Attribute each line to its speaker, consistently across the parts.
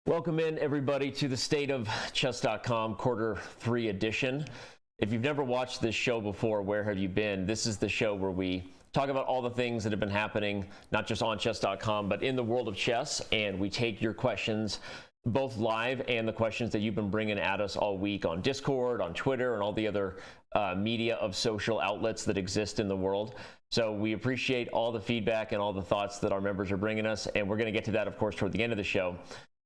Speaker 1: Welcome in, everybody, to the State of Chess.com Quarter 3 edition. If you've never watched this show before, where have you been? This is the show where we talk about all the things that have been happening, not just on Chess.com, but in the world of chess, and we take your questions, both live and the questions that you've been bringing at us all week on Discord, on Twitter, and all the other media of social outlets that exist in the world. So we appreciate all the feedback and all the thoughts that our members are bringing us, and we're going to get to that, of course, toward the end of the show.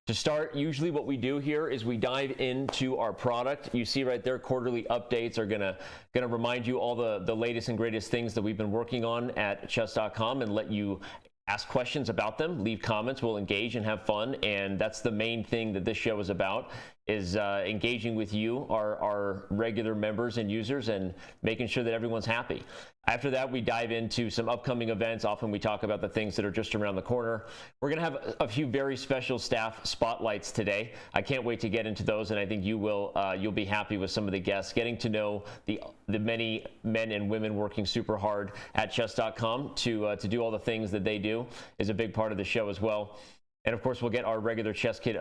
Speaker 1: To start, usually what we do here is we dive into our product. You see right there, quarterly updates are gonna remind you all the latest and greatest things that we've been working on at Chess.com and let you ask questions about them, leave comments, we'll engage and have fun, and that's the main thing that this show is about, is engaging with you, our regular members and users, and making sure that everyone's happy. After that, we dive into some upcoming events. Often we talk about the things that are just around the corner. We're going to have a few very special staff spotlights today. I can't wait to get into those, and I think you will. You'll be happy with some of the guests. Getting to know the many men and women working super hard at Chess.com to do all the things that they do is a big part of the show as well. And of course, we'll get our regular ChessKid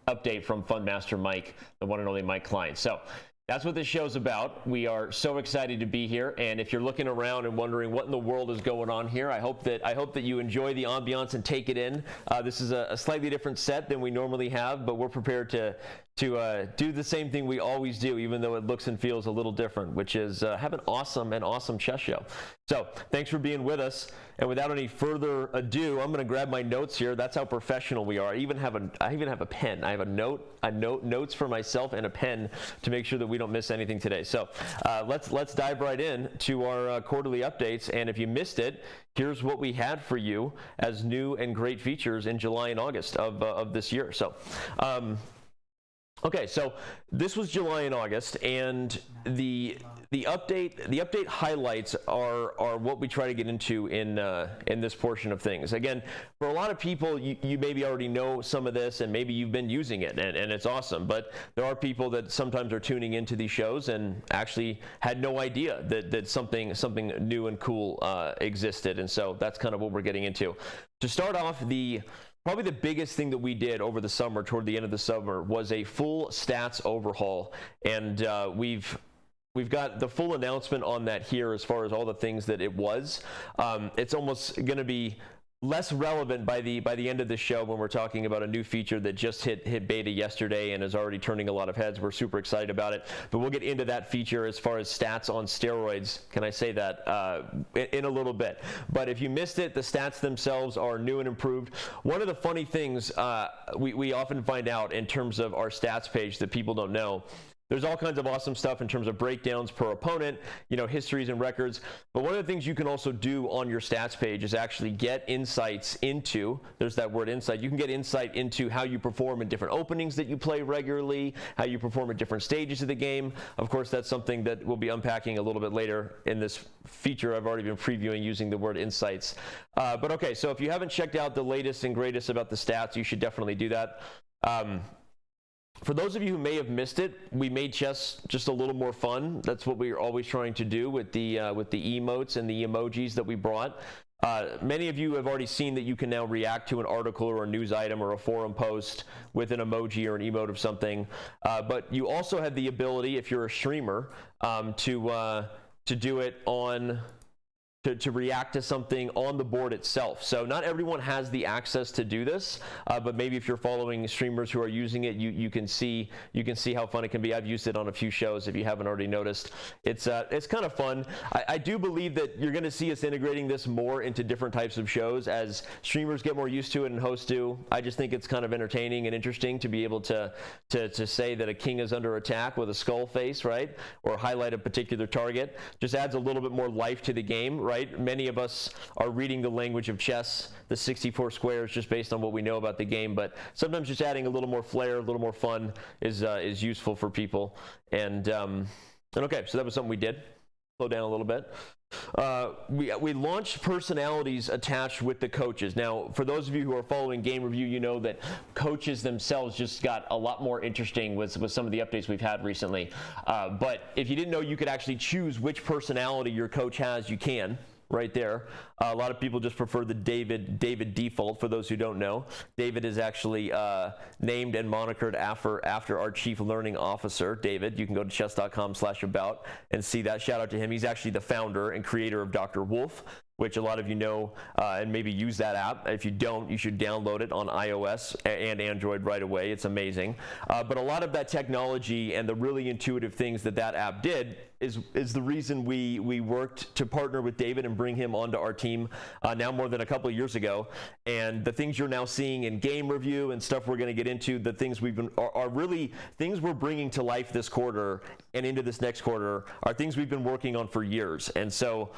Speaker 1: update from Fund Master Mike, the one and only Mike Klein. So that's what this show's about. We are so excited to be here, and if you're looking around and wondering what in the world is going on here, I hope that you enjoy the ambiance and take it in. This is a slightly different set than we normally have, but we're prepared to do the same thing we always do, even though it looks and feels a little different, which is have an awesome chess show. So thanks for being with us. And without any further ado, I'm going to grab my notes here. That's how professional we are. I even have a pen. I have notes for myself and a pen to make sure that we don't miss anything today. So let's dive right in to our quarterly updates. And if you missed it, here's what we had for you as new and great features in July and August of this year. So. Okay, so this was July and August, and the update highlights are what we try to get into in this portion of things. Again, for a lot of people, you maybe already know some of this, and maybe you've been using it, and it's awesome. But there are people that sometimes are tuning into these shows and actually had no idea that something new and cool existed, and so that's kind of what we're getting into. To start off, probably the biggest thing that we did over the summer, toward the end of the summer, was a full stats overhaul, and we've got the full announcement on that here as far as all the things that it was. It's almost going to be less relevant by the end of the show when we're talking about a new feature that just hit beta yesterday and is already turning a lot of heads. We're super excited about it, but we'll get into that feature as far as stats on steroids. Can I say that in a little bit? But if you missed it, the stats themselves are new and improved. One of the funny things we often find out in terms of our stats page that people don't know, there's all kinds of awesome stuff in terms of breakdowns per opponent, histories and records. But one of the things you can also do on your stats page is actually get insights into, there's that word insight, you can get insight into how you perform in different openings that you play regularly, how you perform at different stages of the game. Of course, that's something that we'll be unpacking a little bit later in this feature I've already been previewing using the word insights. But okay, so if you haven't checked out the latest and greatest about the stats, you should definitely do that. For those of you who may have missed it, we made chess just a little more fun. That's what we are always trying to do with the emotes and the emojis that we brought. Many of you have already seen that you can now react to an article or a news item or a forum post with an emoji or an emote of something. But you also have the ability, if you're a streamer, to do it on... To react to something on the board itself. So not everyone has the access to do this, but maybe if you're following streamers who are using it, you can see how fun it can be. I've used it on a few shows if you haven't already noticed. It's kind of fun. I do believe that you're going to see us integrating this more into different types of shows as streamers get more used to it and hosts do. I just think it's kind of entertaining and interesting to be able to say that a king is under attack with a skull face, right? Or highlight a particular target. Just adds a little bit more life to the game, right? Many of us are reading the language of chess, the 64 squares, just based on what we know about the game. But sometimes just adding a little more flair, a little more fun is useful for people. And okay, so that was something we did. Slow down a little bit. We launched personalities attached with the coaches. Now, for those of you who are following Game Review, you know that coaches themselves just got a lot more interesting with some of the updates we've had recently. But if you didn't know you could actually choose which personality your coach has, you can. right there. A lot of people just prefer the David default. For those who don't know, David is actually named and monikered after our Chief Learning Officer, David. You can go to chess.com/about and see that. Shout out to him. He's actually the founder and creator of Dr. Wolf, which a lot of you know and maybe use that app. If you don't, you should download it on iOS and Android right away. It's amazing. But a lot of that technology and the really intuitive things that app did is the reason we worked to partner with David and bring him onto our team now more than a couple of years ago. And the things you're now seeing in game review and stuff we're going to get into, the things are really things we're bringing to life this quarter and into this next quarter are things we've been working on for years. And so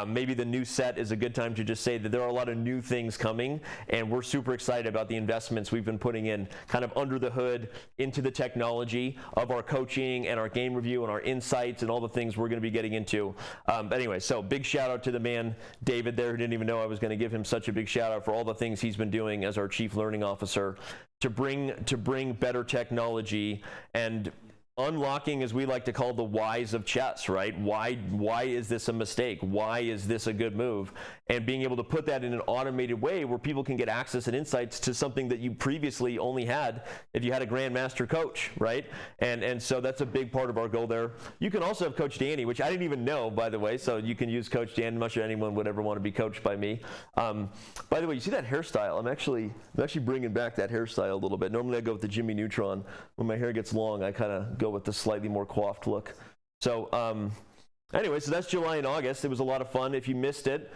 Speaker 1: maybe the new set is a good time to just say that there are a lot of new things coming, and we're super excited about the investments we've been putting in kind of under the hood into the technology of our coaching and our game review and our insights and all the things we're going to be getting into. But anyway, so big shout out to the man David there, who didn't even know I was going to give him such a big shout out for all the things he's been doing as our Chief Learning Officer to bring better technology and unlocking, as we like to call, the whys of chess, right? Why is this a mistake? Why is this a good move? And being able to put that in an automated way where people can get access and insights to something that you previously only had if you had a grandmaster coach, right? And so that's a big part of our goal there. You can also have Coach Danny, which I didn't even know, by the way, so you can use Coach Dan. I'm not sure anyone would ever want to be coached by me. By the way, you see that hairstyle? I'm actually bringing back that hairstyle a little bit. Normally I go with the Jimmy Neutron. When my hair gets long, I kind of go with the slightly more coiffed look. So anyway, so that's July and August. It was a lot of fun. If you missed it,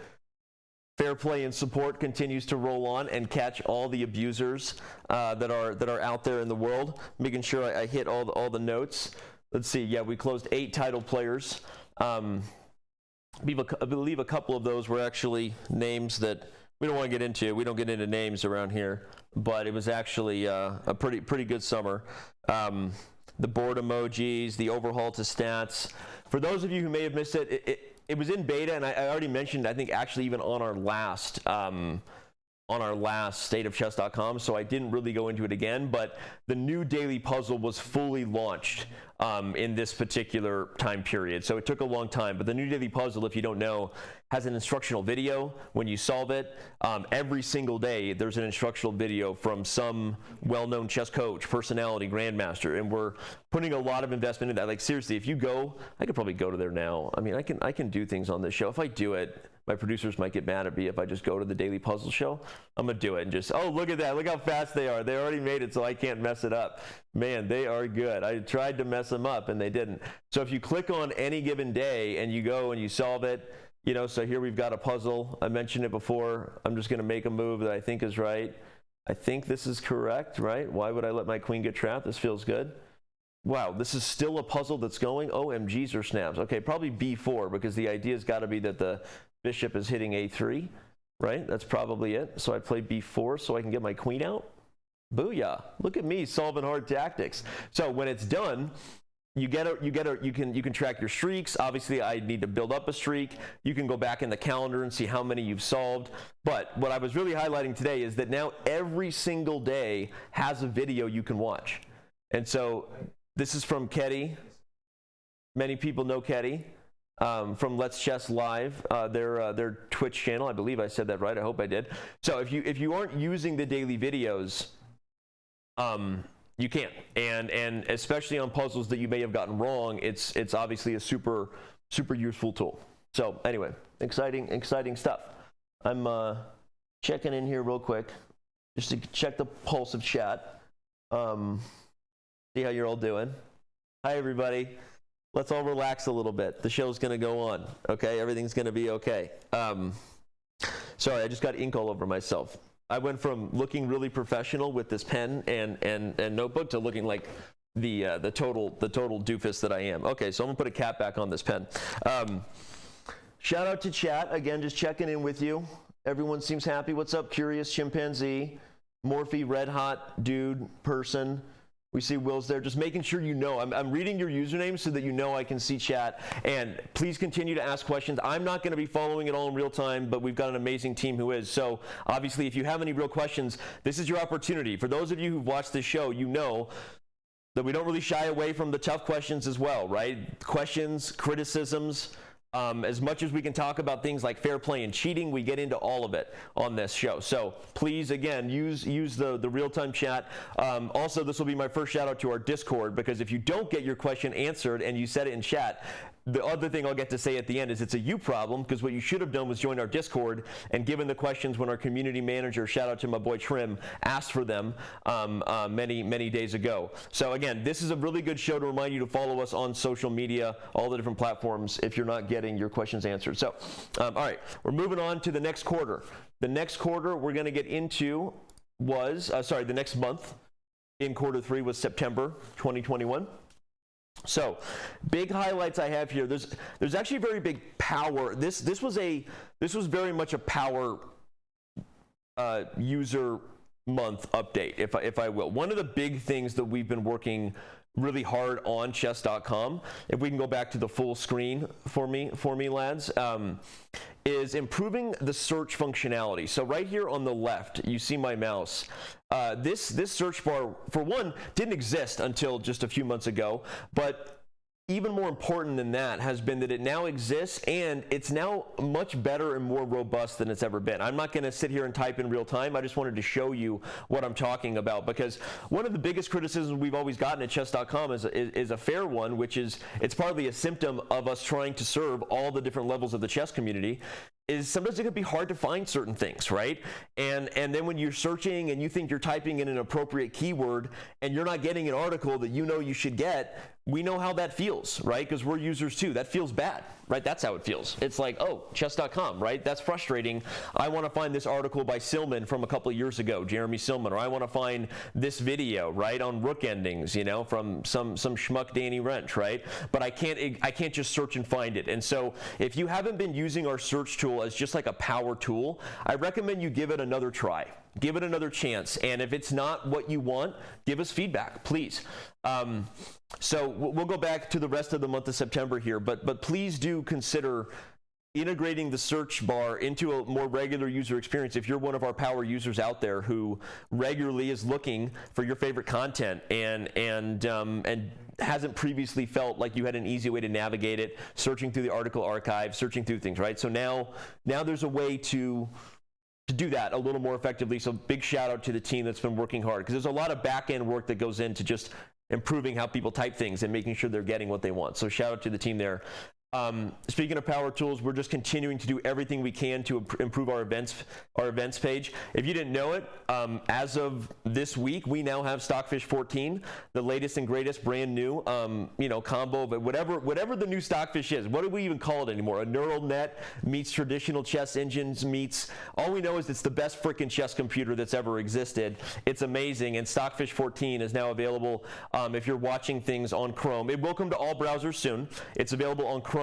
Speaker 1: Fair Play and Support continues to roll on and catch all the abusers that are out there in the world, making sure I hit all the notes. Let's see. Yeah, we closed 8 title players. I believe a couple of those were actually names that we don't want to get into. We don't get into names around here, but it was actually a pretty good summer. The board emojis, the overhaul to stats. For those of you who may have missed it, it was in beta, and I already mentioned, I think actually even on our last state of chess.com, so I didn't really go into it again, but the new daily puzzle was fully launched in this particular time period. So it took a long time, but the new daily puzzle, if you don't know, has an instructional video when you solve it. Every single day, there's an instructional video from some well-known chess coach, personality, grandmaster, and we're putting a lot of investment in that. Like seriously, if you go, I could probably go to there now. I mean, I can do things on this show. If I do it, my producers might get mad at me if I just go to the daily puzzle show. I'm gonna do it and just, oh, look at that, look how fast they are. They already made it, so I can't mess it up. Man, they are good. I tried to mess them up and they didn't. So if you click on any given day and you go and you solve it, you know, so here we've got a puzzle. I mentioned it before. I'm just gonna make a move that I think is right. I think this is correct, right? Why would I let my queen get trapped? This feels good. Wow, this is still a puzzle that's going. OMGs or snaps. Okay, probably B4, because the idea's got to be that the bishop is hitting A3, right? That's probably it. So I play B4 so I can get my queen out. Booyah! Look at me solving hard tactics. So when it's done, you can track your streaks. Obviously, I need to build up a streak. You can go back in the calendar and see how many you've solved. But what I was really highlighting today is that now every single day has a video you can watch. And so this is from Ketty. Many people know Ketty from Let's Chess Live, their Twitch channel. I believe I said that right. I hope I did. So if you aren't using the daily videos, you can't. And especially on puzzles that you may have gotten wrong, it's obviously a super useful tool. So anyway, exciting stuff. I'm checking in here real quick just to check the pulse of chat. See how you're all doing. Hi, everybody. Let's all relax a little bit. The show's going to go on, okay? Everything's going to be okay. Sorry, I just got ink all over myself. I went from looking really professional with this pen and notebook to looking like the total doofus that I am. Okay, so I'm going to put a cap back on this pen. Shout out to chat. Again, just checking in with you. Everyone seems happy. What's up, Curious Chimpanzee? Morphe, Red Hot, Dude, Person. We see Will's there. Just making sure you know. I'm reading your username so that you know I can see chat. And please continue to ask questions. I'm not going to be following it all in real time, but we've got an amazing team who is. So obviously, if you have any real questions, this is your opportunity. For those of you who've watched this show, you know that we don't really shy away from the tough questions as well, right? Questions, criticisms, As much as we can talk about things like fair play and cheating, we get into all of it on this show. So please, again, use the real-time chat. Also, this will be my first shout out to our Discord, because if you don't get your question answered and you said it in chat, the other thing I'll get to say at the end is it's a you problem, because what you should have done was join our Discord and given the questions when our community manager, shout out to my boy Trim, asked for them many days ago. So again, this is a really good show to remind you to follow us on social media, all the different platforms, if you're not getting your questions answered. So, all right, we're moving on to the next quarter. The next quarter we're going to get into was, the next month in quarter 3 was September 2021. So, big highlights I have here. There's actually very big power. This was very much a power user month update, if I will. One of the big things that we've been working really hard on Chess.com, if we can go back to the full screen for me lads, is improving the search functionality. So right here on the left, you see my mouse. This search bar, for one, didn't exist until just a few months ago, but even more important than that has been that it now exists, and it's now much better and more robust than it's ever been. I'm not going to sit here and type in real time. I just wanted to show you what I'm talking about, because one of the biggest criticisms we've always gotten at Chess.com is a fair one, which is it's partly a symptom of us trying to serve all the different levels of the chess community, is sometimes it can be hard to find certain things, right? And then when you're searching and you think you're typing in an appropriate keyword and you're not getting an article that you know you should get, we know how that feels, right? Because we're users too. That feels bad, right? That's how it feels. It's like, oh, Chess.com, right? That's frustrating. I want to find this article by Silman from a couple of years ago, Jeremy Silman, or I want to find this video, right, on rook endings, you know, from some schmuck Danny Rensch, right? But I can't just search and find it. And so if you haven't been using our search tool as just like a power tool, I recommend you give it another try. Give it another chance, and if it's not what you want, give us feedback, please. So we'll go back to the rest of the month of September here, but please do consider integrating the search bar into a more regular user experience if you're one of our power users out there who regularly is looking for your favorite content and hasn't previously felt like you had an easy way to navigate it, searching through the article archive, searching through things, right? So now there's a way to do that a little more effectively. So big shout out to the team that's been working hard, because there's a lot of back end work that goes into just improving how people type things and making sure they're getting what they want. So shout out to the team there. Speaking of power tools, we're just continuing to do everything we can to improve our events page. If you didn't know it, as of this week, we now have Stockfish 14, the latest and greatest brand new, combo, but whatever the new Stockfish is. What do we even call it anymore? A neural net meets traditional chess engines meets, all we know is it's the best freaking chess computer that's ever existed. It's amazing, and Stockfish 14 is now available if you're watching things on Chrome. It will come to all browsers soon. It's available on Chrome,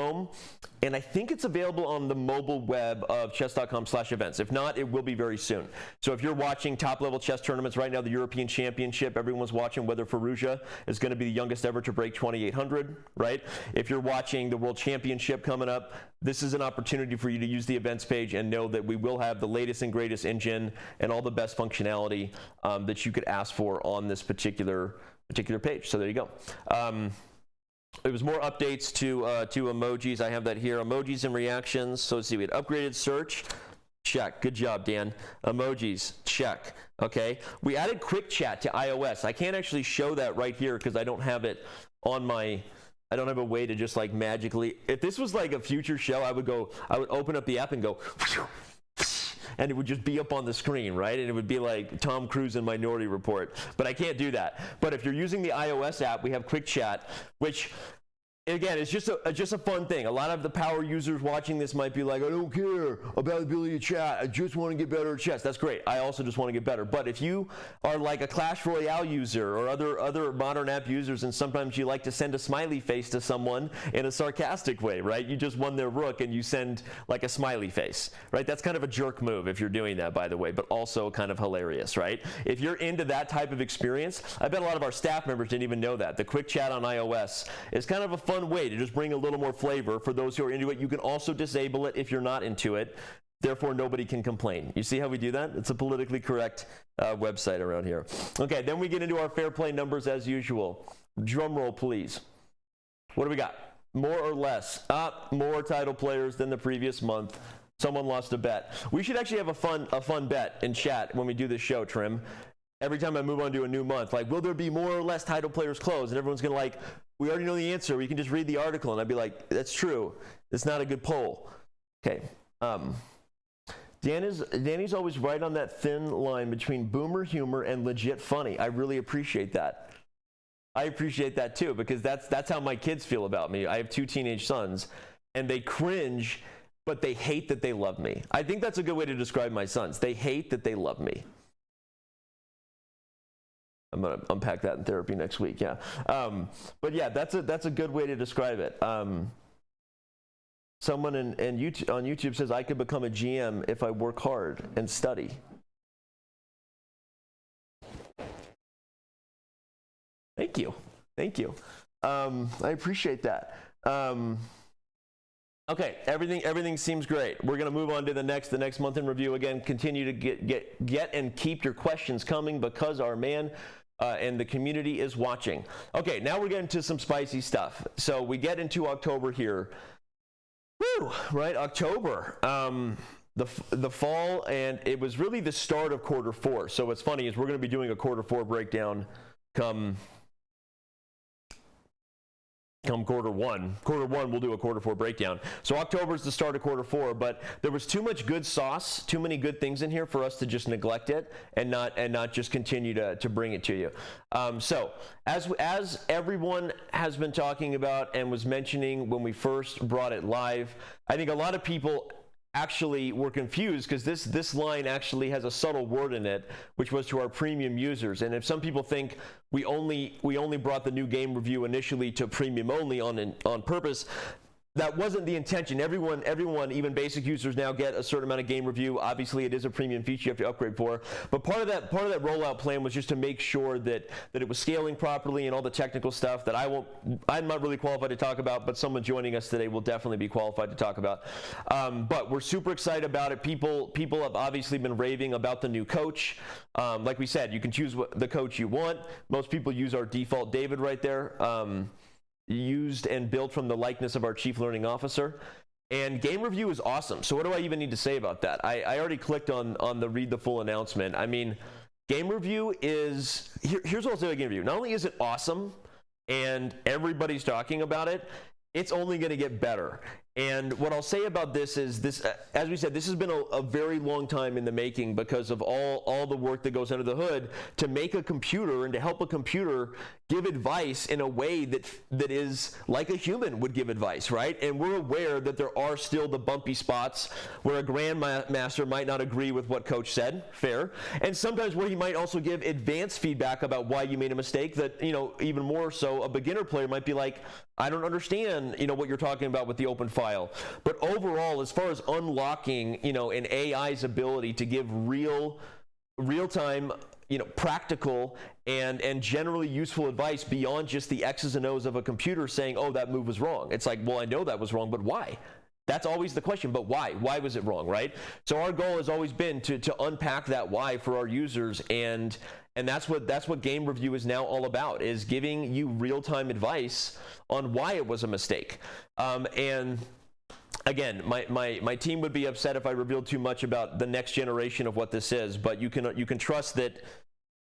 Speaker 1: and I think it's available on the mobile web of chess.com/events. If not, it will be very soon. So if you're watching top-level chess tournaments right now, the European Championship, everyone's watching whether Firouzja is going to be the youngest ever to break 2,800, right? If you're watching the World Championship coming up, this is an opportunity for you to use the events page and know that we will have the latest and greatest engine and all the best functionality that you could ask for on this particular page. So there you go. It was more updates to emojis. I have that here. Emojis and reactions. So let's see. We had upgraded search. Check. Good job, Dan. Emojis. Check. Okay. We added quick chat to iOS. I can't actually show that right here because I don't have it on my. I don't have a way to just like magically. If this was like a future show, I would open up the app and go. And it would just be up on the screen, right? And it would be like Tom Cruise in Minority Report. But I can't do that. But if you're using the iOS app, we have Quick Chat, which, again, it's just a fun thing. A lot of the power users watching this might be like, I don't care about the ability to chat. I just want to get better at chess. That's great. I also just want to get better. But if you are like a Clash Royale user or other modern app users, and sometimes you like to send a smiley face to someone in a sarcastic way, right? You just won their rook and you send like a smiley face, right? That's kind of a jerk move if you're doing that, by the way, but also kind of hilarious, right? If you're into that type of experience, I bet a lot of our staff members didn't even know that. The Quick Chat on iOS is kind of a fun way to just bring a little more flavor for those who are into it. You can also disable it if you're not into it. Therefore, nobody can complain. You see how we do that? It's a politically correct website around here. Okay, then we get into our fair play numbers as usual. Drum roll, please. What do we got? More or less. More title players than the previous month. Someone lost a bet. We should actually have a fun bet in chat when we do this show, Trim. Every time I move on to a new month, like, will there be more or less title players closed? And everyone's gonna like, we already know the answer. We can just read the article. And I'd be like, that's true. It's not a good poll. Okay. Danny's always right on that thin line between boomer humor and legit funny. I really appreciate that. I appreciate that too, because that's how my kids feel about me. I have 2 teenage sons, and they cringe, but they hate that they love me. I think that's a good way to describe my sons. They hate that they love me. I'm gonna unpack that in therapy next week. Yeah, but yeah, that's a good way to describe it. Someone on YouTube says I could become a GM if I work hard and study. Thank you. I appreciate that. Okay, everything seems great. We're gonna move on to the next month in review. Again, continue to get and keep your questions coming, because our man and the community is watching. Okay, now we're getting to some spicy stuff. So we get into October here. Woo, right, October. The fall, and it was really the start of quarter 4. So what's funny is we're going to be doing a quarter 4 breakdown come quarter 1. Quarter 1, we'll do a quarter 4 breakdown. So October is the start of quarter 4, but there was too much good sauce, too many good things in here for us to just neglect it and not just continue to bring it to you. So as everyone has been talking about and was mentioning when we first brought it live, I think a lot of people actually were confused, because this line actually has a subtle word in it, which was to our premium users. And if some people think we only brought the new game review initially to premium only on purpose, that wasn't the intention. Everyone, even basic users now get a certain amount of game review. Obviously, it is a premium feature you have to upgrade for. But part of that rollout plan was just to make sure that it was scaling properly and all the technical stuff that I'm not really qualified to talk about, but someone joining us today will definitely be qualified to talk about. But we're super excited about it. People have obviously been raving about the new coach. Like we said, you can choose the coach you want. Most people use our default David right there. Used and built from the likeness of our chief learning officer. And game review is awesome. So what do I even need to say about that? I already clicked on the read the full announcement. I mean, game review is, here's what I'll say about game review. Not only is it awesome and everybody's talking about it, it's only going to get better. And what I'll say about this is this, as we said, this has been a very long time in the making, because of all the work that goes under the hood to make a computer and to help a computer give advice in a way that is like a human would give advice, right? And we're aware that there are still the bumpy spots where a grandmaster might not agree with what coach said, fair, and sometimes where he might also give advanced feedback about why you made a mistake that, even more so a beginner player might be like, I don't understand, what you're talking about with the open file. But overall, as far as unlocking, an AI's ability to give real-time, practical and generally useful advice beyond just the X's and O's of a computer saying, oh, that move was wrong. It's like, well, I know that was wrong, but why? That's always the question, but why? Why was it wrong, right? So our goal has always been to unpack that why for our users, and that's what game review is now all about, is giving you real-time advice on why it was a mistake. And again, my team would be upset if I revealed too much about the next generation of what this is, but you can trust that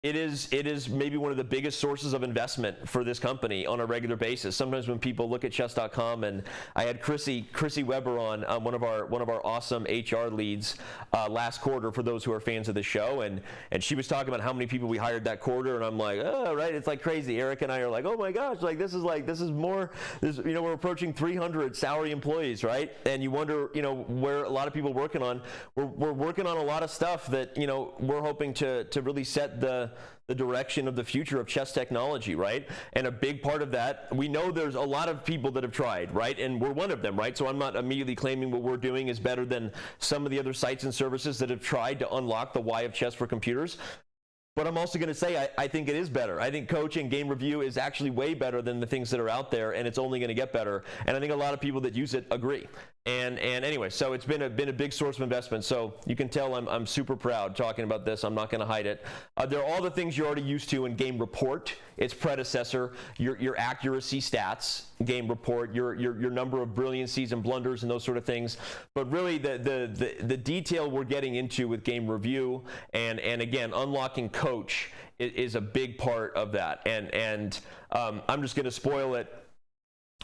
Speaker 1: it is maybe one of the biggest sources of investment for this company on a regular basis. Sometimes when people look at Chess.com, and I had Chrissy Weber on, one of our awesome HR leads last quarter, for those who are fans of the show, and she was talking about how many people we hired that quarter, and I'm like, oh, right, it's like crazy. Eric and I are like, oh my gosh, this is more, we're approaching 300 salary employees, right? And you wonder, where a lot of people working on. We're working on a lot of stuff that we're hoping to really set the direction of the future of chess technology, right? And a big part of that, we know there's a lot of people that have tried, right? And we're one of them, right? So I'm not immediately claiming what we're doing is better than some of the other sites and services that have tried to unlock the why of chess for computers. But I'm also going to say I think it is better. I think coaching game review is actually way better than the things that are out there, and it's only going to get better. And I think a lot of people that use it agree. And anyway, so it's been a big source of investment. So you can tell I'm super proud talking about this. I'm not going to hide it. There are all the things you're already used to in Game Report, its predecessor, your accuracy stats, Game Report, your number of brilliancies and blunders and those sort of things. But really the detail we're getting into with Game Review and again unlocking Coach is a big part of that. And I'm just going to spoil it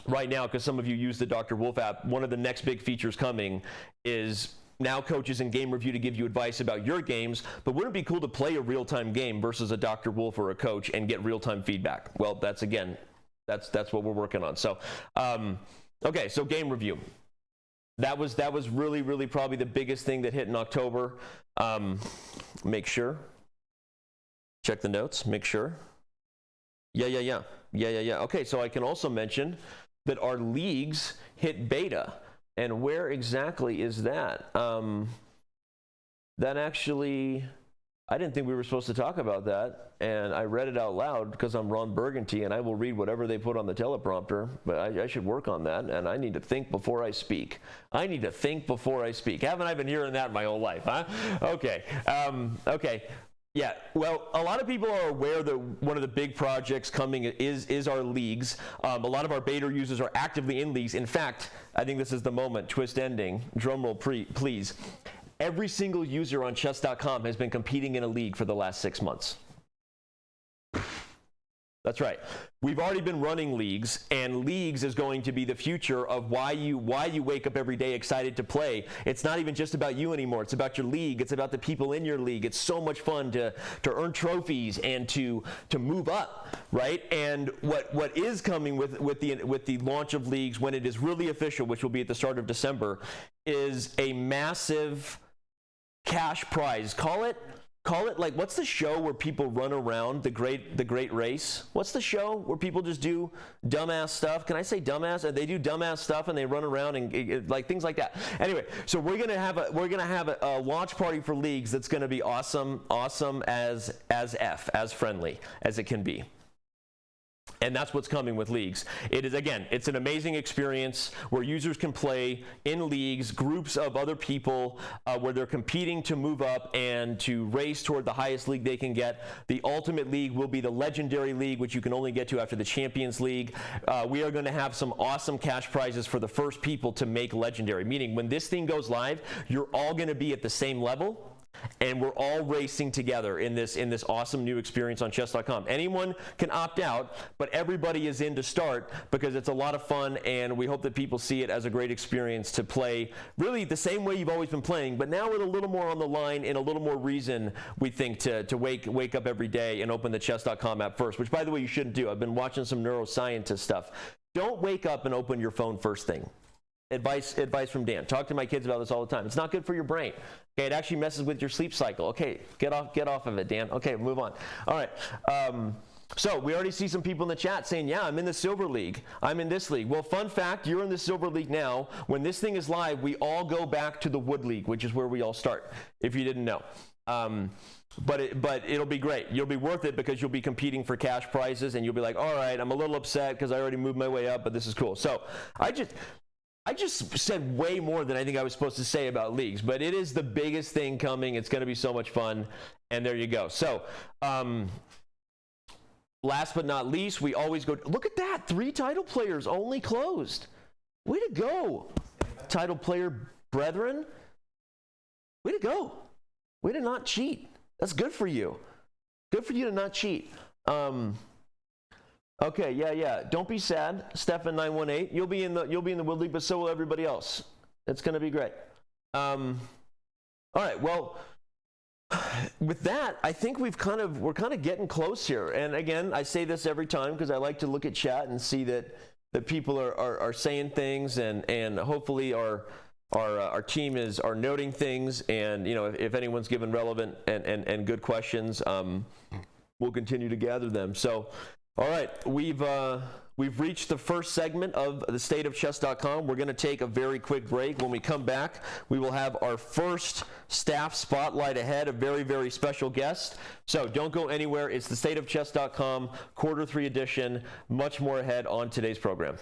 Speaker 1: right now because some of you use the Dr. Wolf app. One of the next big features coming is now Coach is in Game Review to give you advice about your games, but wouldn't it be cool to play a real-time game versus a Dr. Wolf or a Coach and get real-time feedback? Well, that's what we're working on. So, okay, so Game Review. That was really, really probably the biggest thing that hit in October. Make sure. Check the notes, make sure. Yeah. Okay, so I can also mention that our leagues hit beta. And where exactly is that? That actually, I didn't think we were supposed to talk about that. And I read it out loud because I'm Ron Burgundy and I will read whatever they put on the teleprompter. But I should work on that. And I need to think before I speak. Haven't I been hearing that my whole life, huh? Okay. Okay. Yeah, well, a lot of people are aware that one of the big projects coming is our leagues. A lot of our beta users are actively in leagues. In fact, I think this is the moment, twist ending, drumroll please. Every single user on Chess.com has been competing in a league for the last 6 months. That's right. We've already been running leagues, and leagues is going to be the future of why you wake up every day excited to play. It's not even just about you anymore. It's about your league. It's about the people in your league. It's so much fun to earn trophies and to move up, right? And what is coming with the launch of leagues when it is really official, which will be at the start of December, is a massive cash prize. Call it like, what's the show where people run around, the great race? What's the show where people just do dumbass stuff? Can I say dumbass? They do dumbass stuff and they run around and like things like that. Anyway, so we're gonna have a launch party for leagues that's gonna be awesome as friendly as it can be. And that's what's coming with leagues. It is, again, it's an amazing experience where users can play in leagues, groups of other people, where they're competing to move up and to race toward the highest league they can get. The ultimate league will be the Legendary League, which you can only get to after the Champions League. We are going to have some awesome cash prizes for the first people to make Legendary, meaning when this thing goes live, you're all going to be at the same level. And we're all racing together in this awesome new experience on Chess.com. Anyone can opt out, but everybody is in to start because it's a lot of fun, and we hope that people see it as a great experience to play really the same way you've always been playing, but now with a little more on the line and a little more reason, we think, to wake up every day and open the Chess.com app first, which, by the way, you shouldn't do. I've been watching some neuroscientist stuff. Don't wake up and open your phone first thing. Advice from Dan. Talk to my kids about this all the time. It's not good for your brain. Okay, it actually messes with your sleep cycle. Okay, get off of it, Dan. Okay, move on. All right. So we already see some people in the chat saying, yeah, I'm in the Silver League. I'm in this league. Well, fun fact, you're in the Silver League now. When this thing is live, we all go back to the Wood League, which is where we all start, if you didn't know. But it'll be great. You'll be worth it because you'll be competing for cash prizes, and you'll be like, all right, I'm a little upset because I already moved my way up, but this is cool. So I just said way more than I think I was supposed to say about leagues, but it is the biggest thing coming. It's going to be so much fun, and there you go. So last but not least, we always go, look at that, 3 title players only closed. Way to go, title player brethren. Way to go. Way to not cheat. That's good for you. Good for you to not cheat. Okay, yeah. Don't be sad, Stefan918. You'll be in the Wood League, but so will everybody else. It's going to be great. All right. Well, with that, I think we're kind of getting close here. And again, I say this every time because I like to look at chat and see that people are saying things, and hopefully our team are noting things. And if anyone's given relevant and good questions, we'll continue to gather them. So. All right, we've We've reached the first segment of the State of Chess.com. We're going to take a very quick break. When we come back, we will have our first staff spotlight ahead, a very, very special guest. So don't go anywhere. It's the State of Chess.com, Q3 edition. Much more ahead on today's program.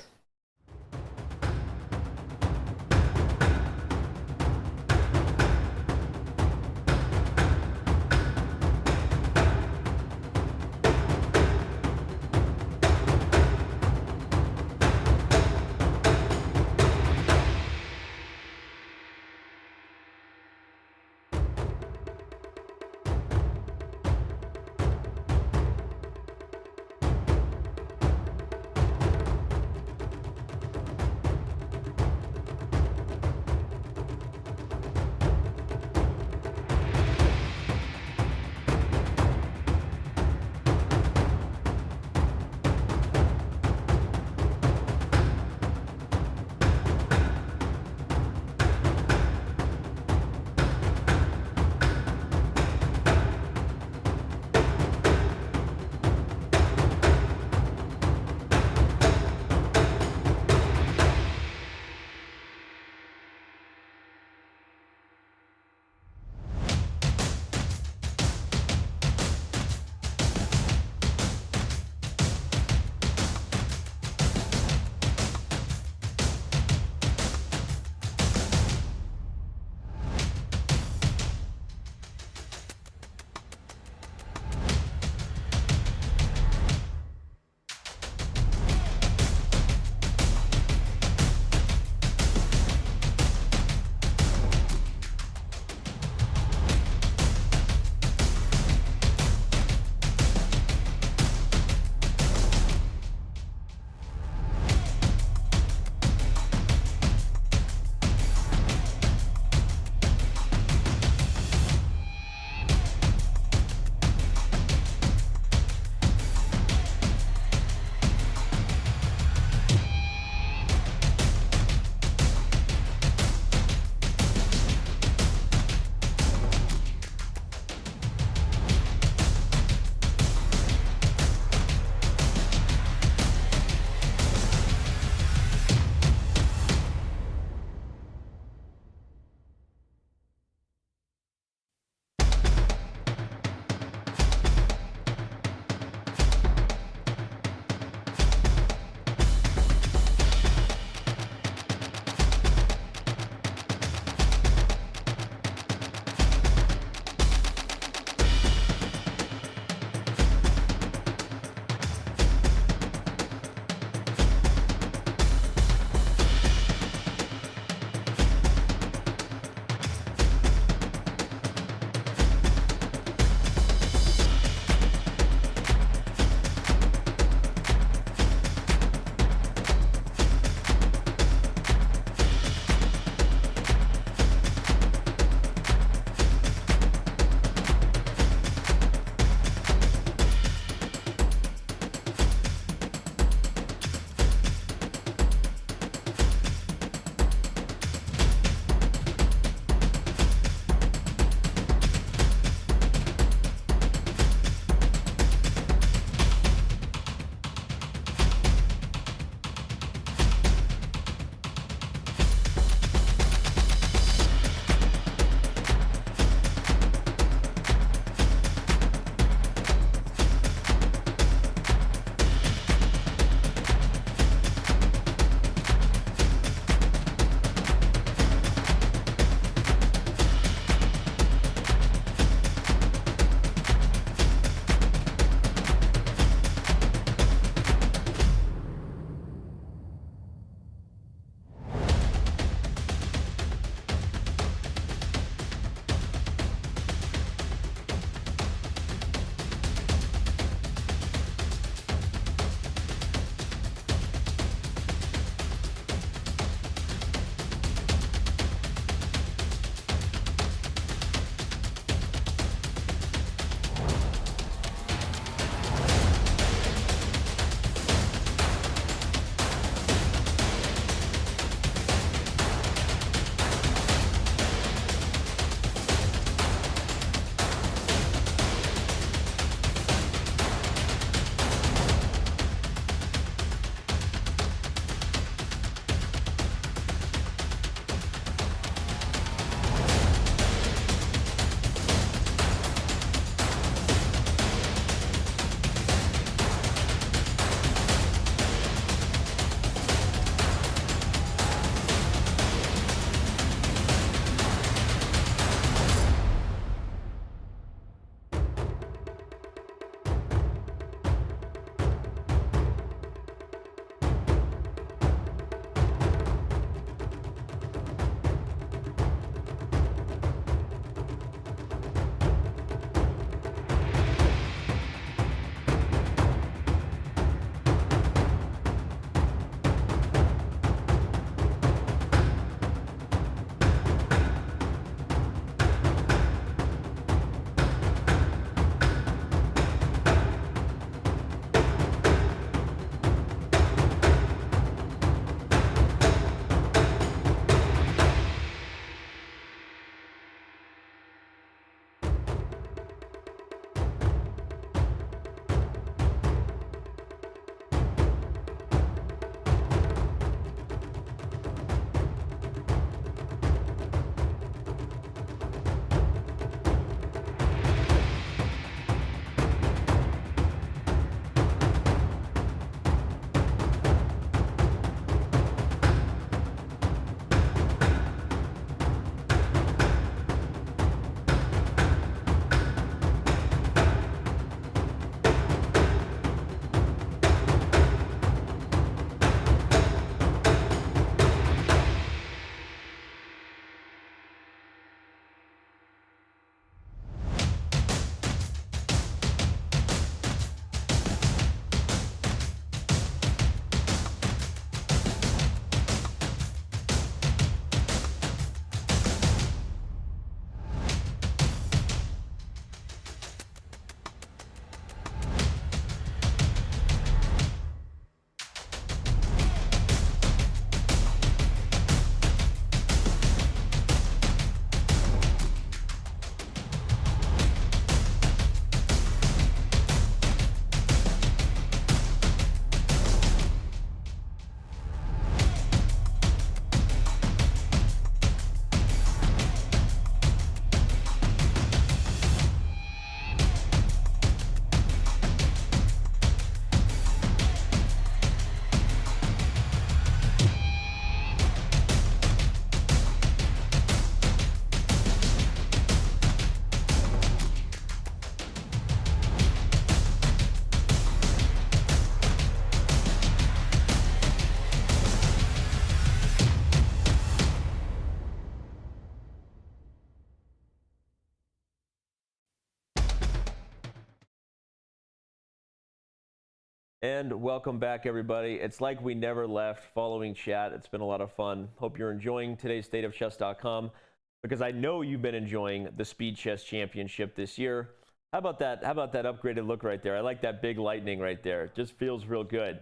Speaker 1: And welcome back, everybody. It's like we never left following chat. It's been a lot of fun. Hope you're enjoying today's State of Chess.com, because I know you've been enjoying the Speed Chess Championship this year. How about that? How about that upgraded look right there? I like that big lightning right there. It just feels real good.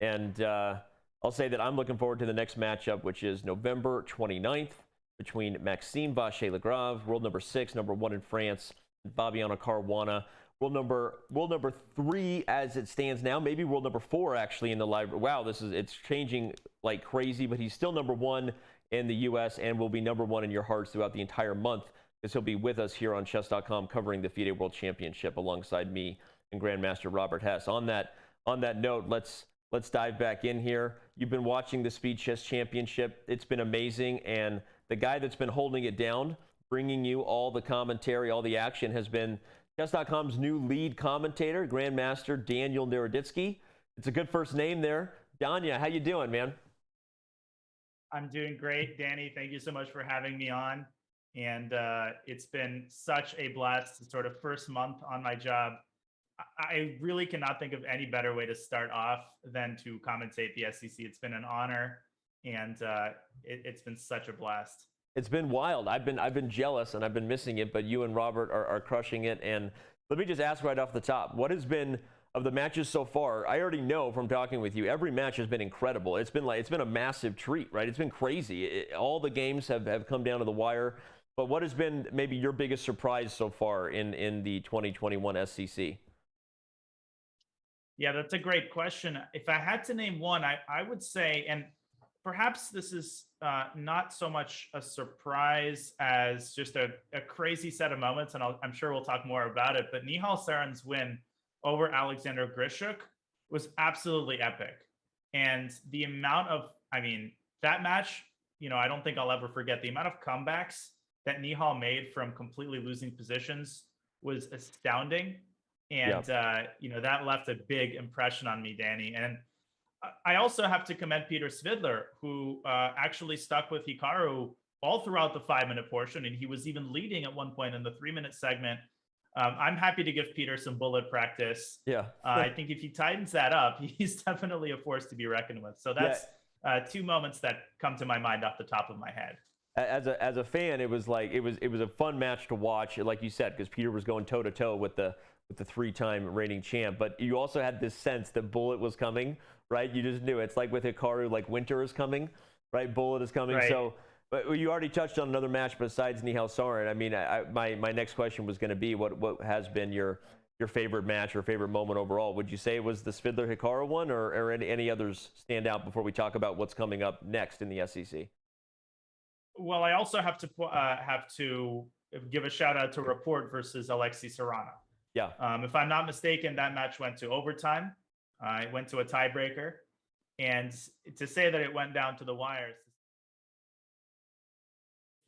Speaker 1: And I'll say that I'm looking forward to the next matchup, which is November 29th between Maxime Vacher-Lagrave, world number 6, number 1 in France, and Fabiano Caruana, world number 3 as it stands now, maybe world number 4 actually in the live. Wow, it's changing like crazy, but he's still number 1 in the US and will be number 1 in your hearts throughout the entire month, because he'll be with us here on Chess.com covering the FIDE World Championship alongside me and Grandmaster Robert Hess. On that note, let's dive back in here. You've been watching the Speed Chess Championship. It's been amazing, and the guy that's been holding it down, bringing you all the commentary, all the action, has been Chess.com's new lead commentator, Grandmaster Daniel Naroditsky. It's a good first name there. Danya, how you doing, man?
Speaker 2: I'm doing great, Danny. Thank you so much for having me on. And it's been such a blast. It's sort of first month on my job. I really cannot think of any better way to start off than to commentate the SEC. It's been an honor, and it's been such a blast.
Speaker 1: It's been wild. I've been jealous and I've been missing it, but you and Robert are crushing it. And let me just ask right off the top, what has been of the matches so far? I already know from talking with you, every match has been incredible. It's been a massive treat, right? It's been crazy. All the games have come down to the wire. But what has been maybe your biggest surprise so far in the 2021 SCC?
Speaker 2: Yeah, that's a great question. If I had to name one, I would say, and perhaps this is not so much a surprise as just a crazy set of moments, and I'm sure we'll talk more about it, but Nihal Sarin's win over Alexander Grishuk was absolutely epic. And the amount of, that match, I don't think I'll ever forget the amount of comebacks that Nihal made from completely losing positions was astounding. And, that left a big impression on me, Danny. And I also have to commend Peter Svidler, who actually stuck with Hikaru all throughout the 5-minute portion. And he was even leading at one point in the 3-minute segment. I'm happy to give Peter some bullet practice.
Speaker 1: Yeah.
Speaker 2: I think if he tightens that up, he's definitely a force to be reckoned with. So that's two moments that come to my mind off the top of my head.
Speaker 1: As a fan, it was a fun match to watch, like you said, because Peter was going toe to toe with the 3-time reigning champ. But you also had this sense that Bullet was coming, right? You just knew. It's like with Hikaru, like winter is coming, right? Bullet is coming. Right. So, but you already touched on another match besides Nihal Sarin. I mean, my next question was going to be what has been your favorite match or favorite moment overall? Would you say it was the Svidler Hikaru one, or any others stand out before we talk about what's coming up next in the SEC?
Speaker 2: Well, I also have to give a shout out to Report versus Alexi Serrano.
Speaker 1: Yeah.
Speaker 2: If I'm not mistaken, that match went to overtime. It went to a tiebreaker. And to say that it went down to the wires,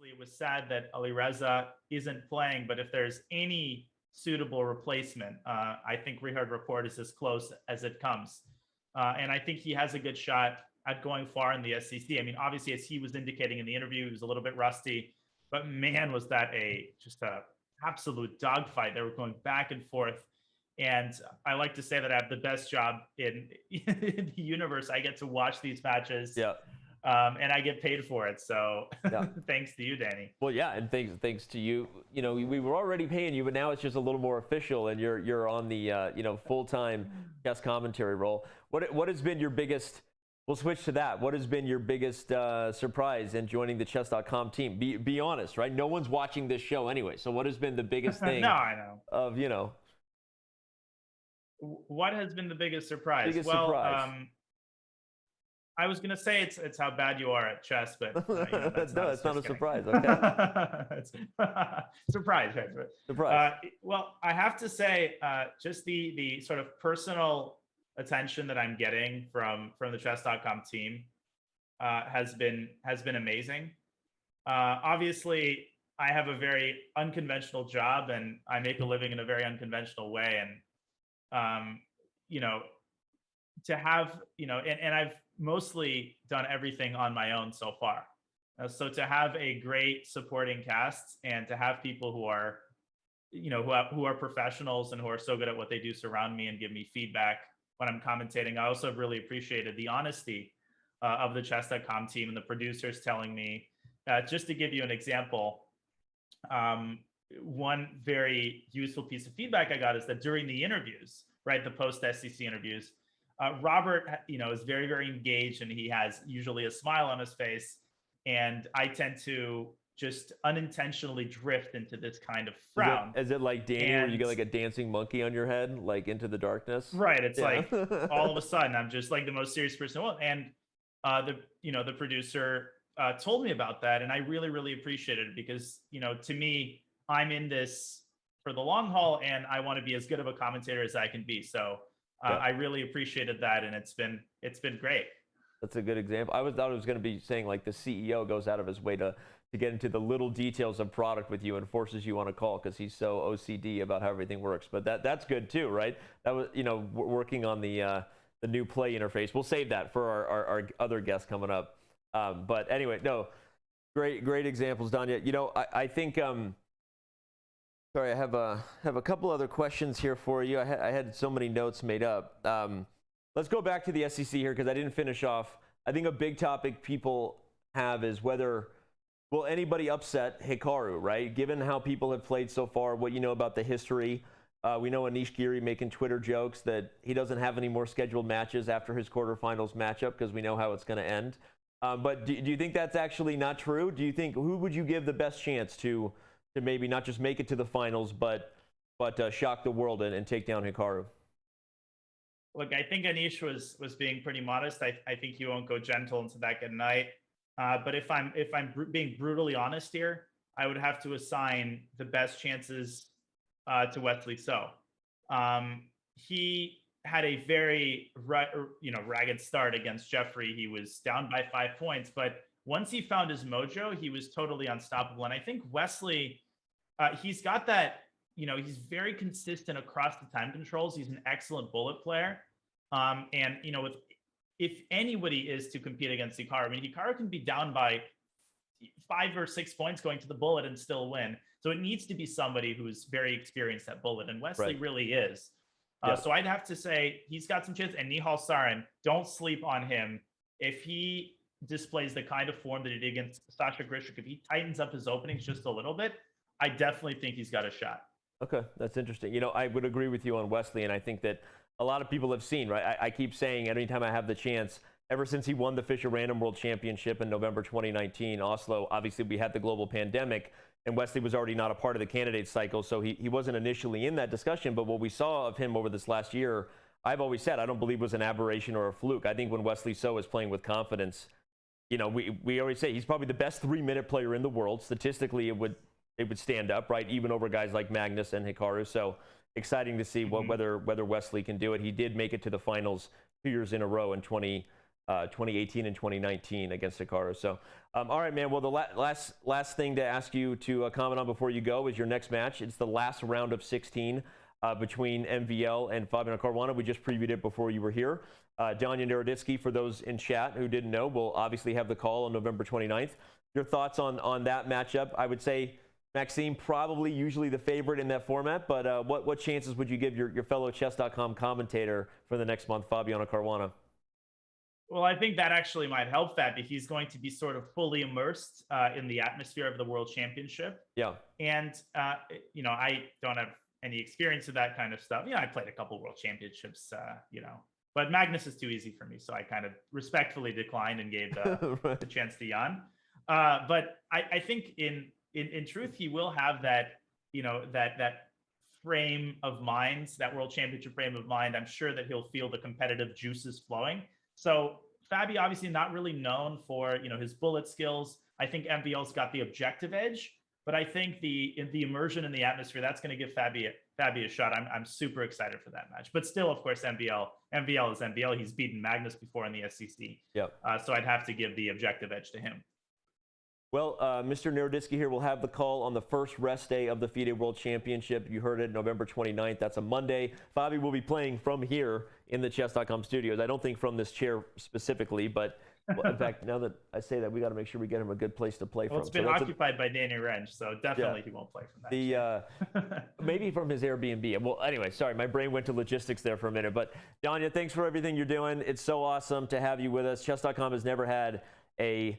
Speaker 2: it was sad that Alireza isn't playing, but if there's any suitable replacement, I think Richard Report is as close as it comes. And I think he has a good shot at going far in the SEC. I mean, obviously, as he was indicating in the interview, he was a little bit rusty, but man, was that just a absolute dogfight. They were going back and forth. And I like to say that I have the best job in the universe. I get to watch these matches.
Speaker 1: Yeah.
Speaker 2: And I get paid for it. So thanks to you, Danny.
Speaker 1: Well, yeah. And thanks to you, we were already paying you, but now it's just a little more official, and you're on the, full-time chess commentary role. What has been your biggest, we'll switch to that. What has been your biggest surprise in joining the Chess.com team? Be honest, right? No one's watching this show anyway. So what has been the biggest thing?
Speaker 2: No, I know.
Speaker 1: Of,
Speaker 2: What has been the biggest surprise?
Speaker 1: Biggest surprise.
Speaker 2: I was going to say it's how bad you are at chess, but
Speaker 1: that's not a surprise. Okay.
Speaker 2: Surprise.
Speaker 1: Surprise.
Speaker 2: Well, I have to say, just the sort of personal attention that I'm getting from the Chess.com team has been amazing. Obviously, I have a very unconventional job, and I make a living in a very unconventional way. And to have, and I've mostly done everything on my own so far. So to have a great supporting cast and to have people who are, who are professionals and who are so good at what they do surround me and give me feedback when I'm commentating. I also really appreciated the honesty of the Chess.com team and the producers telling me, just to give you an example, one very useful piece of feedback I got is that during the interviews, right, the post-SEC interviews, Robert, is very, very engaged, and he has usually a smile on his face. And I tend to just unintentionally drift into this kind of frown.
Speaker 1: Is it like Danny, where you get like a dancing monkey on your head, like into the darkness?
Speaker 2: Right. It's like all of a sudden I'm just like the most serious person in the world. And the producer told me about that, and I really, really appreciated it because, to me, I'm in this for the long haul, and I want to be as good of a commentator as I can be. So I really appreciated that, and it's been great.
Speaker 1: That's a good example. Thought I was going to be saying like the CEO goes out of his way to get into the little details of product with you and forces you on a call because he's so OCD about how everything works. But that's good too, right? That was, working on the new play interface. We'll save that for our other guests coming up. But anyway, no, great examples, Danya. I think. Sorry, I have a couple other questions here for you. I had so many notes made up. Let's go back to the SEC here because I didn't finish off. I think a big topic people have is whether will anybody upset Hikaru, right? Given how people have played so far, what you know about the history. We know Anish Giri making Twitter jokes that he doesn't have any more scheduled matches after his quarterfinals matchup because we know how it's going to end. But do you think that's actually not true? Do you think who would you give the best chance to maybe not just make it to the finals, but shock the world and take down Hikaru?
Speaker 2: Look, I think Anish was being pretty modest. I think he won't go gentle into that good night. But if I'm being brutally honest here, I would have to assign the best chances to Wesley So. He had a very ragged start against Jeffrey. He was down by 5 points, but once he found his mojo, he was totally unstoppable. And I think Wesley, he's got that. He's very consistent across the time controls. He's an excellent bullet player. And if anybody is to compete against Hikaru, Hikaru can be down by 5 or 6 points going to the bullet and still win. So it needs to be somebody who's very experienced at bullet, and Wesley really is. So I'd have to say he's got some chance. And Nihal Sarin, don't sleep on him. If he displays the kind of form that he did against Sasha Grishuk, if he tightens up his openings just a little bit, I definitely think he's got a shot.
Speaker 1: Okay, that's interesting. I would agree with you on Wesley, and I think that a lot of people have seen, right? I keep saying anytime I have the chance, ever since he won the Fischer Random World Championship in November 2019, Oslo, obviously we had the global pandemic, and Wesley was already not a part of the candidate cycle, so he wasn't initially in that discussion. But what we saw of him over this last year, I've always said, I don't believe was an aberration or a fluke. I think when Wesley So is playing with confidence, we always say he's probably the best 3-minute player in the world. Statistically, it would stand up, right? Even over guys like Magnus and Hikaru. So exciting to see whether Wesley can do it. He did make it to the finals 2 years in a row in 2018 and 2019 against Hikaru. So, all right, man. Well, the last thing to ask you to comment on before you go is your next match. It's the last round of 16 between MVL and Fabiano Caruana. We just previewed it before you were here. Daniel Naroditsky, for those in chat who didn't know, will obviously have the call on November 29th. Your thoughts on that matchup? I would say Maxime probably usually the favorite in that format, but what chances would you give your fellow Chess.com commentator for the next month, Fabiano Caruana?
Speaker 2: Well, I think that actually might help Fabi. He's going to be sort of fully immersed in the atmosphere of the World Championship. Yeah. And, I don't have any experience of that kind of stuff. I played a couple World Championships, but Magnus is too easy for me. So I kind of respectfully declined and gave the chance to Jan. But I think in truth, he will have that, that frame of mind, that World Championship frame of mind. I'm sure that he'll feel the competitive juices flowing. So Fabi obviously not really known for, his bullet skills. I think MVL's got the objective edge, but I think the immersion in the atmosphere, that's going to give Fabi a shot. I'm super excited for that match. But still, of course, MVL is MVL. He's beaten Magnus before in the SEC. Yep. So I'd have to give the objective edge to him.
Speaker 1: Well, Mr. Naroditsky here will have the call on the first rest day of the FIDE World Championship. You heard it, November 29th. That's a Monday. Fabi will be playing from here in the Chess.com studios. I don't think from this chair specifically, but Well, in fact, now that I say that, we got to make sure we get him a good place to play
Speaker 2: Well,
Speaker 1: from.
Speaker 2: it's been occupied by Daniel Rensch, so definitely he won't play from
Speaker 1: that. Maybe from his Airbnb. Well, anyway, sorry, my brain went to logistics there for a minute. But Danya, thanks for everything you're doing. It's so awesome to have you with us. Chess.com has never had a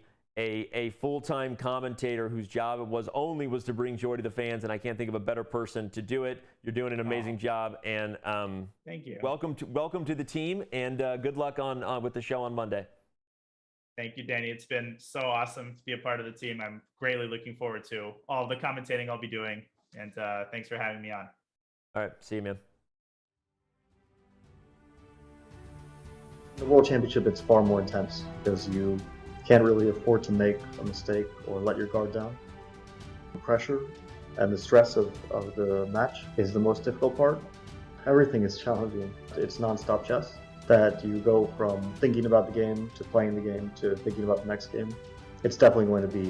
Speaker 1: full-time commentator whose job it was to bring joy to the fans, and I can't think of a better person to do it. You're doing an amazing job, and
Speaker 2: thank you.
Speaker 1: Welcome to the team, and good luck on with the show on Monday.
Speaker 2: Thank you, Danny. It's been so awesome to be a part of the team. I'm greatly looking forward to all the commentating I'll be doing, and thanks for having me on.
Speaker 1: All right, see you, man.
Speaker 3: The World Championship, it's far more intense because you can't really afford to make a mistake or let your guard down. The pressure and the stress of the match is the most difficult part. Everything is challenging. It's non-stop chess, that you go from thinking about the game to playing the game to thinking about the next game. It's definitely going to be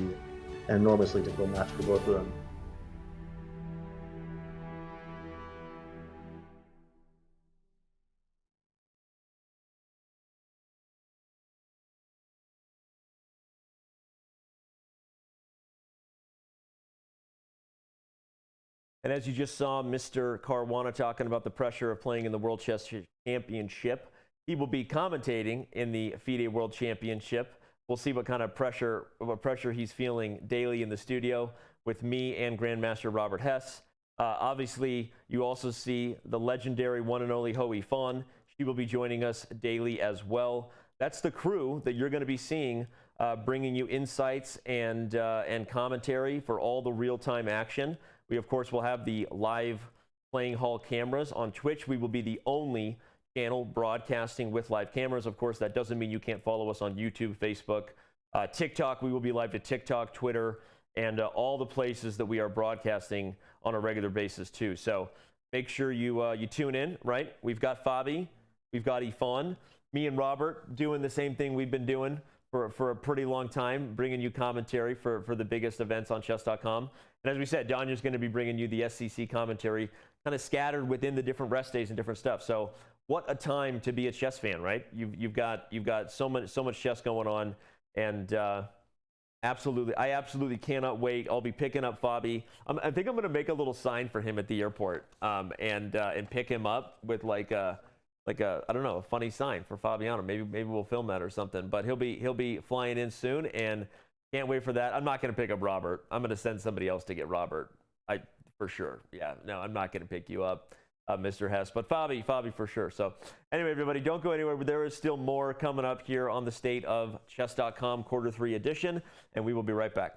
Speaker 3: an enormously difficult match for both of them.
Speaker 1: And as you just saw, Mr. Caruana talking about the pressure of playing in the World Chess Championship. He will be commentating in the FIDE World Championship. We'll see what kind of pressure he's feeling daily in the studio with me and Grandmaster Robert Hess. Obviously, you also see the legendary one and only Hoi Fon. She will be joining us daily as well. That's the crew that you're going to be seeing bringing you insights and commentary for all the real-time action. We, of course, will have the live playing hall cameras on Twitch. We will be the only channel broadcasting with live cameras. Of course, that doesn't mean you can't follow us on YouTube, Facebook, TikTok. We will be live to TikTok, Twitter, and all the places that we are broadcasting on a regular basis too. So make sure you tune in, right? We've got Fabi, we've got Ifan, me and Robert doing the same thing we've been doing for a pretty long time, bringing you commentary for the biggest events on Chess.com. And as we said, Danya's going to be bringing you the SCC commentary kind of scattered within the different rest days and different stuff. So what a time to be a chess fan, right? You've got so much chess going on, and I absolutely cannot wait. I'll be picking up Fabi. I think I'm going to make a little sign for him at the airport, and pick him up with like a I don't know, a funny sign for Fabiano. Maybe we'll film that or something. But he'll be flying in soon, and can't wait for that. I'm not going to pick up Robert. I'm going to send somebody else to get Robert. For sure. Yeah, no, I'm not going to pick you up, Mr. Hess, but Fabi for sure. So anyway, everybody, don't go anywhere. But there is still more coming up here on the State of Chess.com Q3 edition, and we will be right back.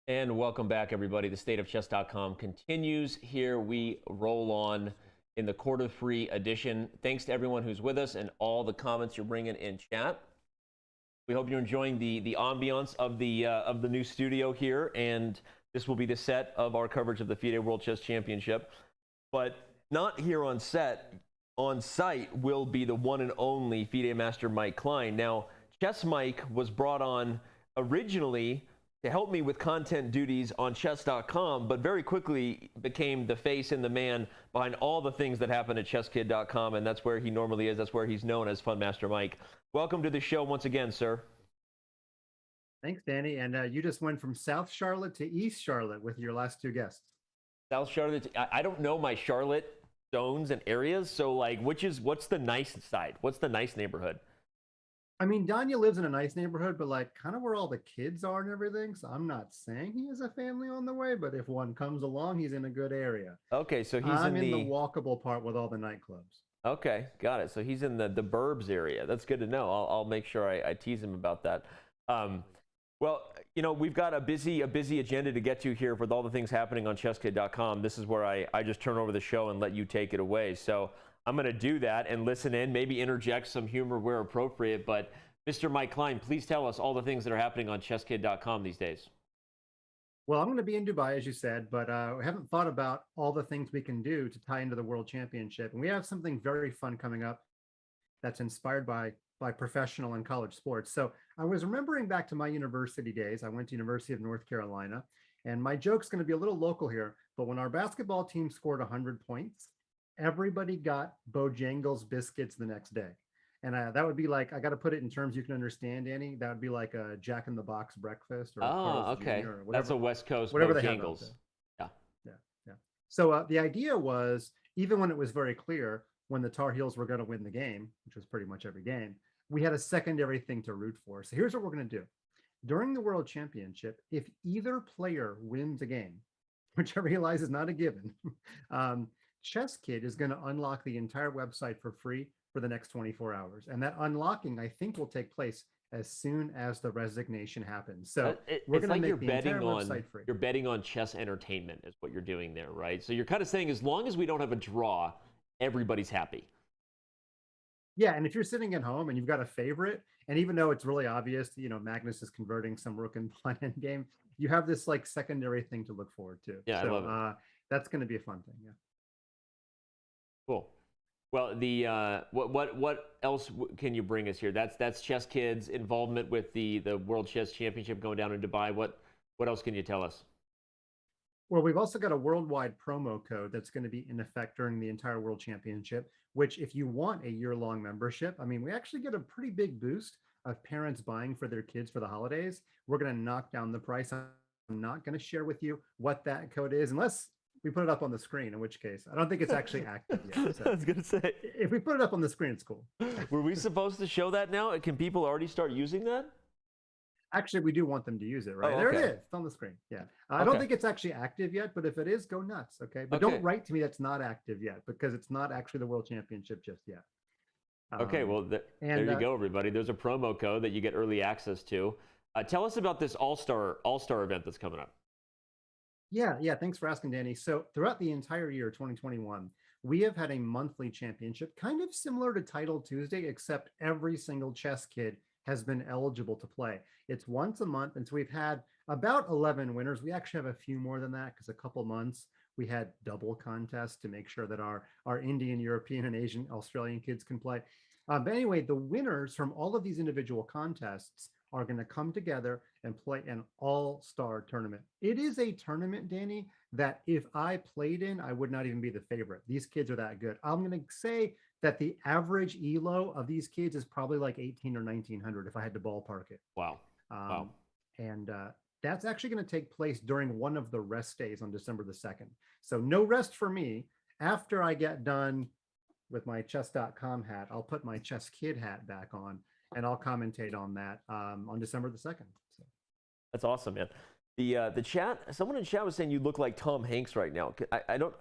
Speaker 1: And welcome back, everybody. The State of Chess.com continues. Here we roll on in the quarter-free edition. Thanks to everyone who's with us and all the comments you're bringing in chat. We hope you're enjoying the ambiance of the new studio here, and this will be the set of our coverage of the FIDE World Chess Championship. But not here on set. On site will be the one and only FIDE master Mike Klein. Now, Chess Mike was brought on originally to help me with content duties on Chess.com, but very quickly became the face and the man behind all the things that happen at ChessKid.com, and that's where he normally is. That's where he's known as Fun Master Mike. Welcome to the show once again, sir.
Speaker 4: Thanks, Danny. And you just went from South Charlotte to East Charlotte with your last two guests.
Speaker 1: South Charlotte. I don't know my Charlotte zones and areas, so like, what's the nice side? What's the nice neighborhood?
Speaker 4: I mean, Danya lives in a nice neighborhood, but like kind of where all the kids are and everything. So I'm not saying he has a family on the way, but if one comes along, he's in a good area.
Speaker 1: Okay, so he's
Speaker 4: in the walkable part with all the nightclubs.
Speaker 1: Okay, got it. So he's in the burbs area. That's good to know. I'll make sure I tease him about that. Well, you know, we've got a busy agenda to get to here with all the things happening on ChessKid.com. This is where I just turn over the show and let you take it away. So I'm going to do that and listen in, maybe interject some humor where appropriate. But Mr. Mike Klein, please tell us all the things that are happening on ChessKid.com these days.
Speaker 4: Well, I'm going to be in Dubai, as you said, but we haven't thought about all the things we can do to tie into the World Championship. And we have something very fun coming up that's inspired by professional and college sports. So I was remembering back to my university days. I went to University of North Carolina, and my joke's going to be a little local here, but when our basketball team scored 100 points, everybody got Bojangles biscuits the next day. And that would be like, I got to put it in terms you can understand, Danny. That would be like a Jack in the Box breakfast. Or Carl's
Speaker 1: okay.
Speaker 4: Jr. or whatever,
Speaker 1: that's a West Coast
Speaker 4: whatever
Speaker 1: Bojangles.
Speaker 4: Yeah. So the idea was, even when it was very clear when the Tar Heels were going to win the game, which was pretty much every game, we had a secondary thing to root for. So here's what we're going to do. During the World Championship, if either player wins a game, which I realize is not a given, ChessKid is going to unlock the entire website for free for the next 24 hours. And that unlocking, I think, will take place as soon as the resignation happens. So we're going to make the entire website free.
Speaker 1: You're betting on chess entertainment is what you're doing there, right? So you're kind of saying as long as we don't have a draw, everybody's happy.
Speaker 4: Yeah, and if you're sitting at home and you've got a favorite, and even though it's really obvious, you know, Magnus is converting some rook and pawn endgame, you have this like secondary thing to look forward to.
Speaker 1: Yeah,
Speaker 4: so,
Speaker 1: I love it.
Speaker 4: That's going to be a fun thing. Yeah.
Speaker 1: Cool. Well, the what else can you bring us here? That's ChessKid's involvement with the World Chess Championship going down in Dubai. What else can you tell us?
Speaker 4: Well, we've also got a worldwide promo code that's going to be in effect during the entire World Championship, which if you want a year-long membership, I mean, we actually get a pretty big boost of parents buying for their kids for the holidays. We're going to knock down the price. I'm not going to share with you what that code is unless we put it up on the screen, in which case I don't think it's actually active yet. So
Speaker 1: I was going to say,
Speaker 4: if we put it up on the screen, it's cool.
Speaker 1: Were we supposed to show that now? Can people already start using that?
Speaker 4: Actually, we do want them to use it, right?
Speaker 1: Oh,
Speaker 4: There
Speaker 1: okay.
Speaker 4: it is. It's on the screen. Yeah. I don't think it's actually active yet, but if it is, go nuts. Okay. But
Speaker 1: Okay.
Speaker 4: don't write to me that's not active yet, because it's not actually the World Championship just yet.
Speaker 1: Okay, well, there you go, everybody. There's a promo code that you get early access to. Tell us about this All-Star event that's coming up.
Speaker 4: Yeah. Thanks for asking, Danny. So throughout the entire year, 2021, we have had a monthly championship, kind of similar to Title Tuesday, except every single chess kid has been eligible to play. It's once a month, and so we've had about 11 winners. We actually have a few more than that because a couple months we had double contests to make sure that our Indian, European, and Asian, Australian kids can play. But anyway, the winners from all of these individual contests are going to come together and play an all-star tournament. It is a tournament, Danny, that if I played in, I would not even be the favorite. These kids are that good. I'm going to say that the average ELO of these kids is probably like 18 or 1900 if I had to ballpark it.
Speaker 1: Wow. Wow.
Speaker 4: And that's actually going to take place during one of the rest days on December the 2nd. So no rest for me. After I get done with my Chess.com hat, I'll put my ChessKid hat back on and I'll commentate on that on December the 2nd. So.
Speaker 1: That's awesome, man. The chat, someone in chat was saying you look like Tom Hanks right now.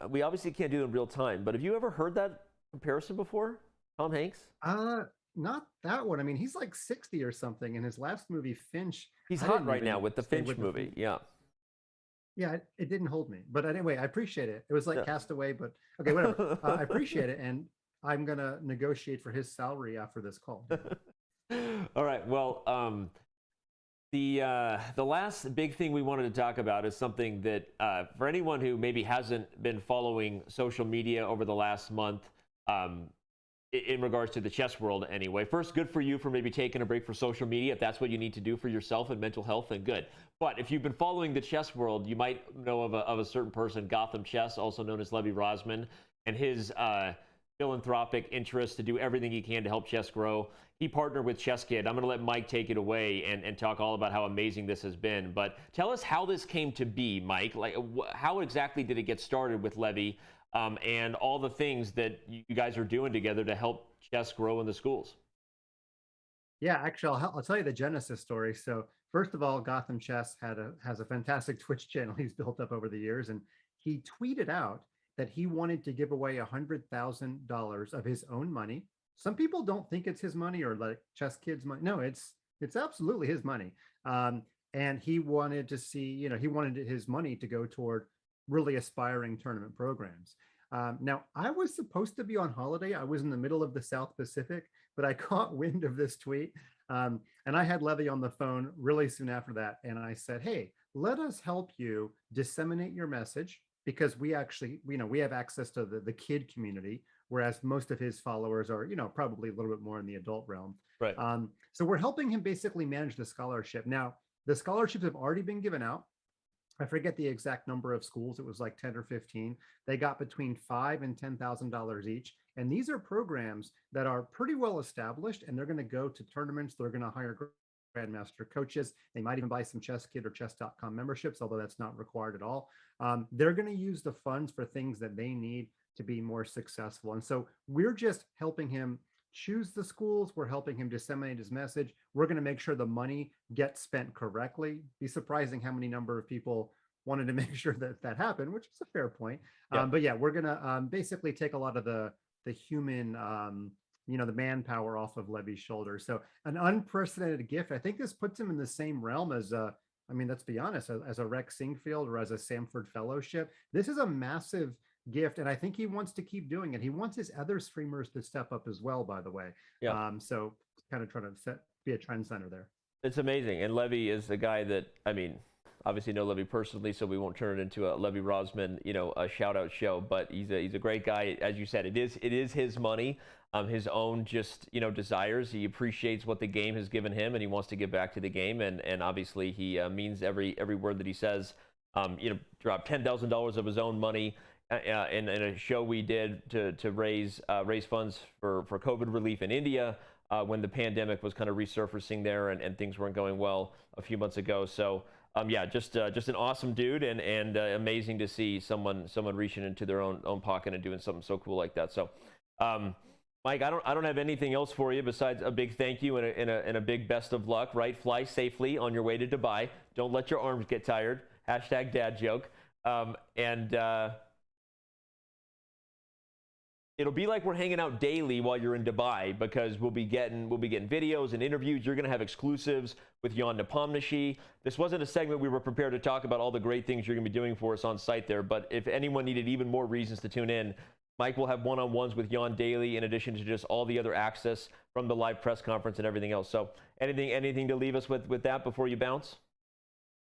Speaker 1: We obviously can't do it in real time, but have you ever heard that comparison before? Tom Hanks?
Speaker 4: Not that one. I mean, he's like 60 or something. In his last movie, Finch.
Speaker 1: He's hot right now with the Finch movie. Yeah.
Speaker 4: Yeah, it didn't hold me. But anyway, I appreciate it. It was like
Speaker 1: Yeah.
Speaker 4: Castaway, but okay, whatever. I appreciate it. And I'm going to negotiate for his salary after this call.
Speaker 5: All right. Well, the last big thing we wanted to talk about is something that for anyone who maybe hasn't been following social media over the last month, in regards to the chess world anyway. First, good for you for maybe taking a break for social media. If that's what you need to do for yourself and mental health, then good. But if you've been following the chess world, you might know of a certain person, Gotham Chess, also known as Levy Rosman, and his philanthropic interest to do everything he can to help chess grow. He partnered with ChessKid. I'm going to let Mike take it away and talk all about how amazing this has been. But tell us how this came to be, Mike. Like, how exactly did it get started with Levy? And all the things that you guys are doing together to help chess grow in the schools.
Speaker 4: Yeah, actually, I'll tell you the genesis story. So first of all, Gotham Chess has a fantastic Twitch channel he's built up over the years, and he tweeted out that he wanted to give away $100,000 of his own money. Some people don't think it's his money or like ChessKid's money. No, it's absolutely his money. And he wanted to see, he wanted his money to go toward really aspiring tournament programs. Now, I was supposed to be on holiday. I was in the middle of the South Pacific, but I caught wind of this tweet. And I had Levy on the phone really soon after that. And I said, hey, let us help you disseminate your message, because we actually, we have access to the kid community, whereas most of his followers are, probably a little bit more in the adult realm.
Speaker 5: Right.
Speaker 4: So we're helping him basically manage the scholarship. Now, the scholarships have already been given out. I forget the exact number of schools. It was like 10 or 15. They got between $5,000 and $10,000 each. And these are programs that are pretty well established, and they're going to go to tournaments. They're going to hire grandmaster coaches. They might even buy some ChessKid or Chess.com memberships, although that's not required at all. They're going to use the funds for things that they need to be more successful. And so we're just helping him choose the schools. We're helping him disseminate his message. We're going to make sure the money gets spent correctly. Be surprising how many number of people wanted to make sure that happened, which is a fair point.
Speaker 5: Yeah.
Speaker 4: But yeah, we're going to basically take a lot of the human, the manpower off of Levy's shoulders. So an unprecedented gift. I think this puts him in the same realm as let's be honest, as a Rex Singfield or as a Samford Fellowship. This is a massive gift, and I think he wants to keep doing it. He wants his other streamers to step up as well, by the way.
Speaker 5: Yeah.
Speaker 4: So kind of trying to be a trend center there.
Speaker 1: It's amazing. And Levy is the guy that, obviously know Levy personally, so we won't turn it into a Levy Rosman, a shout out show, but he's a great guy. As you said, it is his money, his own just, desires. He appreciates what the game has given him, and he wants to give back to the game. And obviously he means every word that he says. Dropped $10,000 of his own money in a show we did to raise funds for COVID relief in India when the pandemic was kind of resurfacing there and things weren't going well a few months ago. So just an awesome dude, and amazing to see someone reaching into their own pocket and doing something so cool like that. So Mike, I don't have anything else for you besides a big thank you and a big best of luck, right? Fly safely on your way to Dubai. Don't let your arms get tired. Hashtag dad joke. It'll be like we're hanging out daily while you're in Dubai, because we'll be getting videos and interviews. You're going to have exclusives with Jan Nepomniachtchi. This wasn't a segment we were prepared to talk about all the great things you're going to be doing for us on site there. But if anyone needed even more reasons to tune in, Mike will have one-on-ones with Jan daily, in addition to just all the other access from the live press conference and everything else. So anything to leave us with that before you bounce?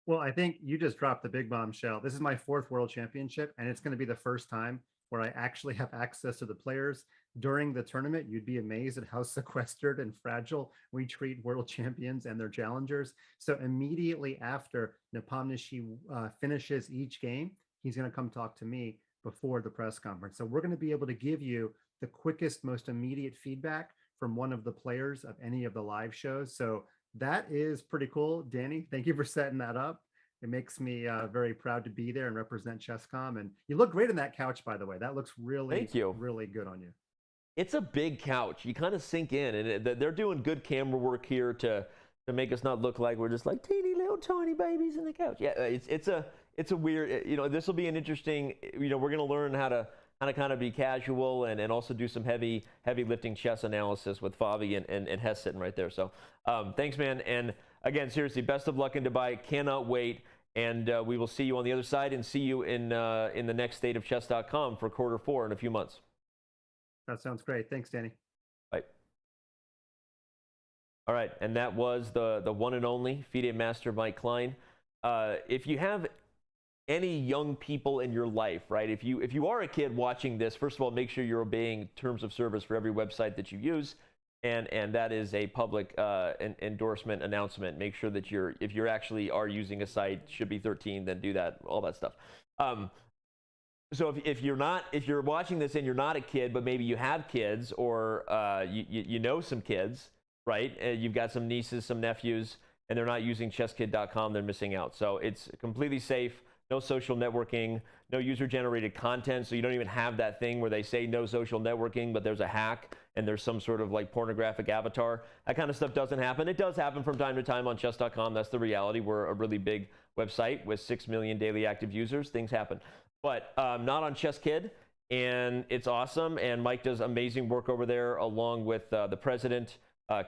Speaker 4: Well, I think you just dropped the big bombshell. This is my 4th World Championship, and it's going to be the first time where I actually have access to the players during the tournament. You'd be amazed at how sequestered and fragile we treat world champions and their challengers. So immediately after Nepomniachtchi finishes each game, he's going to come talk to me before the press conference. So we're going to be able to give you the quickest, most immediate feedback from one of the players of any of the live shows. So that is pretty cool. Danny, thank you for setting that up. It makes me very proud to be there and represent Chess.com. And you look great on that couch, by the way. That looks really,
Speaker 1: Thank you.
Speaker 4: Really good on you.
Speaker 1: It's a big couch. You kind of sink in, and they're doing good camera work here to make us not look like we're just like teeny little tiny babies in the couch. Yeah, it's a weird. This will be an interesting. We're going to learn how to kind of be casual and also do some heavy lifting chess analysis with Favi and Hess sitting right there. So thanks, man. And again, seriously, best of luck in Dubai. Cannot wait. And we will see you on the other side and see you in the next state of Chess.com for Q4 in a few months.
Speaker 4: That sounds great. Thanks, Danny.
Speaker 1: Bye. All right, and that was the one and only FIDE Master Mike Klein. If you have any young people in your life, right? If you are a kid watching this, first of all, make sure you're obeying terms of service for every website that you use, and that is a public endorsement announcement. Make sure that if you're actually are using a site, should be 13, then do that, all that stuff. So if you're watching this and you're not a kid, but maybe you have kids, or you know some kids, right? You've got some nieces, some nephews, and they're not using ChessKid.com, they're missing out. So it's completely safe. No social networking, no user-generated content, so you don't even have that thing where they say no social networking, but there's a hack and there's some sort of like pornographic avatar. That kind of stuff doesn't happen. It does happen from time to time on Chess.com. That's the reality. We're a really big website with 6 million daily active users. Things happen. But not on ChessKid, and it's awesome. And Mike does amazing work over there along with the president,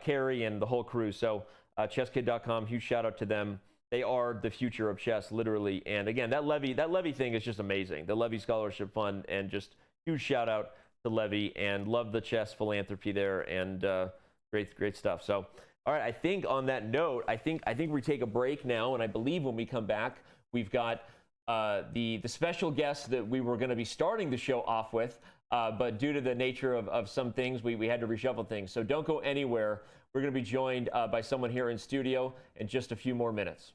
Speaker 1: Carrie, and the whole crew. So ChessKid.com, huge shout out to them. They are the future of chess, literally. And again, that Levy thing is just amazing. The Levy Scholarship Fund, and just huge shout out to Levy, and love the chess philanthropy there, and great stuff. So, all right, I think on that note, I think we take a break now, and I believe when we come back, we've got the special guest that we were going to be starting the show off with, but due to the nature of some things, we had to reshuffle things. So don't go anywhere. We're going to be joined by someone here in studio in just a few more minutes.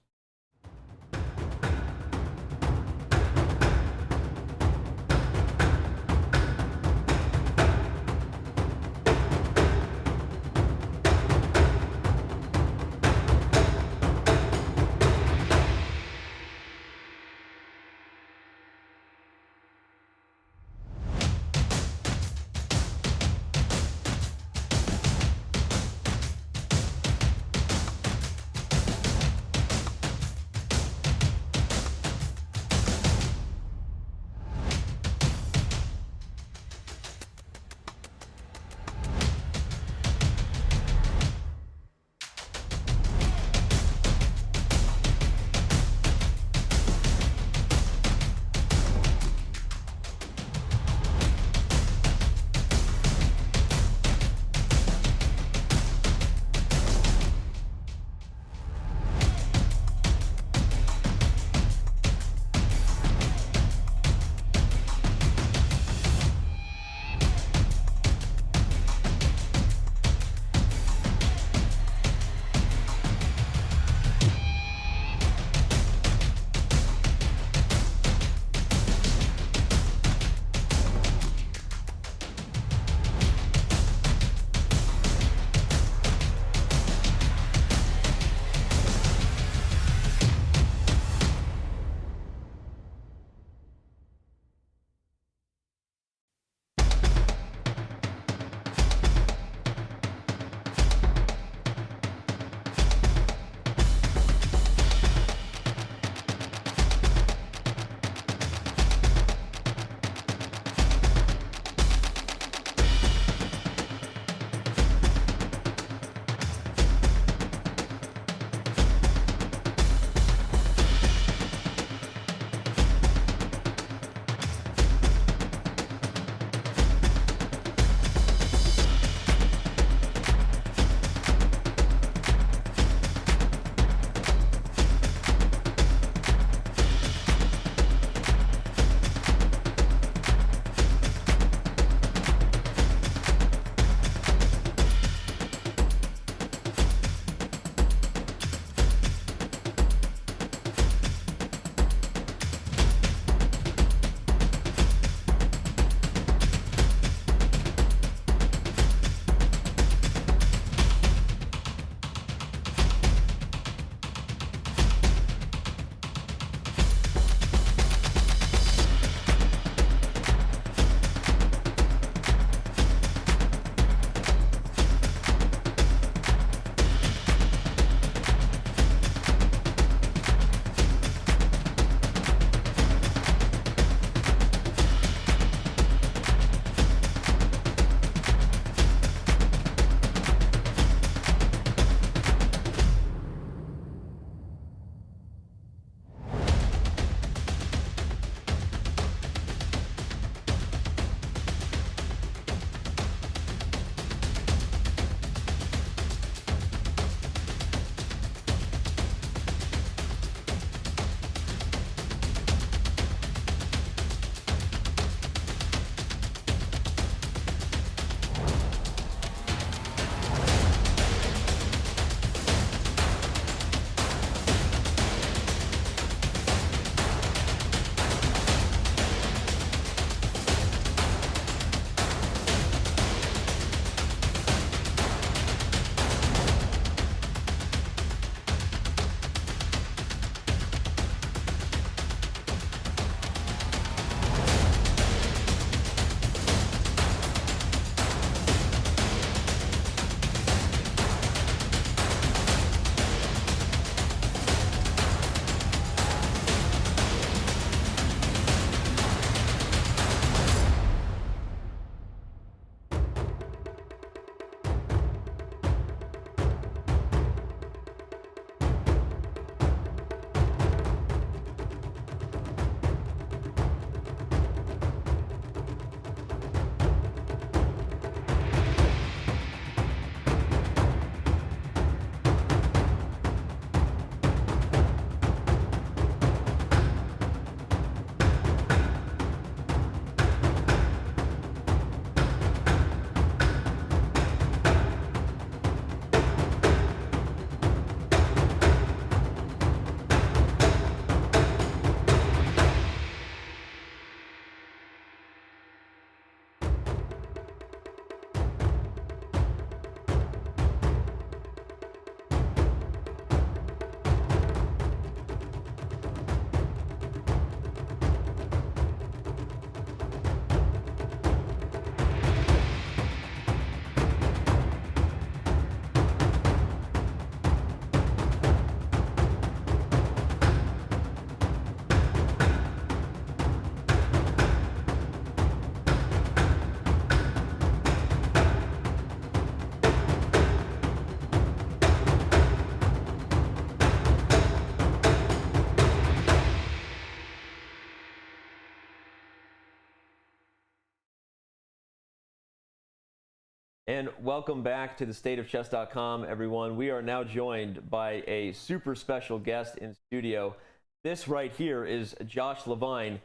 Speaker 1: And welcome back to the state of chess.com, everyone. We are now joined by a super special guest in studio. This right here is Josh Levine.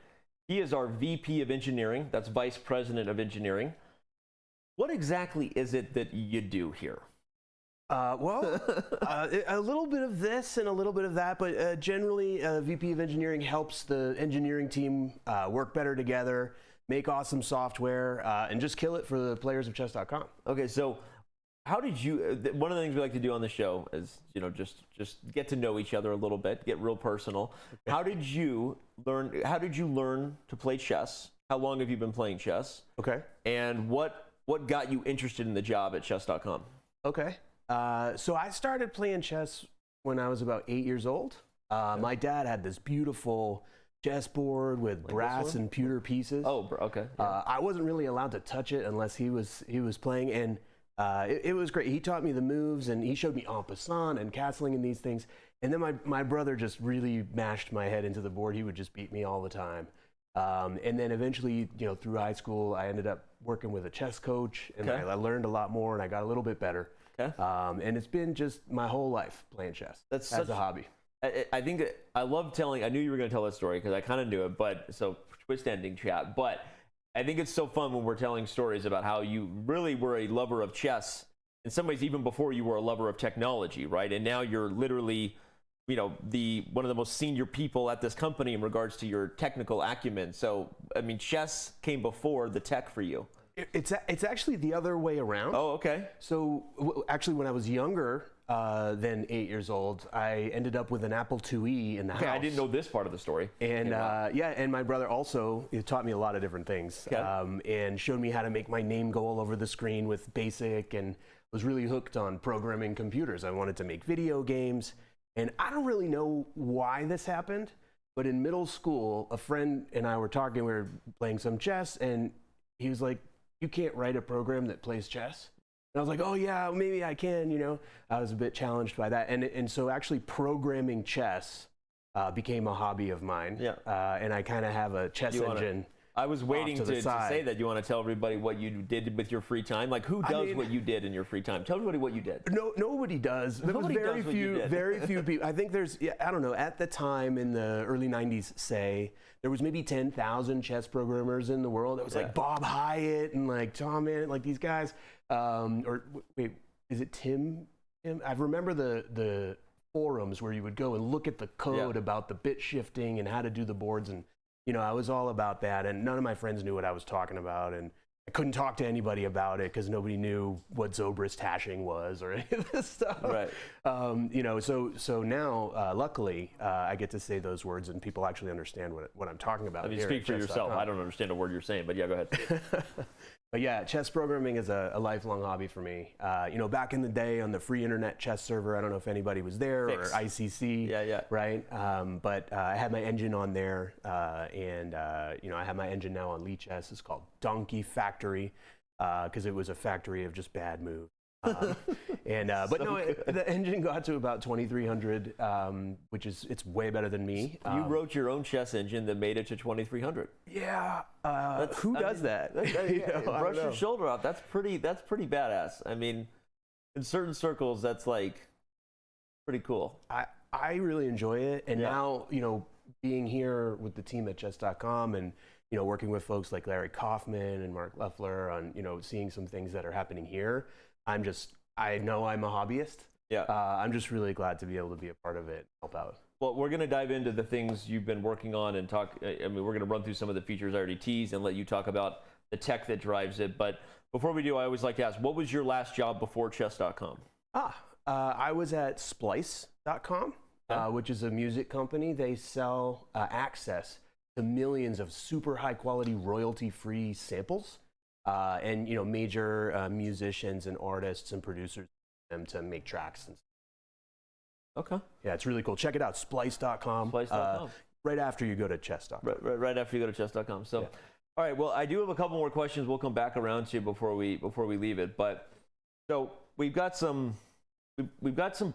Speaker 1: He is our VP of Engineering. That's Vice President of Engineering. What exactly is it that you do here?
Speaker 6: A little bit of this and a little bit of that, but generally, VP of Engineering helps the engineering team work better together, make awesome software, and just kill it for the players of chess.com.
Speaker 1: Okay, so how did you, one of the things we like to do on the show is, just get to know each other a little bit, get real personal. Okay. How did you learn to play chess? How long have you been playing chess? Okay. And what got you interested in the job at chess.com?
Speaker 6: Okay. So I started playing chess when I was about 8 years old. My dad had this beautiful chessboard with brass and pewter pieces.
Speaker 1: Oh, okay. Yeah.
Speaker 6: I wasn't really allowed to touch it unless he was playing, and it was great. He taught me the moves, and he showed me en passant and castling and these things. And then my brother just really mashed my head into the board. He would just beat me all the time. And then eventually, through high school, I ended up working with a chess coach, and I learned a lot more, and I got a little bit better. Okay. And it's been just my whole life playing chess. That's as a hobby.
Speaker 1: I think I love telling. I knew you were going to tell that story because I kind of knew it. But so twist ending chat. But I think it's so fun when we're telling stories about how you really were a lover of chess in some ways, even before you were a lover of technology, right? And now you're literally, one of the most senior people at this company in regards to your technical acumen. So I mean, chess came before the tech for you.
Speaker 6: It's actually the other way around.
Speaker 1: Oh, okay.
Speaker 6: So actually, when I was younger than 8 years old, I ended up with an Apple IIe in the house.
Speaker 1: I didn't know this part of the story.
Speaker 6: And and my brother also taught me a lot of different things, and showed me how to make my name go all over the screen with BASIC, and was really hooked on programming computers. I wanted to make video games, and I don't really know why this happened, but in middle school, a friend and I were talking. We were playing some chess, and he was like, "You can't write a program that plays chess?" And I was like, "Oh yeah, maybe I can." I was a bit challenged by that, and so actually programming chess became a hobby of mine. Yeah. And I kind of have a chess engine.
Speaker 1: I was waiting to say that. You want to tell everybody what you did with your free time? Like, who does what you did in your free time? Tell everybody what you did.
Speaker 6: No, nobody does. There was very few people. I think there's, I don't know, at the time in the early 90s, say, there was maybe 10,000 chess programmers in the world. It was like Bob Hyatt and like Tom Mann, like these guys. Or wait, is it Tim? I remember the forums where you would go and look at the code about the bit shifting and how to do the boards, and I was all about that, and none of my friends knew what I was talking about, and I couldn't talk to anybody about it because nobody knew what Zobrist hashing was or any of this stuff. Right. So now, luckily, I get to say those words, and people actually understand what I'm talking about.
Speaker 1: I mean, speak for yourself. I don't understand a word you're saying, but yeah, go ahead.
Speaker 6: But yeah, chess programming is a lifelong hobby for me. Back in the day on the free internet chess server, I don't know if anybody was there, or ICC. Yeah. Right. But I had my engine on there, and I have my engine now on Lichess. It's called Donkey Factory, because it was a factory of just bad moves. The engine got to about 2300, which it's way better than me.
Speaker 1: You wrote your own chess engine that made it to 2300.
Speaker 6: Yeah. Who does that?
Speaker 1: Brush your shoulder out. That's pretty badass. I mean, in certain circles, that's like pretty cool.
Speaker 6: I really enjoy it, and now being here with the team at Chess.com, and working with folks like Larry Kaufman and Mark Leffler on seeing some things that are happening here. I know I'm a hobbyist. Yeah. I'm just really glad to be able to be a part of it, help out.
Speaker 1: Well, we're going to dive into the things you've been working on and talk. I mean, we're going to run through some of the features I already teased and let you talk about the tech that drives it. But before we do, I always like to ask, what was your last job before Chess.com?
Speaker 6: I was at Splice.com, which is a music company. They sell access to millions of super high quality royalty-free samples. And major musicians and artists and producers them to make tracks. Okay. Yeah, it's really cool. Check it out, Splice.com. Splice.com. Right after you go to Chess.com.
Speaker 1: Right after you go to Chess.com. So, all right. Well, I do have a couple more questions. We'll come back around to you before we leave it. But so we've got some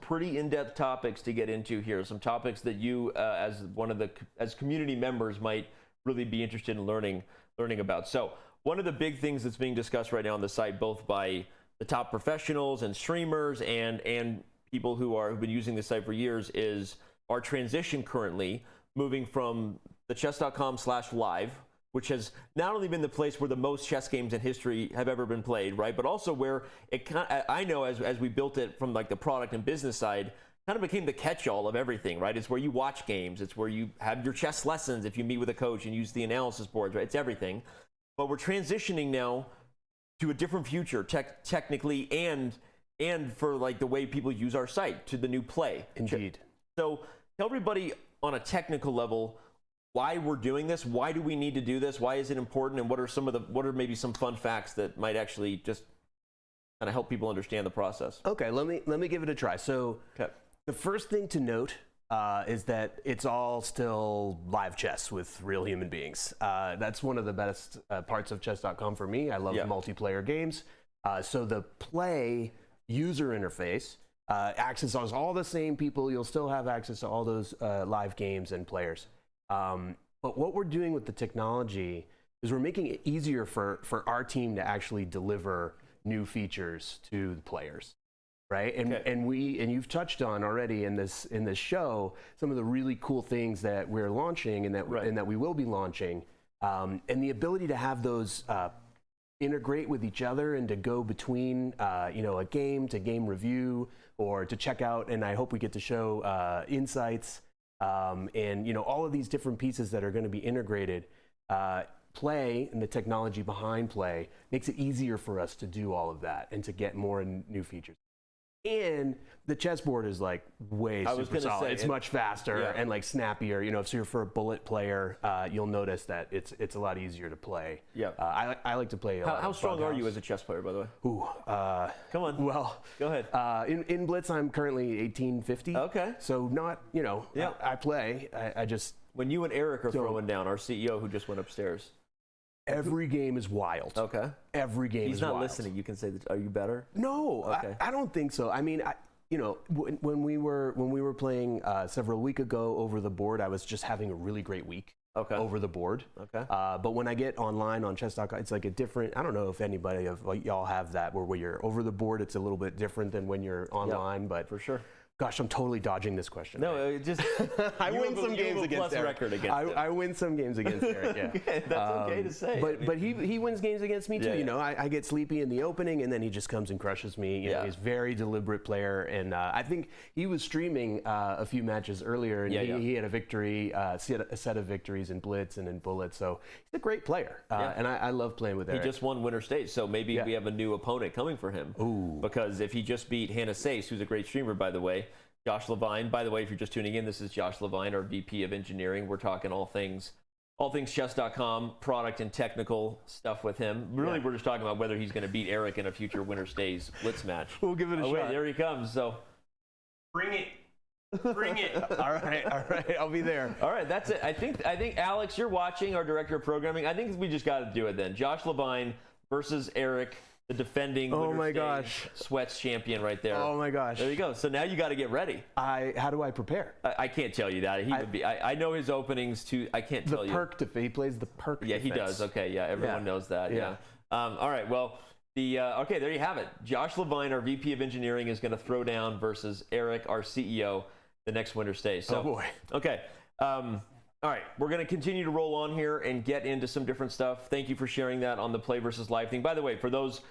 Speaker 1: pretty in-depth topics to get into here. Some topics that you, as community members, might really be interested in learning about. So. One of the big things that's being discussed right now on the site, both by top professionals and streamers and people who've been using this site for years is our transition currently moving from the chess.com/live, which has not only been the place where the most chess games in history have ever been played, right, but also where I know as we built it from like the product and business side, kind of became the catch-all of everything, right? It's where you watch games, it's where you have your chess lessons if you meet with a coach and use the analysis boards, right? It's everything. But we're transitioning now to a different future, technically and for like the way people use our site, to the new play.
Speaker 6: Indeed.
Speaker 1: So tell everybody on a technical level why we're doing this. Why do we need to do this? Why is it important? And what are maybe some fun facts that might actually just kind of help people understand the process?
Speaker 6: Okay, let me give it a try. So the first thing to note is that it's all still live chess with real human beings. That's one of the best parts of chess.com for me. I love multiplayer games. So the play user interface accesses all the same people. You'll still have access to all those live games and players. But what we're doing with the technology is we're making it easier for our team to actually deliver new features to the players, right? And you've touched on already in this show some of the really cool things that we're launching and that we will be launching, and the ability to have those integrate with each other and to go between a game to game review or to check out, and I hope we get to show insights. And all of these different pieces that are going to be integrated, play and the technology behind play makes it easier for us to do all of that and to get more new features. And the chessboard is like way super solid. It's much faster and like snappier. So you're for a bullet player, you'll notice that it's a lot easier to play. Yeah. I like to play.
Speaker 1: How strong are you as a chess player, by the way?
Speaker 6: Ooh.
Speaker 1: Come on.
Speaker 6: Well,
Speaker 1: go ahead.
Speaker 6: In Blitz, I'm currently 1850.
Speaker 1: Okay.
Speaker 6: So not, I play. I just.
Speaker 1: When you and Eric are throwing down, our CEO who just went upstairs.
Speaker 6: Every game is wild.
Speaker 1: Okay.
Speaker 6: Every game is wild.
Speaker 1: He's not listening. You can say that. Are you better?
Speaker 6: No, okay. I don't think so. I mean, when we were playing several weeks ago over the board, I was just having a really great week. Okay. Over the board. Okay. But when I get online on chess.com, it's like a different. I don't know if anybody of y'all have that where you're over the board. It's a little bit different than when you're online, but for sure. Gosh, I'm totally dodging this question.
Speaker 1: No, just
Speaker 6: I win some games against Eric. I win some games against Eric. Yeah,
Speaker 1: okay, that's okay to say.
Speaker 6: But he wins games against me too. I get sleepy in the opening, and then he just comes and crushes me. He's a very deliberate player, and I think he was streaming a few matches earlier, and he had a victory, a set of victories in Blitz and in Bullet. So he's a great player, and I love playing with Eric.
Speaker 1: He just won winner stage, so maybe we have a new opponent coming for him. Ooh. Because if he just beat Hannah Sace, who's a great streamer, by the way. Josh Levine, by the way, if you're just tuning in, this is Josh Levine, our VP of Engineering. We're talking all things chess.com, product and technical stuff with him. Really, we're just talking about whether he's going to beat Eric in a future winner stays Blitz match.
Speaker 6: We'll give it a shot.
Speaker 1: Wait, there he comes. So bring it. Bring it.
Speaker 6: All right. I'll be there.
Speaker 1: All right, that's it. I think Alex, you're watching, our director of programming. I think we just got to do it then. Josh Levine versus Eric. The defending Sweats champion right there.
Speaker 6: Oh my gosh.
Speaker 1: There you go. So now you got to get ready.
Speaker 6: How do I prepare?
Speaker 1: I can't tell you that. He would be. I know his openings too. I can't tell you.
Speaker 6: The perk he plays the perk.
Speaker 1: Yeah,
Speaker 6: defense.
Speaker 1: he does. Okay, yeah, everyone knows that. Yeah. All right. Well, okay, there you have it. Josh Levine, our VP of Engineering, is going to throw down versus Eric, our CEO, the next winner stays. So,
Speaker 6: oh boy.
Speaker 1: Okay. All right, we're going to continue to roll on here and get into some different stuff. Thank you for sharing that on the play versus live thing. By the way, for those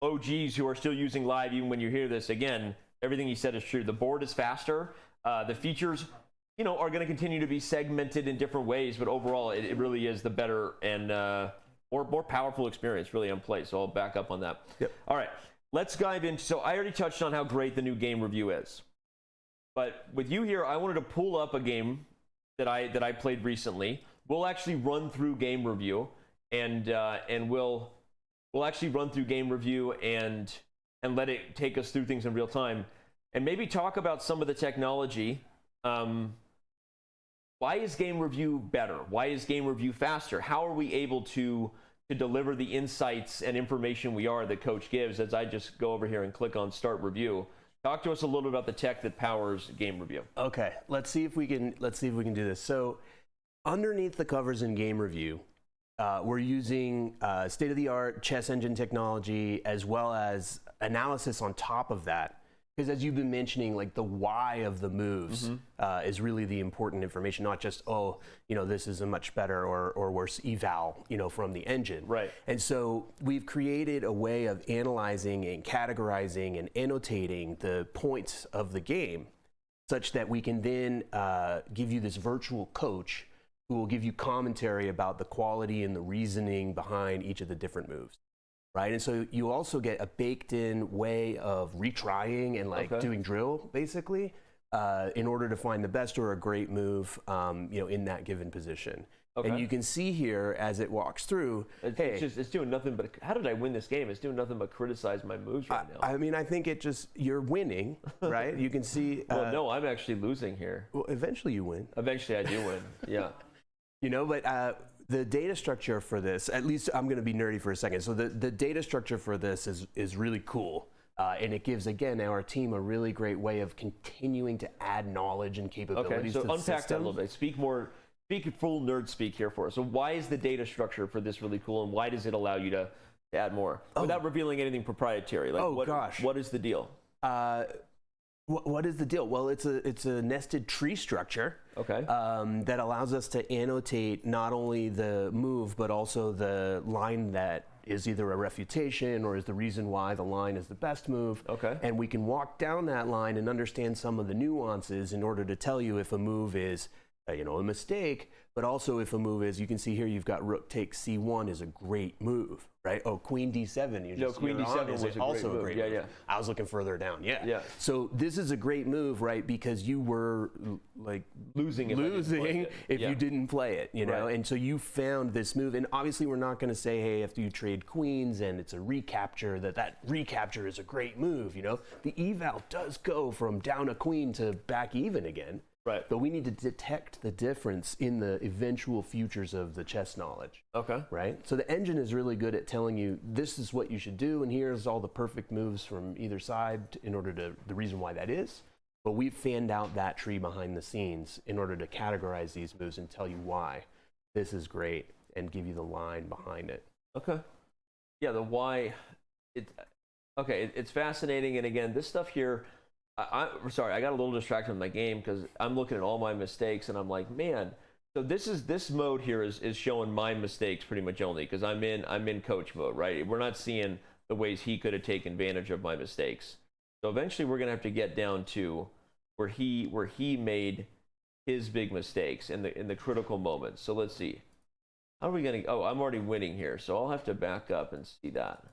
Speaker 1: OGs who are still using live, even when you hear this, again, everything you said is true. The board is faster. The features, are going to continue to be segmented in different ways, but overall, it really is the better and more powerful experience really on play. So I'll back up on that.
Speaker 6: Yep.
Speaker 1: All right, let's dive into. So I already touched on how great the new game review is, but with you here, I wanted to pull up a game that I played recently. We'll actually run through game review, and we'll actually run through game review and let it take us through things in real time, and maybe talk about some of the technology. Why is game review better? Why is game review faster? How are we able to deliver the insights and information that Coach gives? As I just go over here and click on Start Review. Talk to us a little bit about the tech that powers game review.
Speaker 6: Okay, let's see if we can do this. So, underneath the covers in game review, We're using state-of-the-art chess engine technology as well as analysis on top of that. Because as you've been mentioning, like the why of the moves is really the important information, not just, oh, you know, this is a much better or worse eval, you know, from the engine.
Speaker 1: Right.
Speaker 6: And so we've created a way of analyzing and categorizing and annotating the points of the game such that we can then give you this virtual coach who will give you commentary about the quality and the reasoning behind each of the different moves. Right, and so you also get a baked-in way of retrying and like doing drill, basically, in order to find the best or a great move, you know, in that given position. And you can see here as it walks through.
Speaker 1: It's doing nothing but. How did I win this game? It's doing nothing but criticize my moves right now.
Speaker 6: I mean, I think you're winning, right? You can see.
Speaker 1: Well, no, I'm actually losing here.
Speaker 6: Well, eventually you win.
Speaker 1: Eventually, I do win. Yeah.
Speaker 6: You know, but. The data structure for this, at least I'm going to be nerdy for a second. So the data structure for this is really cool. And it gives, again, our team a really great way of continuing to add knowledge and capabilities to the system.
Speaker 1: So unpack that a little bit. Speak full nerd speak here for us. So why is the data structure for this really cool, and why does it allow you to add more without revealing anything proprietary? Like,
Speaker 6: gosh.
Speaker 1: What is the deal?
Speaker 6: What is the deal? Well, it's a nested tree structure. That allows us to annotate not only the move, but also the line that is either a refutation or is the reason why the line is the best move. And we can walk down that line and understand some of the nuances in order to tell you if a move is, you know, a mistake, but also if a move is, you can see here you've got rook takes c1 is a great move, right? Oh, queen d7.
Speaker 1: Queen d7 was
Speaker 6: also a great move.
Speaker 1: Yeah.
Speaker 6: I was looking further down. Yeah. So this is a great move, right? Because you were like
Speaker 1: losing if
Speaker 6: you didn't play it, you know? And so you found this move, and obviously we're not going to say, hey, after you trade queens and it's a recapture, that recapture is a great move, you know? The eval does go from down a queen to back even again.
Speaker 1: Right.
Speaker 6: But we need to detect the difference in the eventual futures of the chess knowledge. Right? So the engine is really good at telling you this is what you should do, and here's all the perfect moves from either side in order to, the reason why that is. But we've fanned out that tree behind the scenes in order to categorize these moves and tell you why this is great and give you the line behind it.
Speaker 1: Yeah, the why. It's fascinating. And again, this stuff here, I'm sorry, I got a little distracted with my game because I'm looking at all my mistakes and I'm like, man. So this mode here is showing my mistakes pretty much only because I'm in coach mode, right? We're not seeing the ways he could have taken advantage of my mistakes. So eventually we're gonna have to get down to where he made his big mistakes in the critical moments. So let's see. How are we gonna? Oh, I'm already winning here, so I'll have to back up and see that.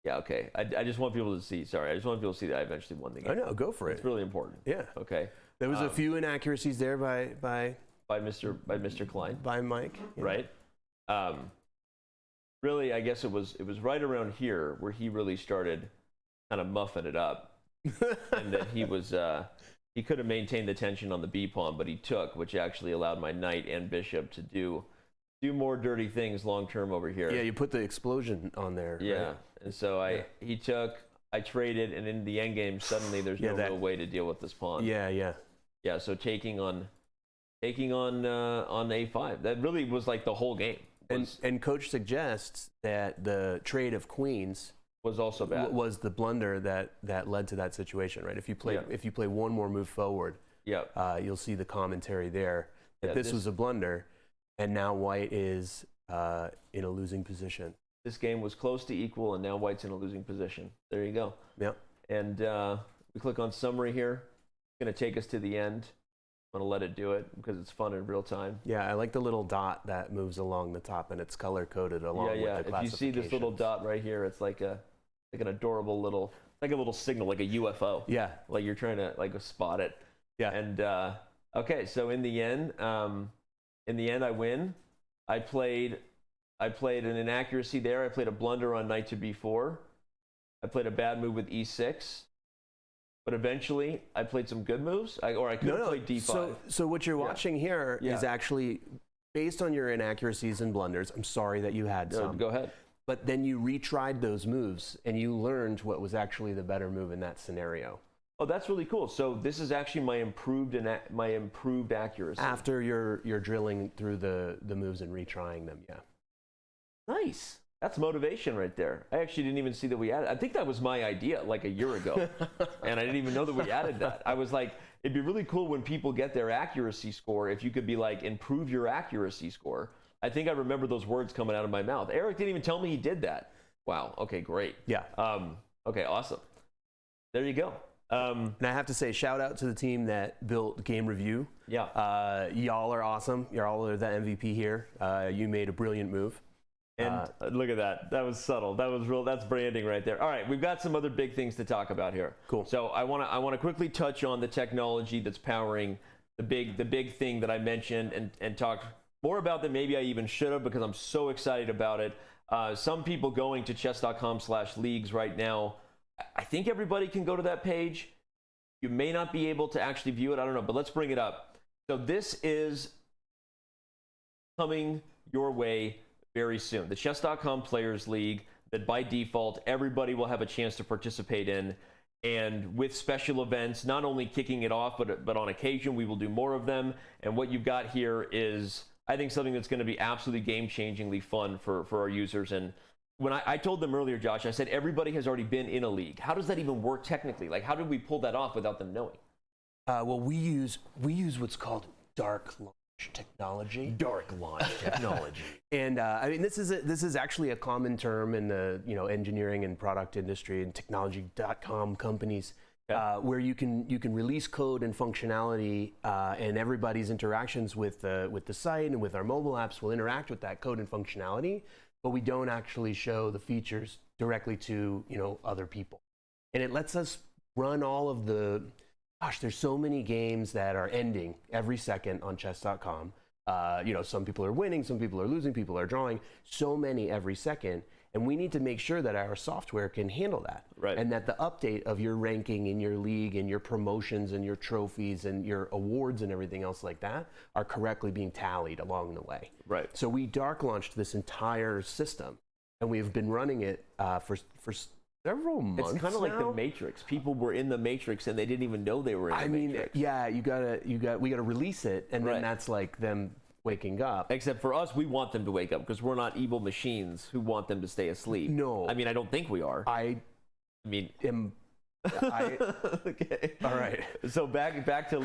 Speaker 1: Yeah, okay. I just want people to see. Sorry, I just want people to see that I eventually won the game.
Speaker 6: I know, go for it.
Speaker 1: It's really important.
Speaker 6: Yeah.
Speaker 1: Okay.
Speaker 6: There was a few inaccuracies there by
Speaker 1: Mr. Klein.
Speaker 6: By Mike.
Speaker 1: Yeah. Right. Really, I guess it was right around here where he really started kind of muffing it up, and that he could have maintained the tension on the B pawn, but he took, which actually allowed my knight and bishop to do more dirty things long term over here.
Speaker 6: Yeah, you put the explosion on there.
Speaker 1: Yeah,
Speaker 6: right?
Speaker 1: and so he took, I traded, and in the endgame, suddenly there's no real way to deal with this pawn.
Speaker 6: Yeah.
Speaker 1: So taking on A5, that really was like the whole game.
Speaker 6: And coach suggests that the trade of queens
Speaker 1: was also bad.
Speaker 6: Was the blunder that led to that situation, right? If you play one more move forward, you'll see the commentary there that this was a blunder. And now white is in a losing position.
Speaker 1: This game was close to equal, and now white's in a losing position. There you go.
Speaker 6: Yep.
Speaker 1: And we click on summary here. It's going to take us to the end. I'm going to let it do it because it's fun in real time.
Speaker 6: Yeah, I like the little dot that moves along the top, and it's color-coded along with the classifications.
Speaker 1: If you see this little dot right here, it's like an adorable little, like a little signal, like a UFO.
Speaker 6: Yeah.
Speaker 1: Like you're trying to spot it.
Speaker 6: Yeah.
Speaker 1: And okay, so in the end, I win. I played an inaccuracy there. I played a blunder on knight to b4. I played a bad move with e6. But eventually, I played some good moves. I could have played d5.
Speaker 6: So what you're watching here is actually based on your inaccuracies and blunders. I'm sorry that you had some.
Speaker 1: Go ahead.
Speaker 6: But then you retried those moves, and you learned what was actually the better move in that scenario.
Speaker 1: Oh, that's really cool. So this is actually my improved accuracy.
Speaker 6: After you're drilling through the moves and retrying them, yeah.
Speaker 1: Nice. That's motivation right there. I actually didn't even see that we added. I think that was my idea like a year ago, and I didn't even know that we added that. I was like, it'd be really cool when people get their accuracy score if you could be like, improve your accuracy score. I think I remember those words coming out of my mouth. Eric didn't even tell me he did that. Wow. Okay, great.
Speaker 6: Yeah.
Speaker 1: Okay, awesome. There you go.
Speaker 6: And I have to say, shout out to the team that built Game Review.
Speaker 1: Yeah.
Speaker 6: Y'all are awesome. Y'all are the MVP here. You made a brilliant move.
Speaker 1: And look at that. That was subtle. That was real. That's branding right there. All right, we've got some other big things to talk about here.
Speaker 6: Cool.
Speaker 1: So I want to quickly touch on the technology that's powering the big thing that I mentioned and talk more about than maybe I even should have, because I'm so excited about it. Some people going to chess.com/leagues right now. I think everybody can go to that page. You may not be able to actually view it. I don't know, but let's bring it up. So this is coming your way very soon. The Chess.com Players League that by default everybody will have a chance to participate in, and with special events, not only kicking it off, but on occasion we will do more of them. And what you've got here is, I think, something that's going to be absolutely game-changingly fun for our users. And when I told them earlier, Josh, I said everybody has already been in a league. How does that even work technically? Like, how did we pull that off without them knowing?
Speaker 6: Well, we use what's called dark launch technology.
Speaker 1: Dark launch technology.
Speaker 6: And I mean, this is actually a common term in the engineering and product industry and technology.com companies, where you can release code and functionality, and everybody's interactions with the site and with our mobile apps will interact with that code and functionality, but we don't actually show the features directly to other people. And it lets us run all of the, gosh, there's so many games that are ending every second on chess.com. Some people are winning, some people are losing, people are drawing, so many every second. And we need to make sure that our software can handle that.
Speaker 1: Right.
Speaker 6: And that the update of your ranking in your league and your promotions and your trophies and your awards and everything else like that are correctly being tallied along the way.
Speaker 1: Right.
Speaker 6: So we dark launched this entire system, and we've been running it for several months.
Speaker 1: It's kind of like the Matrix. People were in the Matrix and they didn't even know they were in the Matrix.
Speaker 6: Yeah, we gotta release it, and then that's like them waking up.
Speaker 1: Except for us, we want them to wake up because we're not evil machines who want them to stay asleep.
Speaker 6: No.
Speaker 1: I mean, I don't think we are.
Speaker 6: Okay.
Speaker 1: All right. So back to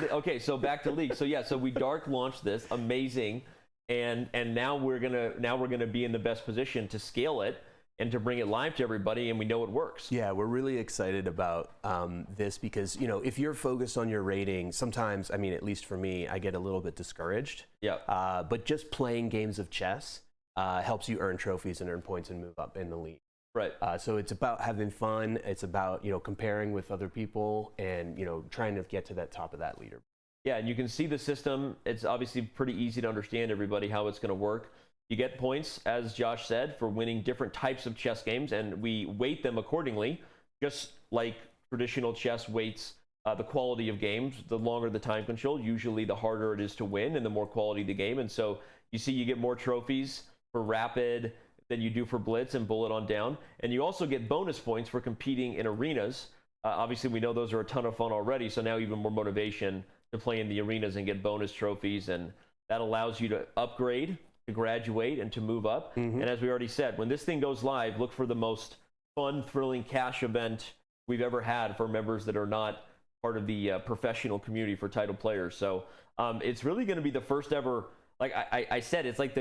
Speaker 1: League. So yeah, so we dark launched this, amazing, and now we're gonna be in the best position to scale it and to bring it live to everybody, and we know it works.
Speaker 6: Yeah, we're really excited about this because, if you're focused on your rating, sometimes, I mean, at least for me, I get a little bit discouraged.
Speaker 1: Yeah.
Speaker 6: But just playing games of chess helps you earn trophies and earn points and move up in the league.
Speaker 1: Right.
Speaker 6: So it's about having fun. It's about, comparing with other people and, trying to get to that top of that leader.
Speaker 1: Yeah, and you can see the system. It's obviously pretty easy to understand, everybody, how it's going to work. You get points, as Josh said, for winning different types of chess games, and we weight them accordingly, just like traditional chess weights the quality of games. The longer the time control, usually the harder it is to win and the more quality the game. And so you see you get more trophies for Rapid than you do for Blitz and Bullet on down. And you also get bonus points for competing in arenas. Obviously, we know those are a ton of fun already, so now even more motivation to play in the arenas and get bonus trophies. And that allows you to upgrade, to graduate, and to move up. And as we already said, when this thing goes live, look for the most fun, thrilling cash event we've ever had for members that are not part of the professional community for title players. So it's really going to be the first ever, like I said, it's like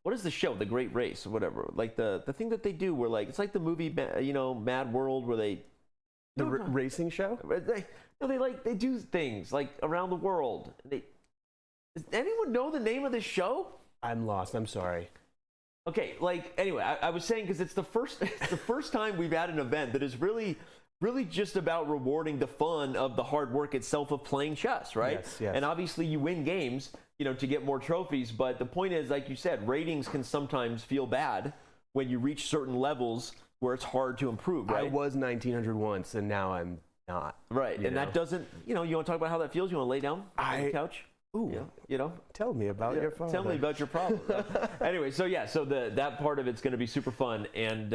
Speaker 1: what is the show, The Great Race or whatever, like the thing that they do where, like, it's like the movie Mad World, where they
Speaker 6: racing show.
Speaker 1: They do things like around the world. Does anyone know the name of this show?
Speaker 6: I'm lost. I'm sorry.
Speaker 1: Okay, anyway, I was saying, because it's the first time we've had an event that is really just about rewarding the fun of the hard work itself of playing chess, right?
Speaker 6: Yes.
Speaker 1: And obviously you win games, to get more trophies, but the point is, like you said, ratings can sometimes feel bad when you reach certain levels where it's hard to improve, right?
Speaker 6: I was 1900 once, and now I'm not.
Speaker 1: Right, and that doesn't, you want to talk about how that feels? You want to lay down on the couch?
Speaker 6: Ooh,
Speaker 1: tell me about your problem. Tell me about your problem. Anyway, so that part of it's going to be super fun and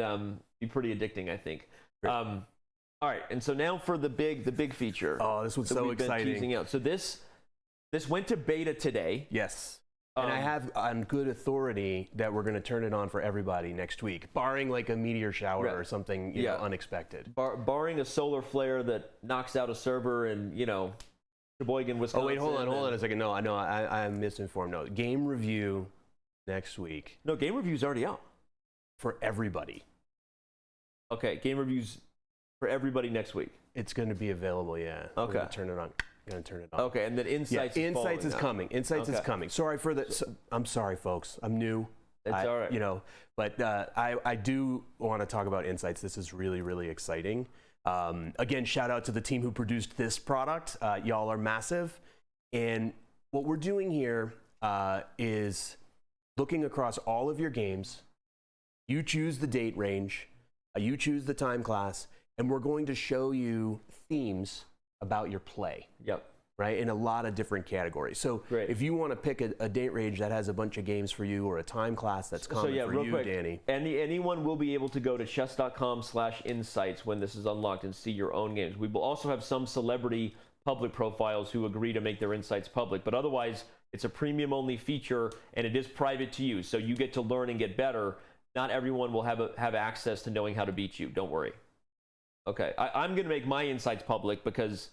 Speaker 1: be pretty addicting, I think. All right, and so now for the big feature.
Speaker 6: Oh, this was
Speaker 1: that
Speaker 6: so
Speaker 1: we've been
Speaker 6: exciting.
Speaker 1: teasing out. So this went to beta today.
Speaker 6: Yes. And I have on good authority that we're going to turn it on for everybody next week, barring like a meteor shower or something you know, unexpected.
Speaker 1: Barring a solar flare that knocks out a server in, Sheboygan, Wisconsin.
Speaker 6: Oh, wait, hold on a second. No, I'm misinformed. No, game review next week.
Speaker 1: No, game review's already out.
Speaker 6: For everybody.
Speaker 1: Okay, game reviews for everybody next week.
Speaker 6: It's going to be available, yeah.
Speaker 1: Okay.
Speaker 6: We're going to turn it on. Going to turn it on.
Speaker 1: Okay, and then Insights.
Speaker 6: Yeah, Insights is coming. Insights is coming. Sorry for the. I'm sorry, folks. I'm new.
Speaker 1: It's all right.
Speaker 6: But I do want to talk about Insights. This is really, really exciting. Again, shout out to the team who produced this product. Y'all are massive. And what we're doing here is looking across all of your games. You choose the date range. You choose the time class. And we're going to show you themes about your play. Yep. Right? In a lot of different categories. So if you want to pick a date range that has a bunch of games for you or a time class that's common for
Speaker 1: real
Speaker 6: you,
Speaker 1: quick,
Speaker 6: Danny.
Speaker 1: Anyone will be able to go to chess.com/insights when this is unlocked and see your own games. We will also have some celebrity public profiles who agree to make their insights public, but otherwise it's a premium only feature and it is private to you. So you get to learn and get better. Not everyone will have access to knowing how to beat you. Don't worry. Okay, I'm going to make my insights public because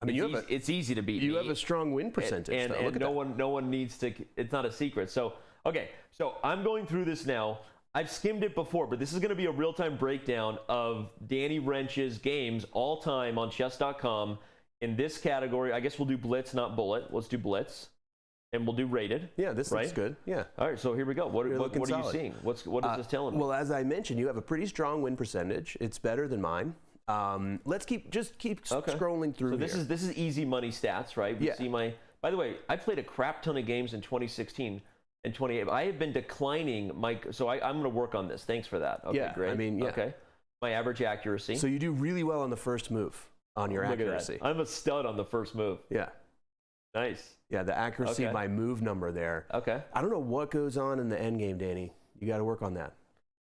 Speaker 1: it's easy to beat.
Speaker 6: You have a strong win percentage,
Speaker 1: and no one needs to. It's not a secret. So okay, so I'm going through this now. I've skimmed it before, but this is going to be a real-time breakdown of Danny Rensch's games all time on Chess.com. In this category, I guess we'll do Blitz, not Bullet. Let's do Blitz. And we'll do rated.
Speaker 6: Yeah, this looks good. Yeah.
Speaker 1: All right, so here we go. What are you seeing? What is this telling me?
Speaker 6: Well, as I mentioned, you have a pretty strong win percentage. It's better than mine. Let's keep scrolling through.
Speaker 1: So this is easy money stats, right? We see my. By the way, I played a crap ton of games in 2016 and 2018. I have been declining my. So I'm going to work on this. Thanks for that. Okay, great.
Speaker 6: I mean,
Speaker 1: okay. My average accuracy.
Speaker 6: So you do really well on the first move on your accuracy.
Speaker 1: I'm a stud on the first move.
Speaker 6: Yeah.
Speaker 1: Nice.
Speaker 6: Yeah, the accuracy by move number there.
Speaker 1: Okay.
Speaker 6: I don't know what goes on in the end game, Danny. You got to work on that.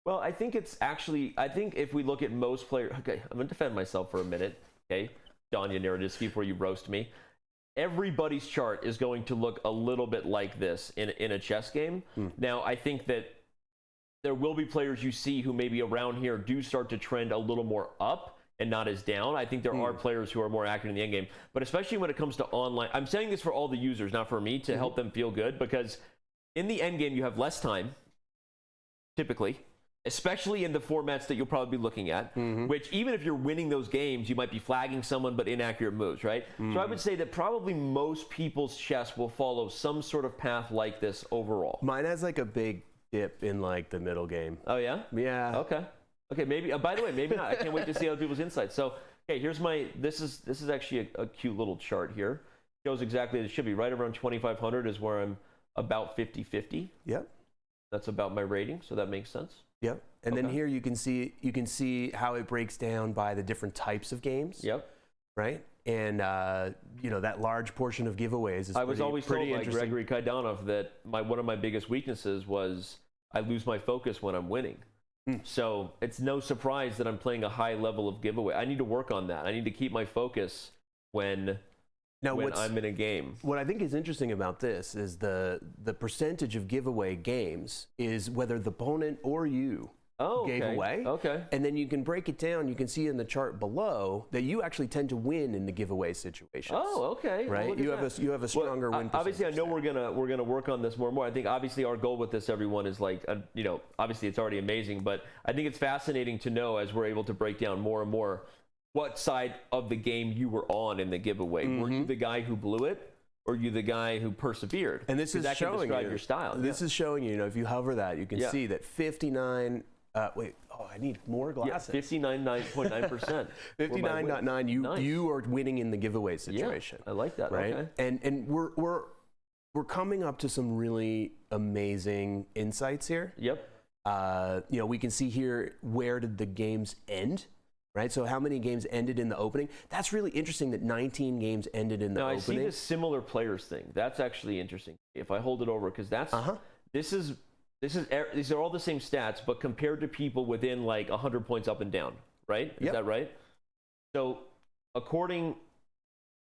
Speaker 1: Well, I think if we look at most players, okay, I'm going to defend myself for a minute, okay? Danya Naroditsky, before you roast me. Everybody's chart is going to look a little bit like this in a chess game. Now, I think that there will be players you see who maybe around here do start to trend a little more up and not as down. I think there are players who are more accurate in the endgame, but especially when it comes to online, I'm saying this for all the users, not for me, to help them feel good, because in the endgame you have less time, typically, especially in the formats that you'll probably be looking at, which even if you're winning those games, you might be flagging someone but inaccurate moves, right? So I would say that probably most people's chess will follow some sort of path like this overall.
Speaker 6: Mine has like a big dip in like the middle game.
Speaker 1: Oh yeah?
Speaker 6: Yeah.
Speaker 1: Okay, maybe, by the way, maybe not. I can't wait to see other people's insights. So, okay, here's this is actually a cute little chart here. Shows exactly, it should be right around 2,500 is where I'm about 50-50.
Speaker 6: Yep.
Speaker 1: That's about my rating, so that makes sense.
Speaker 6: Yep. And then here you can see how it breaks down by the different types of games.
Speaker 1: Yep.
Speaker 6: Right? And that large portion of giveaways is
Speaker 1: I was always told by
Speaker 6: interesting.
Speaker 1: Gregory Kaidanov that one of my biggest weaknesses was I lose my focus when I'm winning. So it's no surprise that I'm playing a high level of giveaway. I need to work on that. I need to keep my focus when I'm in a game.
Speaker 6: What I think is interesting about this is the percentage of giveaway games is whether the opponent or you gave away.
Speaker 1: Okay.
Speaker 6: And then you can break it down. You can see in the chart below that you actually tend to win in the giveaway situations.
Speaker 1: Oh, okay.
Speaker 6: Right.
Speaker 1: Well,
Speaker 6: you have a stronger win percentage.
Speaker 1: Obviously, I know we're gonna work on this more and more. I think obviously our goal with this, everyone, is like obviously it's already amazing, but I think it's fascinating to know as we're able to break down more and more what side of the game you were on in the giveaway. Were you the guy who blew it, or you the guy who persevered?
Speaker 6: And this is
Speaker 1: that
Speaker 6: showing
Speaker 1: can describe your style.
Speaker 6: This is showing you. If you hover that, you can see that 59. I need more glasses.
Speaker 1: 59.9%.
Speaker 6: 59.9. You are winning in the giveaway situation.
Speaker 1: I like that.
Speaker 6: Right?
Speaker 1: Okay.
Speaker 6: And we're coming up to some really amazing insights here.
Speaker 1: Yep.
Speaker 6: We can see here, where did the games end? Right, so how many games ended in the opening? That's really interesting that 19 games ended in the opening.
Speaker 1: I see this similar players thing. That's actually interesting. If I hold it over, because these are all the same stats, but compared to people within like 100 points up and down, right? Is that right? So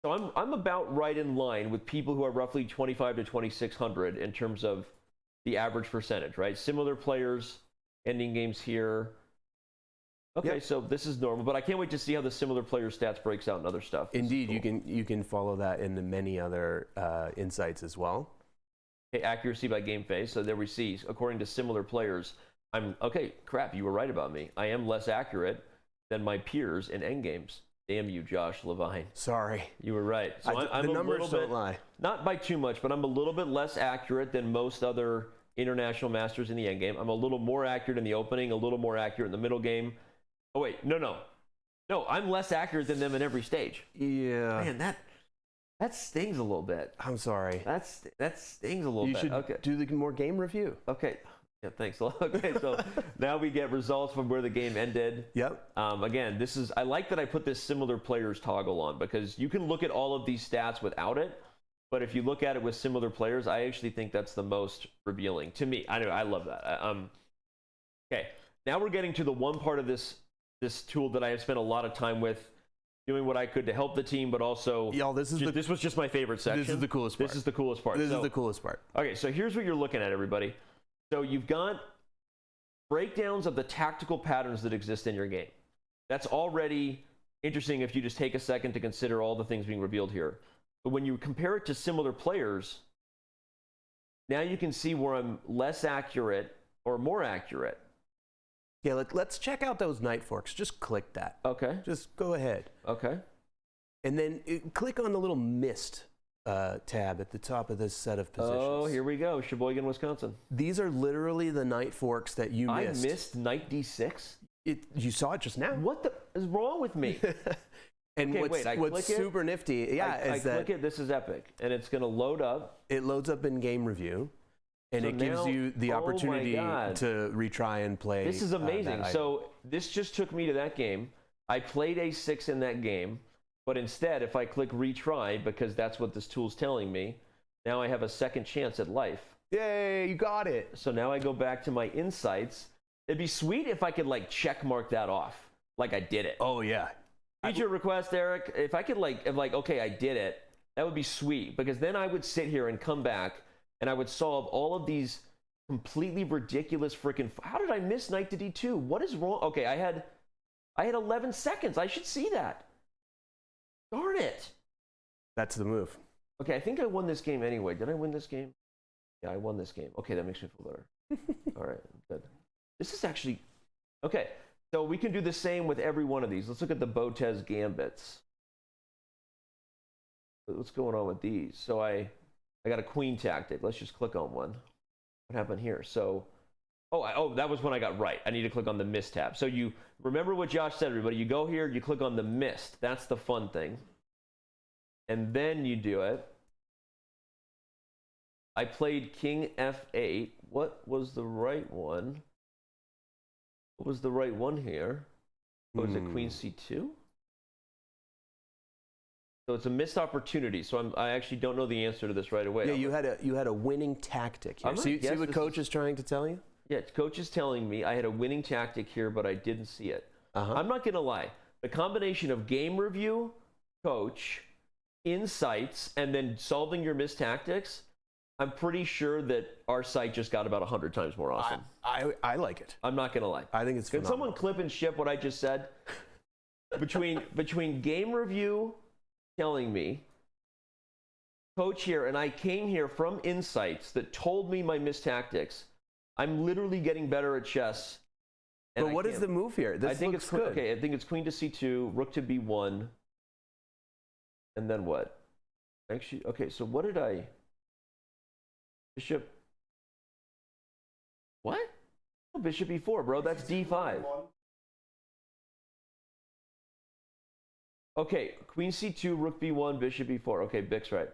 Speaker 1: I'm about right in line with people who are roughly 25 to 2600 in terms of the average percentage, right? Similar players, ending games here. Okay,
Speaker 6: Yep.
Speaker 1: so this is normal, but I can't wait to see how the similar player stats breaks out and other stuff. This is
Speaker 6: Indeed,
Speaker 1: cool.
Speaker 6: you can follow that into many other insights as well.
Speaker 1: Okay, accuracy by game phase. So there we see, according to similar players, okay, crap, you were right about me. I am less accurate than my peers in endgames. Damn you, Josh Levine.
Speaker 6: Sorry.
Speaker 1: You were right. So I'm
Speaker 6: the
Speaker 1: a
Speaker 6: numbers
Speaker 1: little
Speaker 6: don't
Speaker 1: bit,
Speaker 6: lie.
Speaker 1: not by too much, but I'm a little bit less accurate than most other international masters in the end game. I'm a little more accurate in the opening, a little more accurate in the middle game. Oh wait, no, I'm less accurate than them in every stage.
Speaker 6: Yeah.
Speaker 1: Man, that stings a little bit.
Speaker 6: I'm sorry.
Speaker 1: That stings a little
Speaker 6: You
Speaker 1: bit.
Speaker 6: should
Speaker 1: Okay.
Speaker 6: do the more game review.
Speaker 1: Okay. Yeah, thanks a lot. Okay, so now we get results from where the game ended.
Speaker 6: Yep.
Speaker 1: Again, I like that I put this similar players toggle on, because you can look at all of these stats without it, but if you look at it with similar players, I actually think that's the most revealing to me. I love that. Okay, now we're getting to the one part of this tool that I have spent a lot of time with, doing what I could to help the team, but also
Speaker 6: Y'all, this was
Speaker 1: just my favorite section.
Speaker 6: This is the coolest part.
Speaker 1: This is the coolest part.
Speaker 6: This is the coolest part.
Speaker 1: Okay, so here's what you're looking at, everybody. So you've got breakdowns of the tactical patterns that exist in your game. That's already interesting if you just take a second to consider all the things being revealed here. But when you compare it to similar players, now you can see where I'm less accurate or more accurate.
Speaker 6: Yeah, let's check out those night forks. Just click that.
Speaker 1: Okay.
Speaker 6: Just go ahead.
Speaker 1: Okay.
Speaker 6: And then click on the little mist tab at the top of this set of positions.
Speaker 1: Oh, here we go. Sheboygan, Wisconsin.
Speaker 6: These are literally the night forks that you missed.
Speaker 1: I missed knight d6?
Speaker 6: You saw it just now.
Speaker 1: What the is wrong with me?
Speaker 6: And
Speaker 1: Okay,
Speaker 6: what's super nifty,
Speaker 1: I click it, this is epic, and it's going to load up.
Speaker 6: It loads up in game review, and
Speaker 1: So
Speaker 6: it gives
Speaker 1: now-
Speaker 6: you the
Speaker 1: oh my
Speaker 6: opportunity
Speaker 1: God.
Speaker 6: to retry and play.
Speaker 1: This is amazing.
Speaker 6: that item.
Speaker 1: So this just took me to that game. I played a6 in that game, but instead, if I click retry, because that's what this tool's telling me, now I have a second chance at life.
Speaker 6: Yay, you got it.
Speaker 1: So now I go back to my insights. It'd be sweet if I could like check mark that off, like I did it.
Speaker 6: Oh yeah.
Speaker 1: Feature request, Eric. If I could okay, I did it. That would be sweet, because then I would sit here and come back and I would solve all of these completely ridiculous freaking. How did I miss knight to d2? What is wrong? Okay, I had 11 seconds. I should see that. Darn it.
Speaker 6: That's the move.
Speaker 1: Okay, I think I won this game anyway. Did I win this game? Yeah, I won this game. Okay, that makes me feel better. All right, good. This is actually okay. So we can do the same with every one of these. Let's look at the Botez gambits. What's going on with these? So I got a queen tactic. Let's just click on one. What happened here? So, that was when I got right. I need to click on the mist tab. So you remember what Josh said, everybody. You go here, you click on the mist. That's the fun thing. And then you do it. I played king f8. What was the right one? What was the right one here? Was it queen c2? So it's a missed opportunity. So I actually don't know the answer to this right away.
Speaker 6: Yeah, you had a winning tactic here. See what coach is trying to tell you?
Speaker 1: Yeah, coach is telling me I had a winning tactic here, but I didn't see it. I'm not going to lie. The combination of game review, coach, insights, and then solving your missed tactics, I'm pretty sure that our site just got about 100 times more awesome.
Speaker 6: I like it.
Speaker 1: I'm not going to lie.
Speaker 6: I think it's
Speaker 1: Can
Speaker 6: phenomenal.
Speaker 1: someone clip and ship what I just said? Between game review telling me, coach here, and I came here from insights that told me my missed tactics, I'm literally getting better at chess.
Speaker 6: But what is the move here? This
Speaker 1: I think
Speaker 6: looks
Speaker 1: it's
Speaker 6: good.
Speaker 1: Okay, I think it's queen to c2, rook to b1, and then what? Actually, okay, so what did I... Bishop... What? Oh, bishop e4, bro, that's d5. Okay, queen c2, rook b1, bishop e4. Okay, Bix right.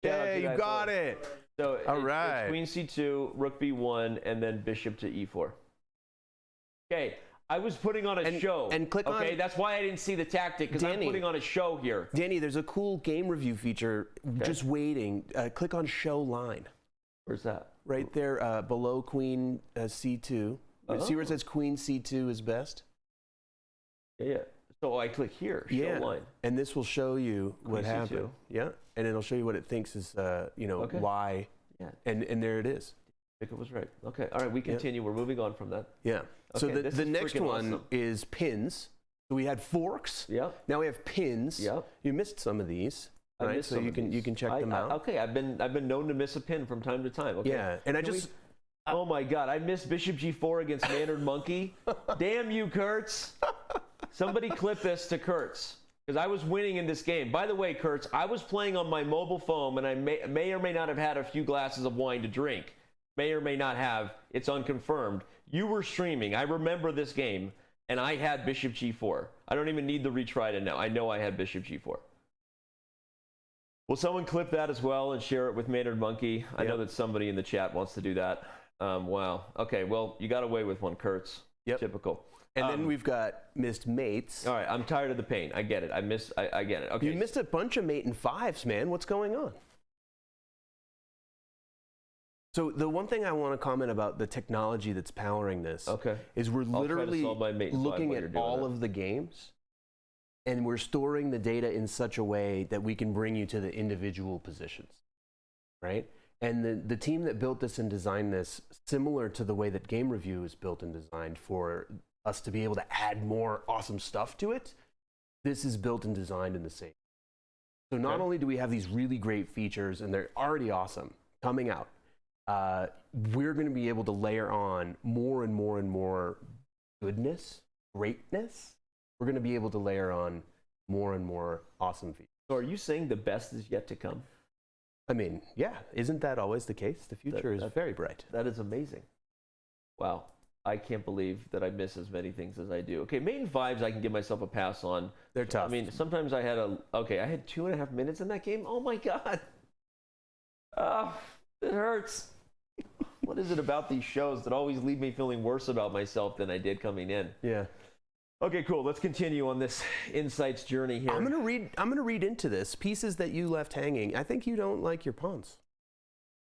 Speaker 6: Yeah, you got it.
Speaker 1: So
Speaker 6: all right.
Speaker 1: It's queen c2, rook b1, and then bishop to e4. Okay, I was putting on a show.
Speaker 6: And click on.
Speaker 1: Okay, that's why I didn't see the tactic, because I'm putting on a show here.
Speaker 6: Danny, there's a cool game review feature just waiting. Click on show line.
Speaker 1: Where's that?
Speaker 6: Right there below queen c2. See where it says queen c2 is best?
Speaker 1: Yeah. So I click here, show line.
Speaker 6: And this will show you what
Speaker 1: C2.
Speaker 6: happened. Yeah, and it'll show you what it thinks is, why.
Speaker 1: Yeah.
Speaker 6: And there it is.
Speaker 1: I think it was right. Okay, all right, we continue. We're moving on from that.
Speaker 6: Yeah. So
Speaker 1: Okay,
Speaker 6: the
Speaker 1: this is
Speaker 6: next
Speaker 1: freaking
Speaker 6: one
Speaker 1: awesome.
Speaker 6: is pins. So we had forks.
Speaker 1: Yep.
Speaker 6: Now we have pins.
Speaker 1: Yep.
Speaker 6: You missed some of these,
Speaker 1: I
Speaker 6: right?
Speaker 1: missed
Speaker 6: So
Speaker 1: some
Speaker 6: you
Speaker 1: of
Speaker 6: can
Speaker 1: these.
Speaker 6: you can check them out.
Speaker 1: Okay, I've been known to miss a pin from time to time. Okay.
Speaker 6: Yeah, and I
Speaker 1: Can
Speaker 6: just
Speaker 1: oh my God, I missed Bishop G4 against Mannered Monkey. Damn you, Kurtz. Somebody clip this to Kurtz. Because I was winning in this game. By the way, Kurtz, I was playing on my mobile phone, and I may or may not have had a few glasses of wine to drink. May or may not have. It's unconfirmed. You were streaming. I remember this game, and I had Bishop G4. I don't even need the retry to know. I know I had Bishop G4. Will someone clip that as well and share it with Mannered Monkey? I know that somebody in the chat wants to do that. Wow. Okay, well, you got away with one, Kurtz.
Speaker 6: Yep.
Speaker 1: Typical.
Speaker 6: and then we've got missed mates.
Speaker 1: All right, I'm tired of the pain. I get it. I get it. Okay.
Speaker 6: You missed a bunch of mate and fives, man. What's going on? So the one thing I want to comment about the technology that's powering this is we're literally looking at all of the games, and we're storing the data in such a way that we can bring you to the individual positions, right? And the team that built this and designed this, similar to the way that Game Review is built and designed for us to be able to add more awesome stuff to it, this is built and designed in the same. So not only do we have these really great features, and they're already awesome, coming out, we're going to be able to layer on more and more and more goodness, greatness. We're going to be able to layer on more and more awesome features.
Speaker 1: So are you saying the best is yet to come?
Speaker 6: I mean, yeah, isn't that always the case? The future is very bright.
Speaker 1: That is amazing. Wow. I can't believe that I miss as many things as I do. Okay, main fives I can give myself a pass on.
Speaker 6: They're tough.
Speaker 1: I mean, sometimes I had I had 2.5 minutes in that game. Oh my God. Oh, it hurts. What is it about these shows that always leave me feeling worse about myself than I did coming in?
Speaker 6: Yeah.
Speaker 1: Okay, cool. Let's continue on this insights journey here.
Speaker 6: I'm gonna read into this pieces that you left hanging. I think you don't like your pawns.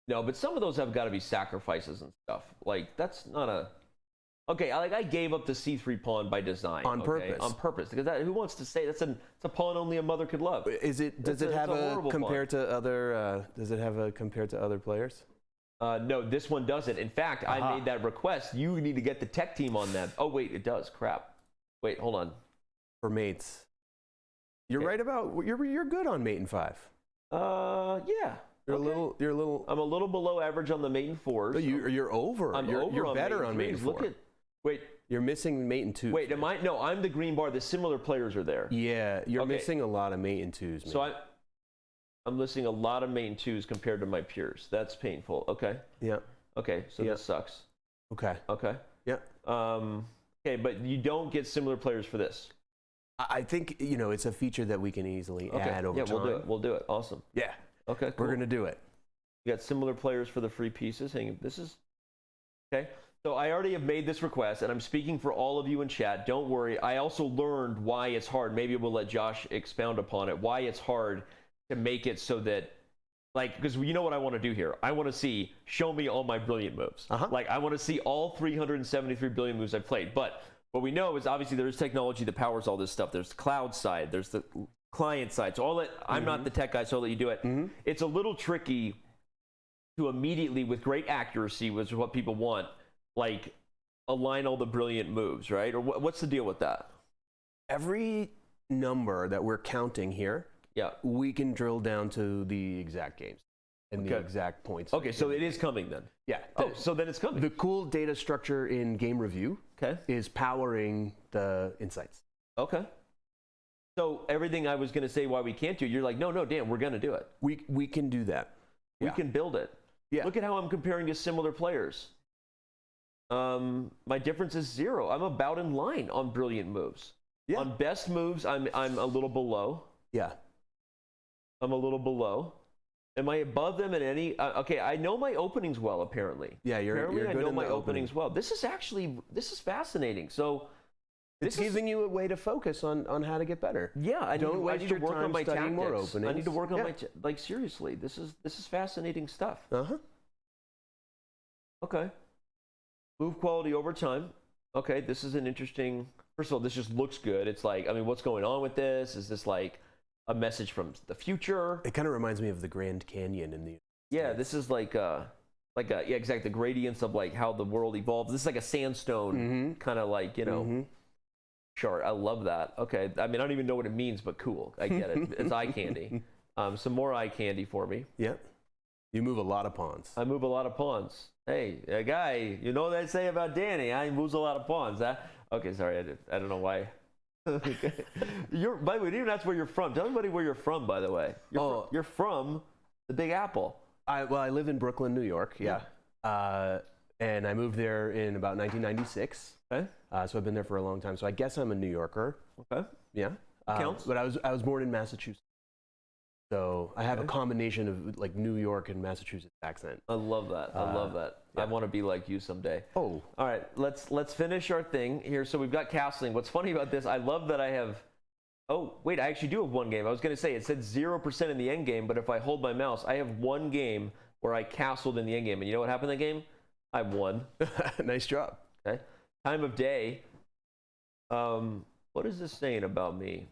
Speaker 1: No, but some of those have got to be sacrifices and stuff. Like that's not a. Okay, I gave up the C3 pawn by design.
Speaker 6: On purpose.
Speaker 1: On purpose, because who wants to say it's a pawn only a mother could love?
Speaker 6: Is it? Does it have a compared to other? Does it have a compared to other players?
Speaker 1: No, this one doesn't. In fact, I made that request. You need to get the tech team on that. Oh wait, it does. Crap. Wait, hold on.
Speaker 6: For mates, you're right about you're good on mate and five.
Speaker 1: Yeah.
Speaker 6: You're a little.
Speaker 1: I'm a little below average on the mate and fours.
Speaker 6: No, you're over. You're better on mate and four.
Speaker 1: Look at. Wait.
Speaker 6: You're missing mate and twos.
Speaker 1: Wait, am I? No, I'm the green bar. The similar players are there.
Speaker 6: Yeah, you're missing a lot of mate and twos. Man.
Speaker 1: So I'm missing a lot of mate and twos compared to my peers. That's painful. Okay.
Speaker 6: Yeah.
Speaker 1: Okay, so this sucks.
Speaker 6: Okay.
Speaker 1: Okay.
Speaker 6: Yeah.
Speaker 1: Okay, but you don't get similar players for this.
Speaker 6: I think it's a feature that we can easily add over time.
Speaker 1: Yeah, we'll do it. Awesome.
Speaker 6: Yeah.
Speaker 1: Okay. Cool.
Speaker 6: We're gonna do it.
Speaker 1: You got similar players for the free pieces. This is okay. So I already have made this request, and I'm speaking for all of you in chat. Don't worry. I also learned why it's hard. Maybe we'll let Josh expound upon it. Why it's hard to make it so that, because you know what I want to do here. I want to show me all my brilliant moves. I want to see all 373 brilliant moves I've played. But what we know is obviously there is technology that powers all this stuff. There's the cloud side. There's the client side. So I'm not the tech guy, so I'll let you do it. It's a little tricky to immediately, with great accuracy, which is what people want, align all the brilliant moves, right? Or what's the deal with that?
Speaker 6: Every number that we're counting here, we can drill down to the exact games and the exact points.
Speaker 1: Okay, so it is coming then.
Speaker 6: Yeah.
Speaker 1: Oh, so then it's coming.
Speaker 6: The cool data structure in Game Review is powering the insights.
Speaker 1: Okay. So everything I was going to say why we can't do, you're like, no, Dan, we're going to do it.
Speaker 6: We can do that.
Speaker 1: We can build it.
Speaker 6: Yeah.
Speaker 1: Look at how I'm comparing to similar players. My difference is 0. I'm about in line on brilliant moves. Yeah. On best moves, I'm a little below.
Speaker 6: Yeah.
Speaker 1: I'm a little below. Am I above them in any? Okay, I know my openings well. Apparently.
Speaker 6: Yeah, you're good.
Speaker 1: I know my openings well. This is fascinating. So.
Speaker 6: It's giving you a way to focus on how to get better.
Speaker 1: Yeah, I need to work on my tactics.
Speaker 6: More openings.
Speaker 1: I need to work on my seriously. This is fascinating stuff.
Speaker 6: Uh-huh.
Speaker 1: Okay. Move quality over time. Okay, this is an interesting. First of all, this just looks good. It's like, I mean, what's going on with this? Is this like a message from the future?
Speaker 6: It kind of reminds me of the Grand Canyon in the.
Speaker 1: Yeah, this is like a yeah, exactly, the gradients of like how the world evolves. This is like a sandstone kind of like, you know, chart. I love that. Okay, I mean, I don't even know what it means, but cool. I get it. It's eye candy. Some more eye candy for me.
Speaker 6: Yep. You move a lot of pawns.
Speaker 1: I move a lot of pawns. Hey, a guy, you know what they say about Danny? I moves a lot of pawns. Huh? Okay, sorry, I don't know why. You're, by the way, even that's where you're from. Tell everybody where you're from, by the way. You're from the Big Apple.
Speaker 6: Well, I live in Brooklyn, New York. Yeah. And I moved there in about 1996.
Speaker 1: Okay.
Speaker 6: So I've been there for a long time. So I guess I'm a New Yorker.
Speaker 1: Okay.
Speaker 6: Yeah.
Speaker 1: Counts.
Speaker 6: But I was born in Massachusetts. So I have a combination of like New York and Massachusetts accent.
Speaker 1: I love that. I love that.
Speaker 6: Yeah.
Speaker 1: I want to be like you someday.
Speaker 6: Oh.
Speaker 1: All right, let's finish our thing here. So we've got castling. What's funny about this, I love that I have. Oh, wait, I actually do have one game. I was going to say it said 0% in the end game, but if I hold my mouse, I have one game where I castled in the end game. And you know what happened in the game? I won.
Speaker 6: Nice job.
Speaker 1: Okay. Time of day. What is this saying about me?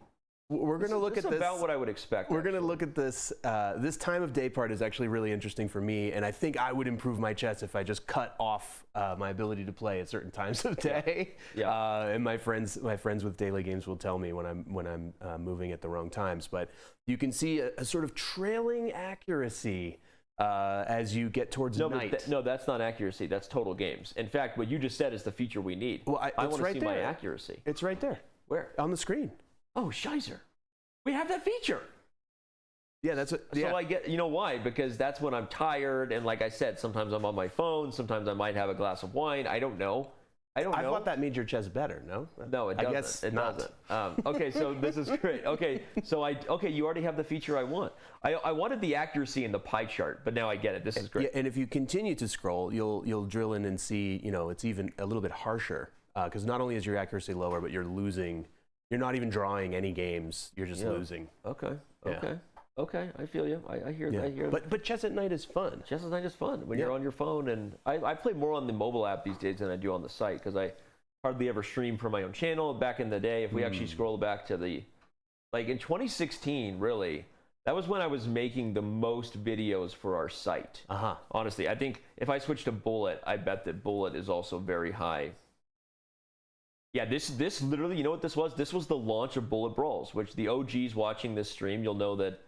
Speaker 6: We're going to look at this.
Speaker 1: About what I would expect.
Speaker 6: We're going to look at this. This time of day part is actually really interesting for me, and I think I would improve my chess if I just cut off my ability to play at certain times of day.
Speaker 1: Yeah.
Speaker 6: And my friends with daily games will tell me when I'm moving at the wrong times. But you can see a sort of trailing accuracy as you get towards night.
Speaker 1: No, that's not accuracy. That's total games. In fact, what you just said is the feature we need.
Speaker 6: Well,
Speaker 1: I want to see my accuracy.
Speaker 6: It's right there.
Speaker 1: Where?
Speaker 6: On the screen.
Speaker 1: Oh, shizer. We have that feature.
Speaker 6: Yeah, that's what. Yeah.
Speaker 1: So I get, you know why? Because that's when I'm tired, and like I said, sometimes I'm on my phone, sometimes I might have a glass of wine. I don't know. I thought
Speaker 6: that made your chess better. No.
Speaker 1: No, it doesn't.
Speaker 6: I guess
Speaker 1: it
Speaker 6: not.
Speaker 1: doesn't. Okay, so this is great. Okay, so you already have the feature I want. I wanted the accuracy in the pie chart, but now I get it. This is great.
Speaker 6: Yeah, and if you continue to scroll, you'll drill in and see, it's even a little bit harsher because not only is your accuracy lower, but you're losing. You're not even drawing any games. You're just losing.
Speaker 1: Okay.
Speaker 6: Yeah.
Speaker 1: Okay. Okay. I feel you. I hear.
Speaker 6: Yeah.
Speaker 1: I hear.
Speaker 6: But chess at night is fun.
Speaker 1: Chess at night is fun when you're on your phone, and I play more on the mobile app these days than I do on the site because I hardly ever stream from my own channel. Back in the day, if we actually scroll back to like in 2016, really, that was when I was making the most videos for our site. Honestly, I think if I switch to Bullet, I bet that Bullet is also very high. Yeah, this literally, you know what this was? This was the launch of Bullet Brawls, which the OGs watching this stream, you'll know that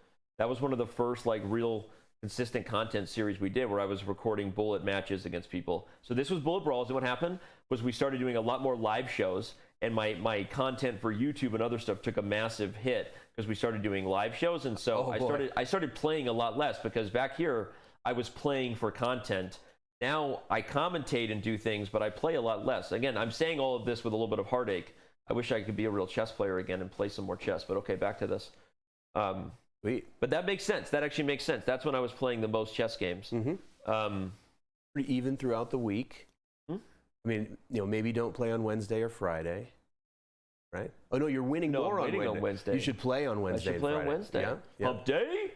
Speaker 1: was one of the first like real consistent content series we did where I was recording Bullet matches against people. So this was Bullet Brawls, and what happened was we started doing a lot more live shows, and my content for YouTube and other stuff took a massive hit because we started doing live shows, and so I started playing a lot less because back here I was playing for content. Now I commentate and do things, but I play a lot less. Again, I'm saying all of this with a little bit of heartache. I wish I could be a real chess player again and play some more chess, but okay, back to this. But that makes sense. That actually makes sense. That's when I was playing the most chess games.
Speaker 6: Pretty even throughout the week. I mean, maybe don't play on Wednesday or Friday, right? Oh no, you're winning more on Wednesday. You should play on Wednesday.
Speaker 1: I should play on Wednesday.
Speaker 6: Yeah.
Speaker 1: Hump day.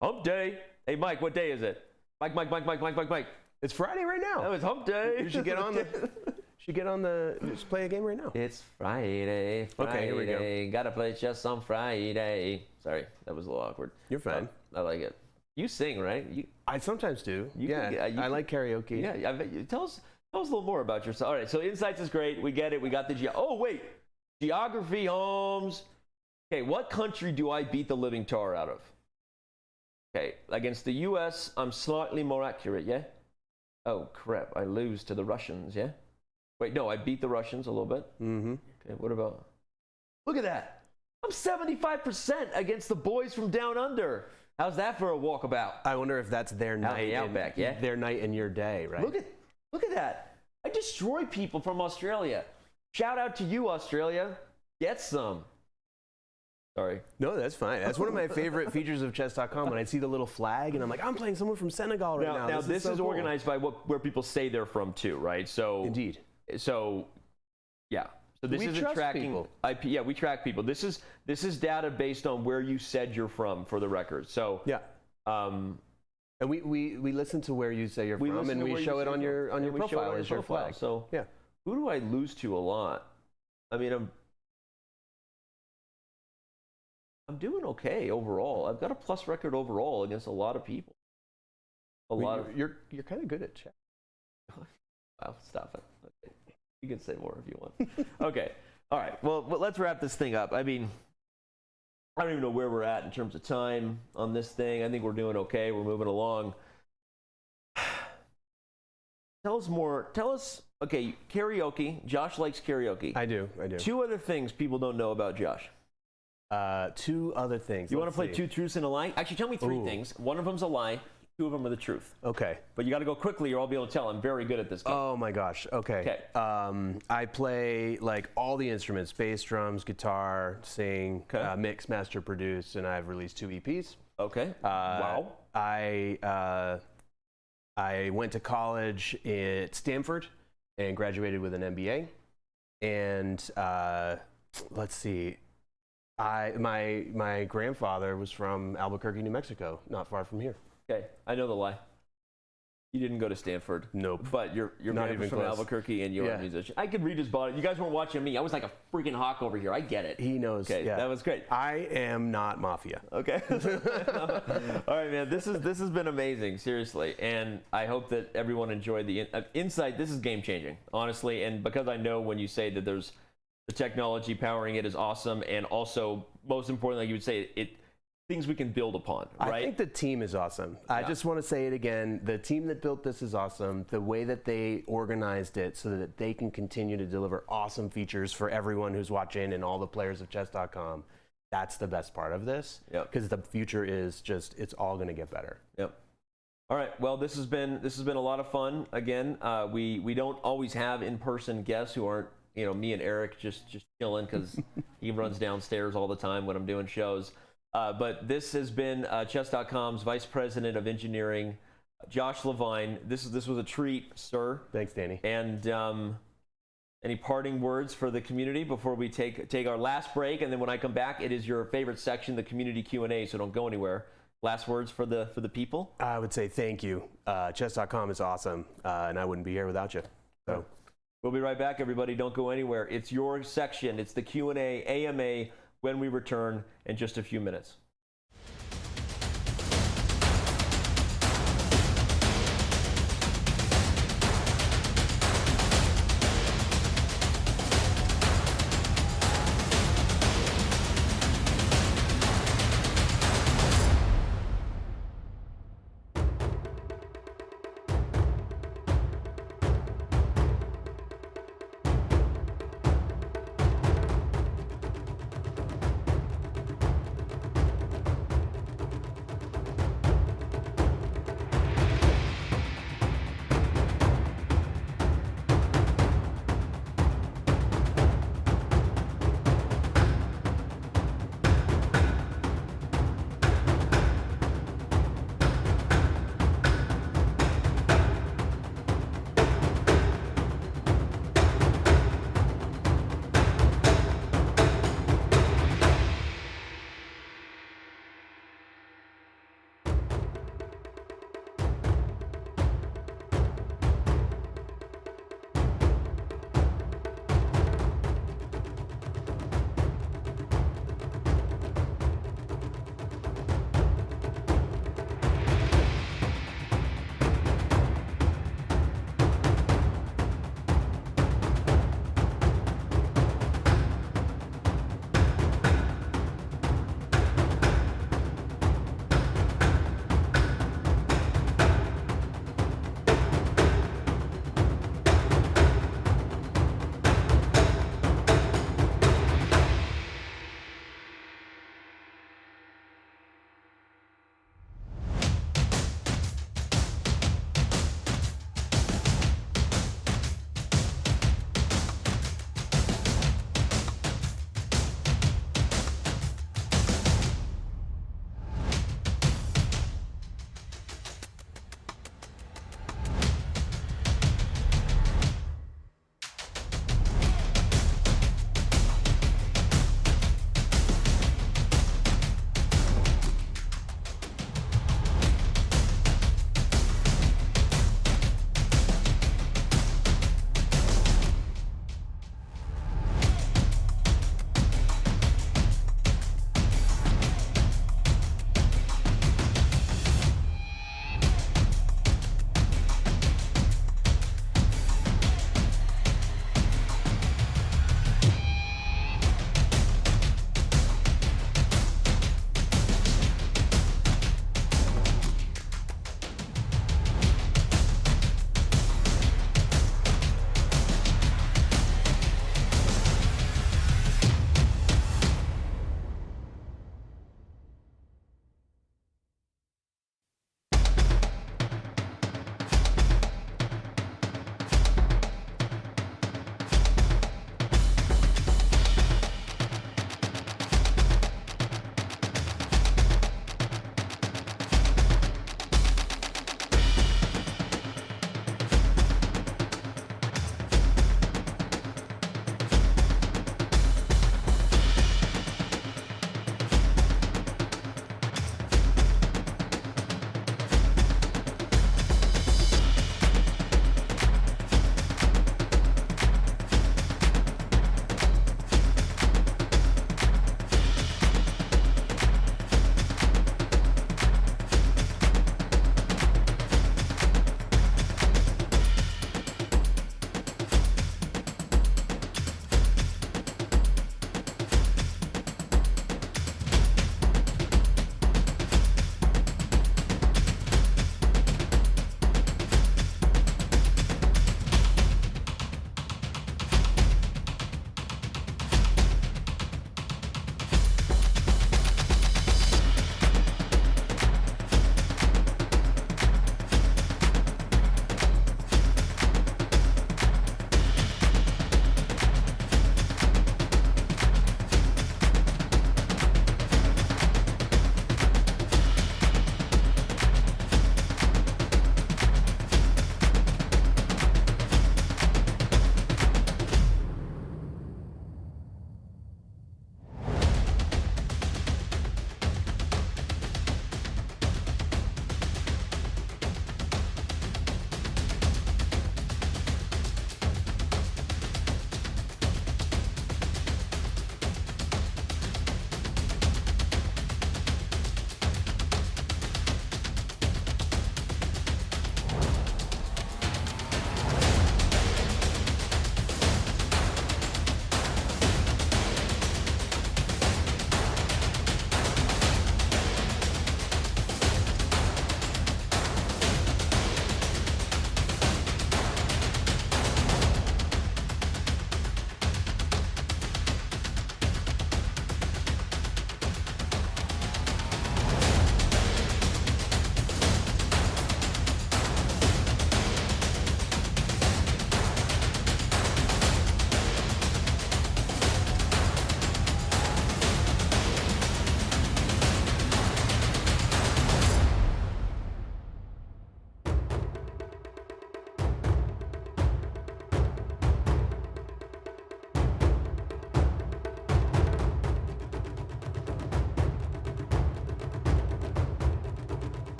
Speaker 1: Hump day. Hey, Mike, what day is it? Mike.
Speaker 6: It's Friday right now.
Speaker 1: Oh, it's hump day.
Speaker 6: You should get on just play a game right now.
Speaker 1: It's Friday.
Speaker 6: Okay, here we go.
Speaker 1: Gotta play chess on Friday. Sorry, that was a little awkward.
Speaker 6: You're fine.
Speaker 1: I like it. You sing, right?
Speaker 6: I sometimes do. I like karaoke.
Speaker 1: Yeah, tell us a little more about yourself. All right, so Insights is great. We get it. We got the geography, Holmes. Okay, what country do I beat the living tar out of? Okay, against the U.S., I'm slightly more accurate, yeah? Oh, crap, I lose to the Russians, yeah? Wait, no, I beat the Russians a little bit. Okay, what about... Look at that. I'm 75% against the boys from down under. How's that for a walkabout?
Speaker 6: I wonder if that's their night.
Speaker 1: Outback, yeah?
Speaker 6: Their night and your day, right?
Speaker 1: Look at that. I destroy people from Australia. Shout out to you, Australia. Get some. Sorry.
Speaker 6: No, that's fine. That's one of my favorite features of Chess.com when I see the little flag and I'm like, I'm playing someone from Senegal right now.
Speaker 1: Now this is organized by where people say they're from too, right? So
Speaker 6: indeed.
Speaker 1: So yeah. So this isn't tracking
Speaker 6: people.
Speaker 1: IP. Yeah, we track people. This is data based on where you said you're from for the record. So
Speaker 6: yeah. And we listen to where you say you're from, and we show it on your profile as your flag.
Speaker 1: So
Speaker 6: yeah.
Speaker 1: who do I lose to a lot? I mean, I'm doing okay overall. I've got a plus record overall against a lot of people.
Speaker 6: You're kind of good at chess.
Speaker 1: Wow, stop it. Okay. You can say more if you want. Okay. All right. Well, let's wrap this thing up. I mean, I don't even know where we're at in terms of time on this thing. I think we're doing okay. We're moving along. Tell us more. Tell us, okay, karaoke. Josh likes karaoke.
Speaker 6: I do.
Speaker 1: 2 other things people don't know about Josh.
Speaker 6: 2 other things.
Speaker 1: You want to play 2 truths and a lie? Actually, tell me 3 things. One of them's a lie. 2 of them are the truth.
Speaker 6: Okay.
Speaker 1: But you got to go quickly or I'll be able to tell. I'm very good at this game.
Speaker 6: Oh my gosh. Okay. I play like all the instruments: bass, drums, guitar, sing, mix, master, produce, and I've released 2 EPs.
Speaker 1: Okay. Wow.
Speaker 6: I went to college at Stanford and graduated with an MBA. And let's see. My grandfather was from Albuquerque, New Mexico, not far from here.
Speaker 1: Okay, I know the lie. You didn't go to Stanford.
Speaker 6: Nope.
Speaker 1: But you're
Speaker 6: not even
Speaker 1: from
Speaker 6: close.
Speaker 1: Albuquerque and you're a musician. I could read his body. You guys weren't watching me. I was like a freaking hawk over here. I get it.
Speaker 6: He knows.
Speaker 1: Okay, that was great.
Speaker 6: I am not mafia.
Speaker 1: Okay. All right, man. This has been amazing, seriously, and I hope that everyone enjoyed the insight. This is game changing, honestly, and because I know when you say that there's the technology powering it is awesome, and also most importantly, you would say things we can build upon, right?
Speaker 6: I think the team is awesome. I just want to say it again. The team that built this is awesome. The way that they organized it so that they can continue to deliver awesome features for everyone who's watching and all the players of Chess.com. That's the best part of this.
Speaker 1: Yep.
Speaker 6: Because the future is just, it's all going to get better.
Speaker 1: Yep. All right. Well, this has been a lot of fun. Again, we don't always have in-person guests who aren't, me and Eric just chilling because he runs downstairs all the time when I'm doing shows. But this has been Chess.com's Vice President of Engineering, Josh Levine. This was a treat, sir.
Speaker 6: Thanks, Danny.
Speaker 1: And any parting words for the community before we take our last break? And then when I come back, it is your favorite section, the community Q&A, so don't go anywhere. Last words for the people?
Speaker 6: I would say thank you. Chess.com is awesome, and I wouldn't be here without you. So
Speaker 1: we'll be right back, everybody. Don't go anywhere. It's your section. It's the Q&A, AMA, when we return in just a few minutes.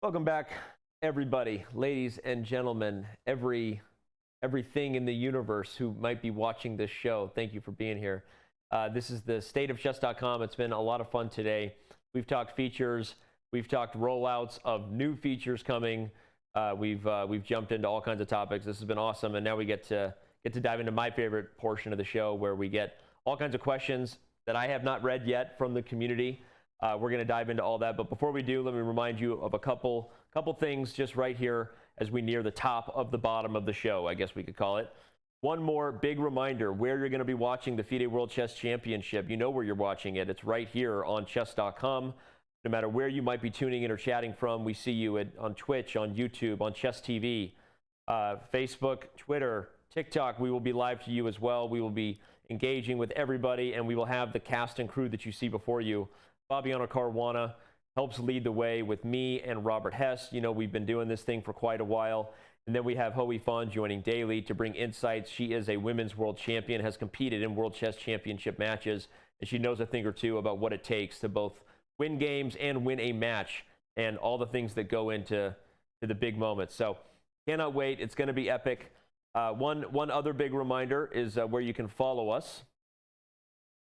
Speaker 1: Welcome back, everybody, ladies and gentlemen, everything in the universe who might be watching this show. Thank you for being here. This is the state of Chess.com. It's been a lot of fun today. We've talked features. We've talked rollouts of new features coming. We've jumped into all kinds of topics. This has been awesome, and now we get to dive into my favorite portion of the show, where we get all kinds of questions that I have not read yet from the community. We're going to dive into all that, but before we do, let me remind you of a couple things just right here as we near the top of the bottom of the show, I guess we could call it. One more big reminder where you're going to be watching the FIDE World Chess Championship. You know where you're watching it. It's right here on Chess.com. No matter where you might be tuning in or chatting from, we see you on Twitch, on YouTube, on Chess TV, Facebook, Twitter, TikTok. We will be live to you as well. We will be engaging with everybody, and we will have the cast and crew that you see before you. Fabiano Caruana helps lead the way with me and Robert Hess. You know, we've been doing this thing for quite a while. And then we have Hoi Fan joining daily to bring insights. She is a women's world champion, has competed in World Chess Championship matches, and she knows a thing or two about what it takes to both win games and win a match, and all the things that go into the big moments. So cannot wait. It's going to be epic. One other big reminder is where you can follow us.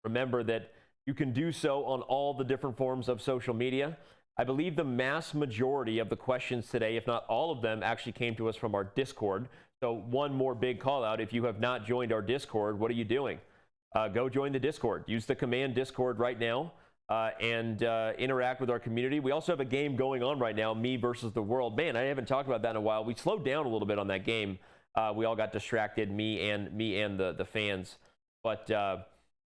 Speaker 1: Remember that you can do so on all the different forms of social media. I believe the mass majority of the questions today, if not all of them, actually came to us from our Discord. So one more big call out. If you have not joined our Discord, what are you doing? Go join the Discord. Use the command Discord right now and interact with our community. We also have a game going on right now, me versus the world. Man, I haven't talked about that in a while. We slowed down a little bit on that game. We all got distracted, me and the fans. But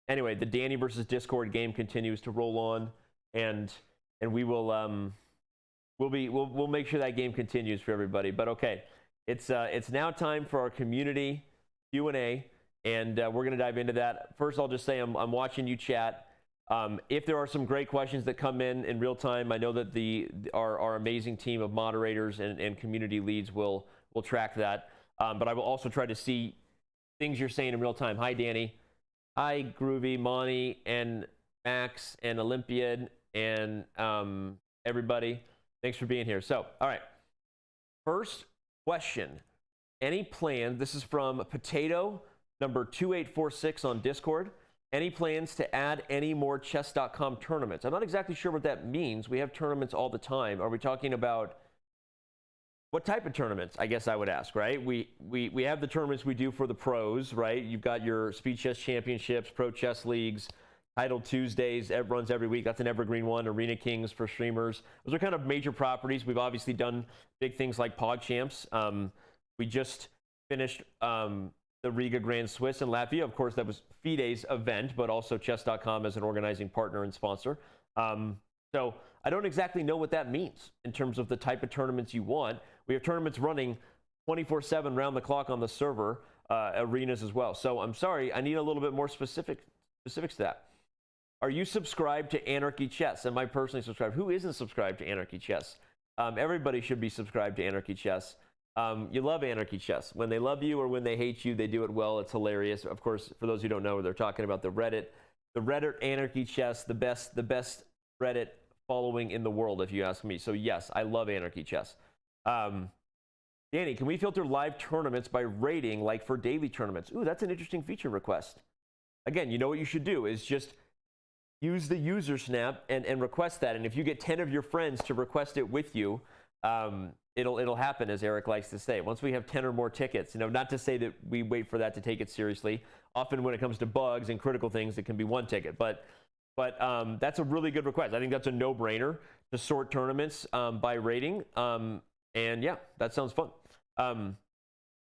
Speaker 1: anyway, the Danny versus Discord game continues to roll on, and we will we'll make sure that game continues for everybody. But okay, it's now time for our community Q&A, and we're going to dive into that. First, I'll just say I'm watching you chat. If there are some great questions that come in real time, I know that our amazing team of moderators and community leads will track that. But I will also try to see things you're saying in real time. Hi, Danny. Hi, Groovy, Monty, and Max, and Olympiad, and everybody. Thanks for being here. So, all right. First question. Any plans? This is from Potato number 2846 on Discord. Any plans to add any more Chess.com tournaments? I'm not exactly sure what that means. We have tournaments all the time. Are we talking about what type of tournaments, I guess I would ask, right? We have the tournaments we do for the pros, right? You've got your Speed Chess Championships, Pro Chess Leagues, Title Tuesdays, it runs every week. That's an evergreen one. Arena Kings for streamers. Those are kind of major properties. We've obviously done big things like PogChamps. We just finished the Riga Grand Swiss in Latvia. Of course, that was FIDE's event, but also Chess.com as an organizing partner and sponsor. So I don't exactly know what that means in terms of the type of tournaments you want. We have tournaments running 24/7 round the clock on the server, arenas as well. So I'm sorry, I need a little bit more specifics to that. Are you subscribed to Anarchy Chess? Am I personally subscribed? Who isn't subscribed to Anarchy Chess? Everybody should be subscribed to Anarchy Chess. You love Anarchy Chess. When they love you or when they hate you, they do it well. It's hilarious. Of course, for those who don't know, they're talking about the Reddit Anarchy Chess, the best Reddit following in the world, if you ask me. So yes, I love Anarchy Chess. Danny, can we filter live tournaments by rating like for daily tournaments? Ooh, that's an interesting feature request. Again, you know what you should do is just use the user snap and request that. And if you get 10 of your friends to request it with you, it'll happen, as Eric likes to say. Once we have 10 or more tickets, not to say that we wait for that to take it seriously. Often when it comes to bugs and critical things, it can be one ticket. But that's a really good request. I think that's a no-brainer to sort tournaments by rating. And yeah, that sounds fun. Can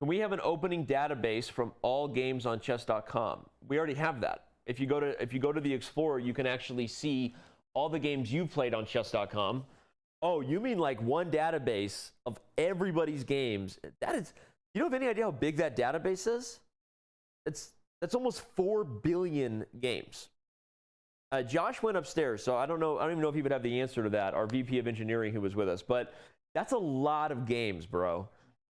Speaker 1: we have an opening database from all games on Chess.com? We already have that. If you go to the Explorer, you can actually see all the games you've played on Chess.com. Oh, you mean like one database of everybody's games? That is, you have any idea how big that database is? That's almost 4 billion games. Josh went upstairs, so I don't even know if he would have the answer to that, our VP of engineering who was with us, but that's a lot of games, bro.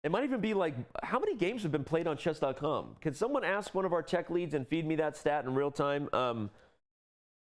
Speaker 1: It might even be like, how many games have been played on Chess.com? Can someone ask one of our tech leads and feed me that stat in real time?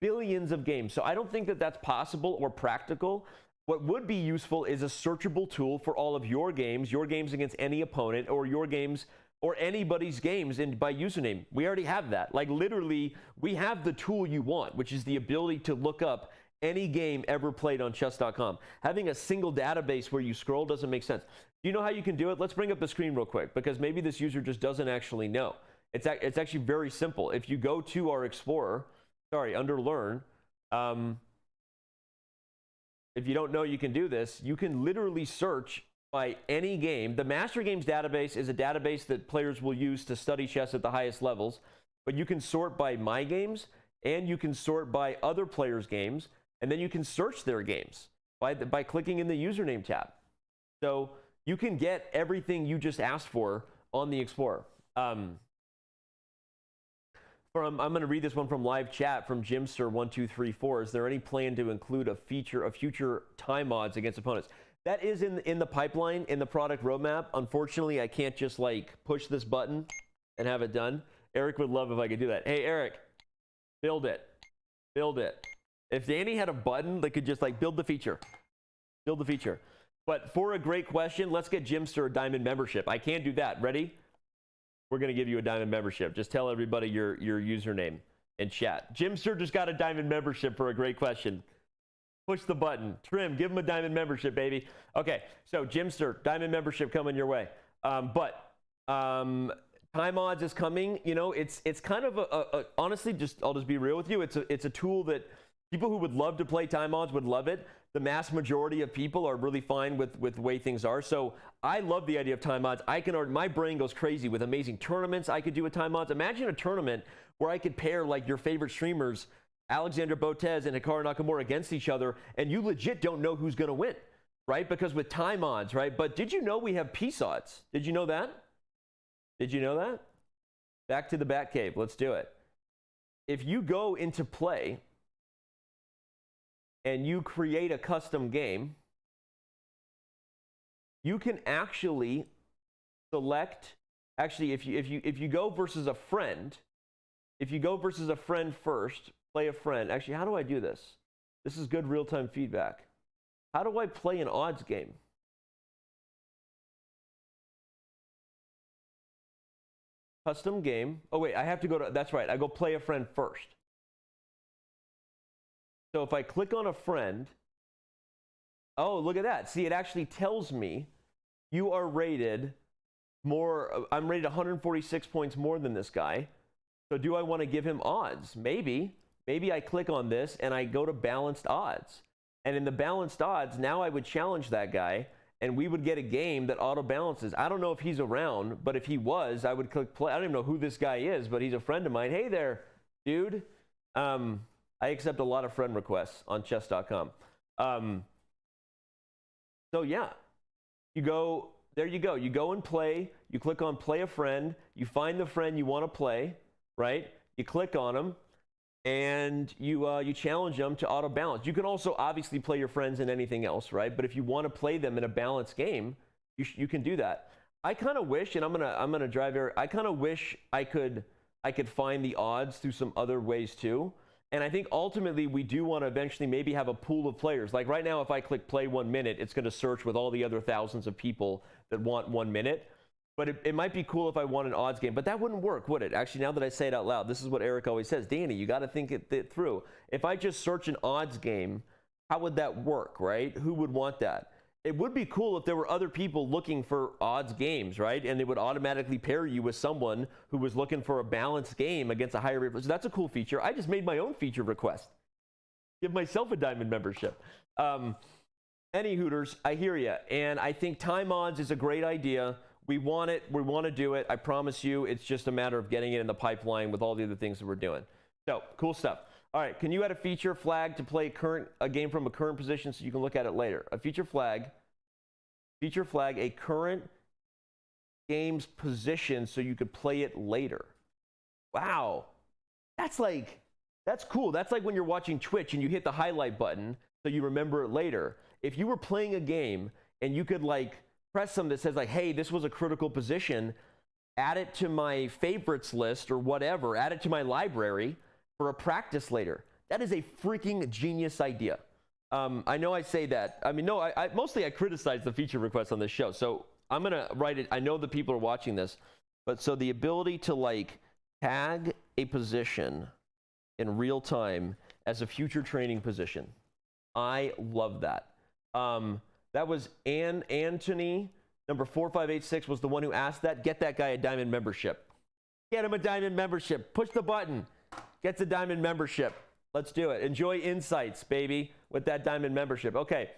Speaker 1: Billions of games. So I don't think that that's possible or practical. What would be useful is a searchable tool for all of your games against any opponent, or your games or anybody's games by username. We already have that. Like literally, we have the tool you want, which is the ability to look up any game ever played on Chess.com. Having a single database where you scroll doesn't make sense. Do you know how you can do it? Let's bring up the screen real quick, because maybe this user just doesn't actually know. It's actually very simple. If you go to our Explorer, under Learn, if you don't know you can do this, you can literally search by any game. The Master Games database is a database that players will use to study chess at the highest levels, but you can sort by my games, and you can sort by other players' games, and then you can search their games by clicking in the username tab. So you can get everything you just asked for on the Explorer. I'm going to read this one from live chat from Jimster1234. Is there any plan to include a feature of future time odds against opponents? That is in the pipeline, in the product roadmap. Unfortunately, I can't just like push this button and have it done. Eric would love if I could do that. Hey, Eric, build it. Build it. If Danny had a button that could just like build the feature. Build the feature. But for a great question, let's get Jimster a diamond membership. I can't do that. Ready? We're going to give you a diamond membership. Just tell everybody your username in chat. Jimster just got a diamond membership for a great question. Push the button. Trim, give him a diamond membership, baby. Okay, so Jimster, diamond membership coming your way. Time odds is coming. You know, it's kind of honestly, I'll just be real with you. It's a tool that people who would love to play time odds would love it. The mass majority of people are really fine with the way things are. So I love the idea of time odds. My brain goes crazy with amazing tournaments I could do with time odds. Imagine a tournament where I could pair like your favorite streamers, Alexander Botez and Hikaru Nakamura, against each other, and you legit don't know who's going to win, right? Because with time odds, right? But did you know we have peace odds? Did you know that? Did you know that? Back to the Batcave. Let's do it. If you go into play and you create a custom game, you can actually select. Actually, if you go versus a friend, first, play a friend. Actually, how do I do this? This is good real-time feedback. How do I play an odds game? Custom game. Oh wait, I have to go to. That's right. I go play a friend first. So if I click on a friend, oh, look at that. See, it actually tells me you are rated more. I'm rated 146 points more than this guy. So do I want to give him odds? Maybe. Maybe I click on this and I go to balanced odds. And in the balanced odds, now I would challenge that guy and we would get a game that auto balances. I don't know if he's around, but if he was, I would click play. I don't even know who this guy is, but he's a friend of mine. Hey there, dude. I accept a lot of friend requests on Chess.com. So yeah, there you go. You go and play, you click on play a friend, you find the friend you want to play, right? You click on them and you challenge them to auto balance. You can also obviously play your friends in anything else, right? But if you want to play them in a balanced game, you can do that. I kind of wish, and I'm gonna drive here. I kind of wish I could find the odds through some other ways too. And I think ultimately we do want to eventually maybe have a pool of players. Like right now, if I click play 1 minute, it's going to search with all the other thousands of people that want 1 minute. But it might be cool if I want an odds game. But that wouldn't work, would it? Actually, now that I say it out loud, this is what Eric always says. Danny, you got to think it through. If I just search an odds game, how would that work, right? Who would want that? It would be cool if there were other people looking for odds games, right? And it would automatically pair you with someone who was looking for a balanced game against a higher rate. So that's a cool feature. I just made my own feature request. Give myself a diamond membership. Any Hooters, I hear you. And I think time odds is a great idea. We want it. We want to do it. I promise you. It's just a matter of getting it in the pipeline with all the other things that we're doing. So cool stuff. All right, can you add a feature flag to play a game from a current position so you can look at it later? A feature flag, a current game's position so you could play it later. Wow, that's cool. That's like when you're watching Twitch and you hit the highlight button so you remember it later. If you were playing a game and you could like press something that says like, hey, this was a critical position, add it to my favorites list or whatever, add it to my library for a practice later. That is a freaking genius idea. I know I say that. I mean, no, I mostly I criticize the feature requests on this show. So I'm going to write it. I know that people are watching this, but so the ability to like tag a position in real time as a future training position. I love that. That was Anthony, number 4586, was the one who asked that. Get that guy a diamond membership. Get him a diamond membership. Push the button. Gets a diamond membership. Let's do it. Enjoy insights, baby, with that diamond membership. Okay.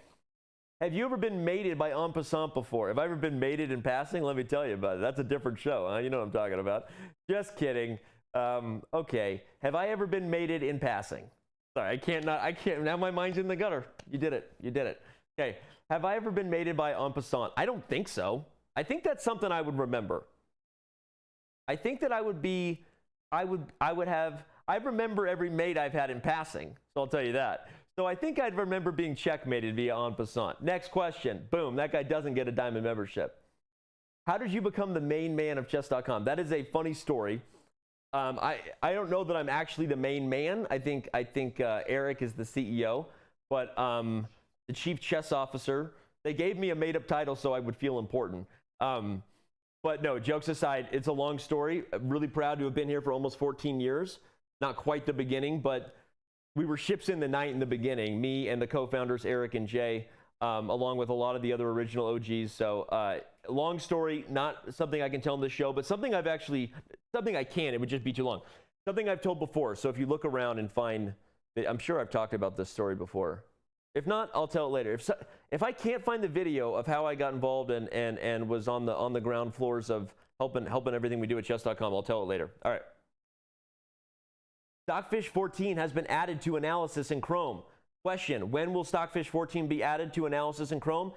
Speaker 1: Have you ever been mated by en passant before? Have I ever been mated in passing? Let me tell you about it. That's a different show. Huh? You know what I'm talking about. Just kidding. Okay. Have I ever been mated in passing? Sorry, I can't. Now my mind's in the gutter. You did it. Okay. Have I ever been mated by en passant? I don't think so. I think that's something I would remember. I think that I remember every mate I've had in passing. So I'll tell you that. So I think I'd remember being checkmated via en passant. Next question. Boom. That guy doesn't get a diamond membership. How did you become the main man of Chess.com? That is a funny story. I don't know that I'm actually the main man. I think Eric is the CEO, but the chief chess officer. They gave me a made-up title so I would feel important. But no, jokes aside, it's a long story. I'm really proud to have been here for almost 14 years. Not quite the beginning, but we were ships in the night in the beginning. Me and the co-founders, Eric and Jay, along with a lot of the other original OGs. So long story, not something I can tell in this show, but something I can, it would just be too long. Something I've told before. So if you look around and find, I'm sure I've talked about this story before. If not, I'll tell it later. If I can't find the video of how I got involved and was on the ground floors of helping everything we do at Chess.com, I'll tell it later. All right. Stockfish 14 has been added to analysis in Chrome. Question, when will Stockfish 14 be added to analysis in Chrome?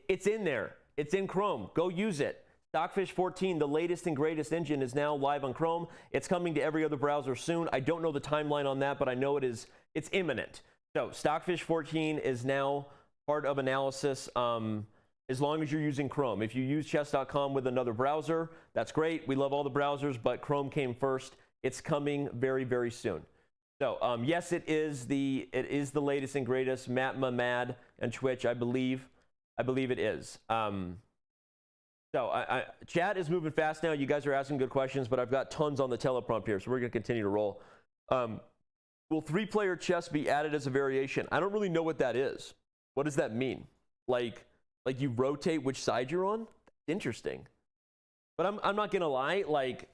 Speaker 1: It's in there. It's in Chrome. Go use it. Stockfish 14, the latest and greatest engine, is now live on Chrome. It's coming to every other browser soon. I don't know the timeline on that, but I know it's imminent. So Stockfish 14 is now part of analysis as long as you're using Chrome. If you use Chess.com with another browser, that's great. We love all the browsers, but Chrome came first. It's coming very, very soon. So yes, it is the latest and greatest. Matma, Mad, and Twitch, I believe it is. So chat is moving fast now. You guys are asking good questions, but I've got tons on the teleprompt here, so we're going to continue to roll. Will 3-player chess be added as a variation? I don't really know what that is. What does that mean? Like you rotate which side you're on? Interesting. But I'm not gonna lie, like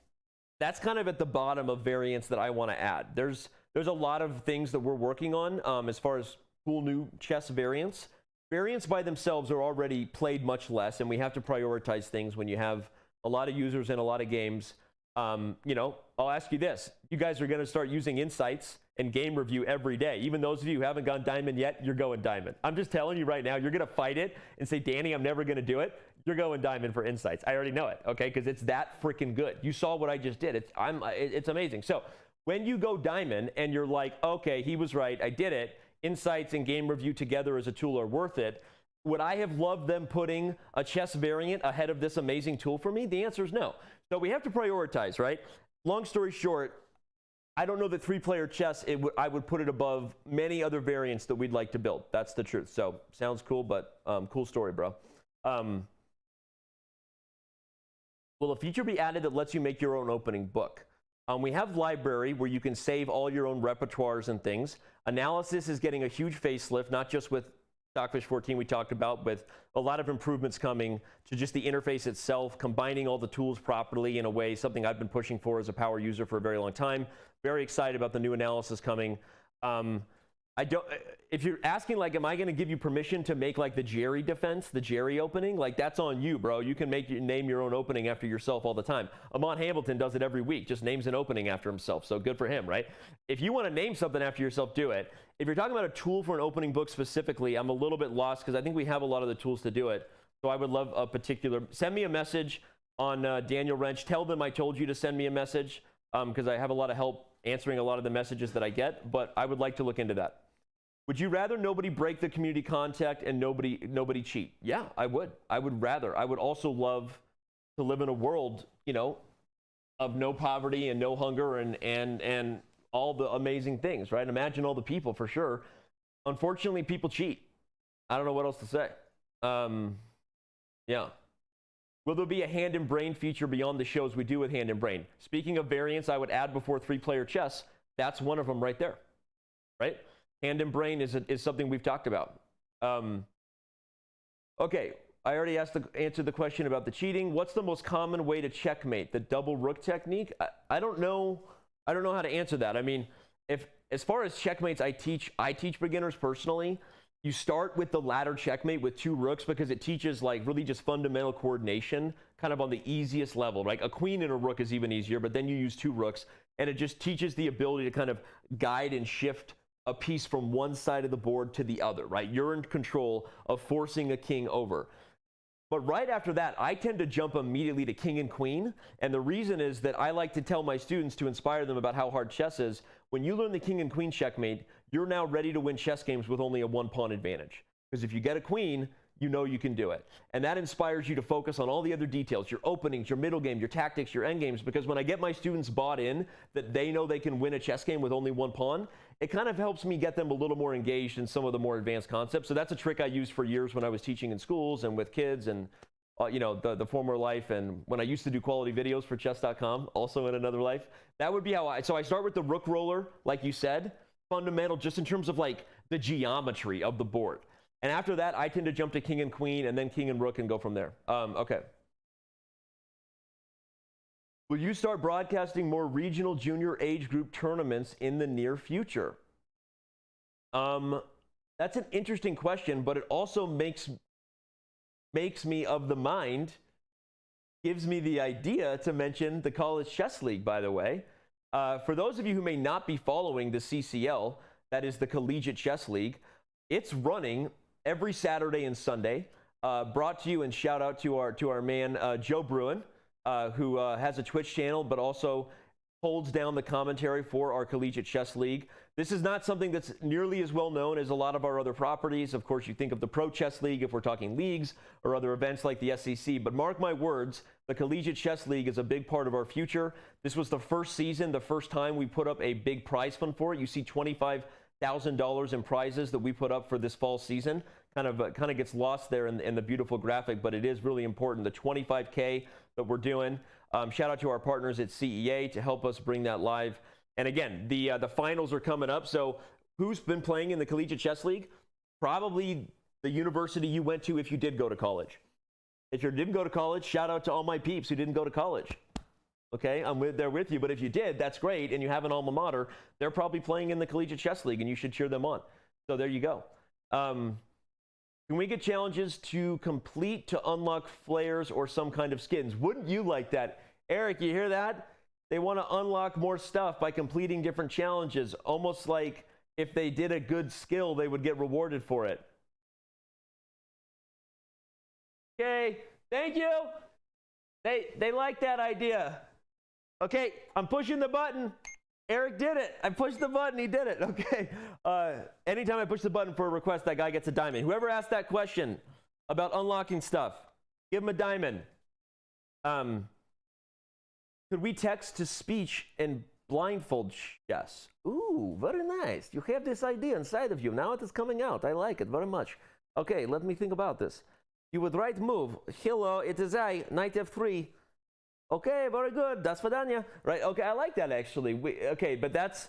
Speaker 1: that's kind of at the bottom of variants that I want to add. There's a lot of things that we're working on as far as cool new chess variants. Variants by themselves are already played much less, and we have to prioritize things when you have a lot of users in a lot of games. You know, I'll ask you this. You guys are going to start using insights and game review every day. Even those of you who haven't gone diamond yet, you're going diamond. I'm just telling you right now, you're going to fight it and say, Danny, I'm never going to do it. You're going diamond for insights. I already know it, okay? Because it's that freaking good. You saw what I just did. It's amazing. So when you go diamond and you're like, okay, he was right, I did it, insights and game review together as a tool are worth it. Would I have loved them putting a chess variant ahead of this amazing tool for me? The answer is no. So we have to prioritize, right? Long story short, I don't know that 3-player chess, I would put it above many other variants that we'd like to build. That's the truth. So sounds cool, but cool story, bro. Will a feature be added that lets you make your own opening book? We have library where you can save all your own repertoires and things. Analysis is getting a huge facelift, not just with Stockfish 14 we talked about, with a lot of improvements coming to just the interface itself, combining all the tools properly in a way, something I've been pushing for as a power user for a very long time. Very excited about the new analysis coming. If you're asking, like, am I going to give you permission to make like the Jerry defense, the Jerry opening? Like, that's on you, bro. You can name your own opening after yourself all the time. Amon Hamilton does it every week, just names an opening after himself. So good for him, right? If you want to name something after yourself, do it. If you're talking about a tool for an opening book specifically, I'm a little bit lost because I think we have a lot of the tools to do it. So I would love a particular, send me a message on Daniel Rensch. Tell them I told you to send me a message because I have a lot of help answering a lot of the messages that I get, but I would like to look into that. Would you rather nobody break the community contact and nobody cheat? Yeah, I would. I would rather. I would also love to live in a world, you know, of no poverty and no hunger and all the amazing things, right? Imagine all the people for sure. unfortunately, people cheat. I don't know what else to say. Yeah. Will there be a hand and brain feature beyond the shows we do with hand and brain? Speaking of variants, I would add before 3-player chess. That's one of them right there, right? Hand and brain is something we've talked about. Okay, I already answered the question about the cheating. What's the most common way to checkmate? The double rook technique? I don't know. I don't know how to answer that. I mean, as far as checkmates I teach beginners personally. You start with the ladder checkmate with 2 rooks because it teaches like really just fundamental coordination kind of on the easiest level. Like a queen and a rook is even easier, but then you use 2 rooks and it just teaches the ability to kind of guide and shift a piece from one side of the board to the other, right? You're in control of forcing a king over. But right after that, I tend to jump immediately to king and queen. And the reason is that I like to tell my students to inspire them about how hard chess is. When you learn the king and queen checkmate, you're now ready to win chess games with only a 1-pawn advantage. Because if you get a queen, you know you can do it. And that inspires you to focus on all the other details, your openings, your middle game, your tactics, your end games. Because when I get my students bought in that they know they can win a chess game with only 1 pawn, it kind of helps me get them a little more engaged in some of the more advanced concepts. So that's a trick I used for years when I was teaching in schools and with kids and the former life, and when I used to do quality videos for Chess.com, also in another life. That would be how I start with the rook roller, like you said, fundamental just in terms of like the geometry of the board. And after that, I tend to jump to king and queen and then king and rook and go from there. Okay. Will you start broadcasting more regional junior age group tournaments in the near future? That's an interesting question, but it also makes me of the mind, gives me the idea to mention the College Chess League, by the way. For those of you who may not be following the CCL, that is the Collegiate Chess League, it's running every Saturday and Sunday. Brought to you and shout out to our man, Joe Bruin, who has a Twitch channel, but also holds down the commentary for our Collegiate Chess League. This is not something that's nearly as well known as a lot of our other properties. Of course, you think of the Pro Chess League if we're talking leagues or other events like the SEC, but mark my words, the Collegiate Chess League is a big part of our future. This was the first season, the first time we put up a big prize fund for it. You see $25,000 in prizes that we put up for this fall season. Kind of gets lost there in the beautiful graphic, but it is really important. The $25K that we're doing. Shout out to our partners at CEA to help us bring that live. And again, the finals are coming up. So who's been playing in the Collegiate Chess League? Probably the university you went to if you did go to college. If you didn't go to college, shout out to all my peeps who didn't go to college. Okay, I'm there with you. But if you did, that's great. And you have an alma mater, they're probably playing in the Collegiate Chess League and you should cheer them on. So there you go. Can we get challenges to complete to unlock flares or some kind of skins? Wouldn't you like that? Eric, you hear that? They want to unlock more stuff by completing different challenges, almost like if they did a good skill, they would get rewarded for it. Okay, thank you. They like that idea. Okay, I'm pushing the button. Eric did it. I pushed the button. He did it. Okay. Anytime I push the button for a request, that guy gets a diamond. Whoever asked that question about unlocking stuff, give him a diamond. Could we text to speech and blindfold chess? Ooh, very nice. You have this idea inside of you. Now it is coming out. I like it very much. Okay, let me think about this. You would write move. Hello, it is I, knight f3. Okay, very good. That's for Danya. Right, okay, I like that actually. Okay, but that's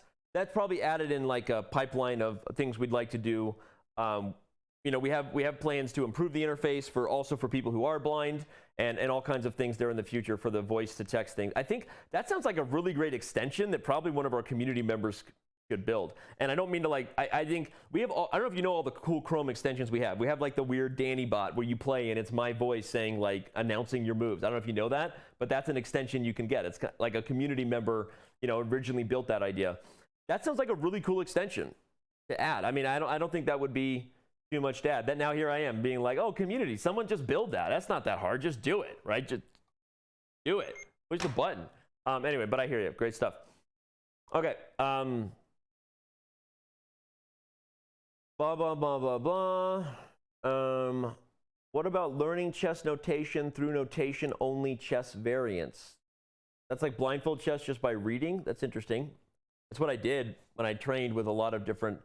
Speaker 1: probably added in like a pipeline of things we'd like to do. We have plans to improve the interface for people who are blind and all kinds of things there in the future for the voice to text thing. I think that sounds like a really great extension that probably one of our community members could build. And I don't mean to I think we have I don't know if you know all the cool Chrome extensions we have. We have like the weird Danny bot where you play and it's my voice saying like announcing your moves. I don't know if you know that, but that's an extension you can get. It's like a community member, originally built that idea. That sounds like a really cool extension to add. I mean, I don't think that would be too much to add. That now here I am being like, oh, community, someone just build that. That's not that hard. Just do it, right? Just do it. Push the button. Anyway, but I hear you. Great stuff. Okay. Blah, blah, blah, blah, blah. What about learning chess notation through notation-only chess variants? That's like blindfold chess just by reading? That's interesting. That's what I did when I trained with a lot of different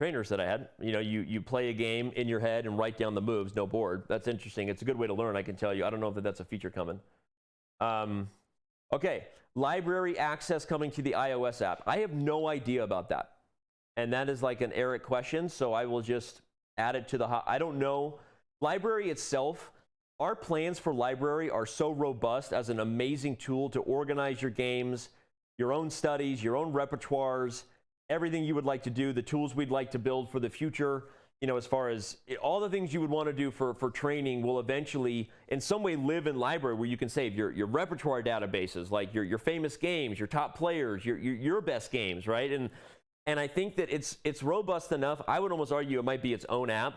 Speaker 1: trainers that I had. You play a game in your head and write down the moves, no board. That's interesting. It's a good way to learn, I can tell you. I don't know if that's a feature coming. Okay, library access coming to the iOS app. I have no idea about that. And that is like an Eric question, so I will just add it to the I don't know. Library itself, our plans for library are so robust as an amazing tool to organize your games, your own studies, your own repertoires, everything you would like to do, the tools we'd like to build for the future, as far as all the things you would want to do for training will eventually in some way live in library, where you can save your repertoire databases, like your famous games, your top players, your best games, right? And I think that it's robust enough. I would almost argue it might be its own app.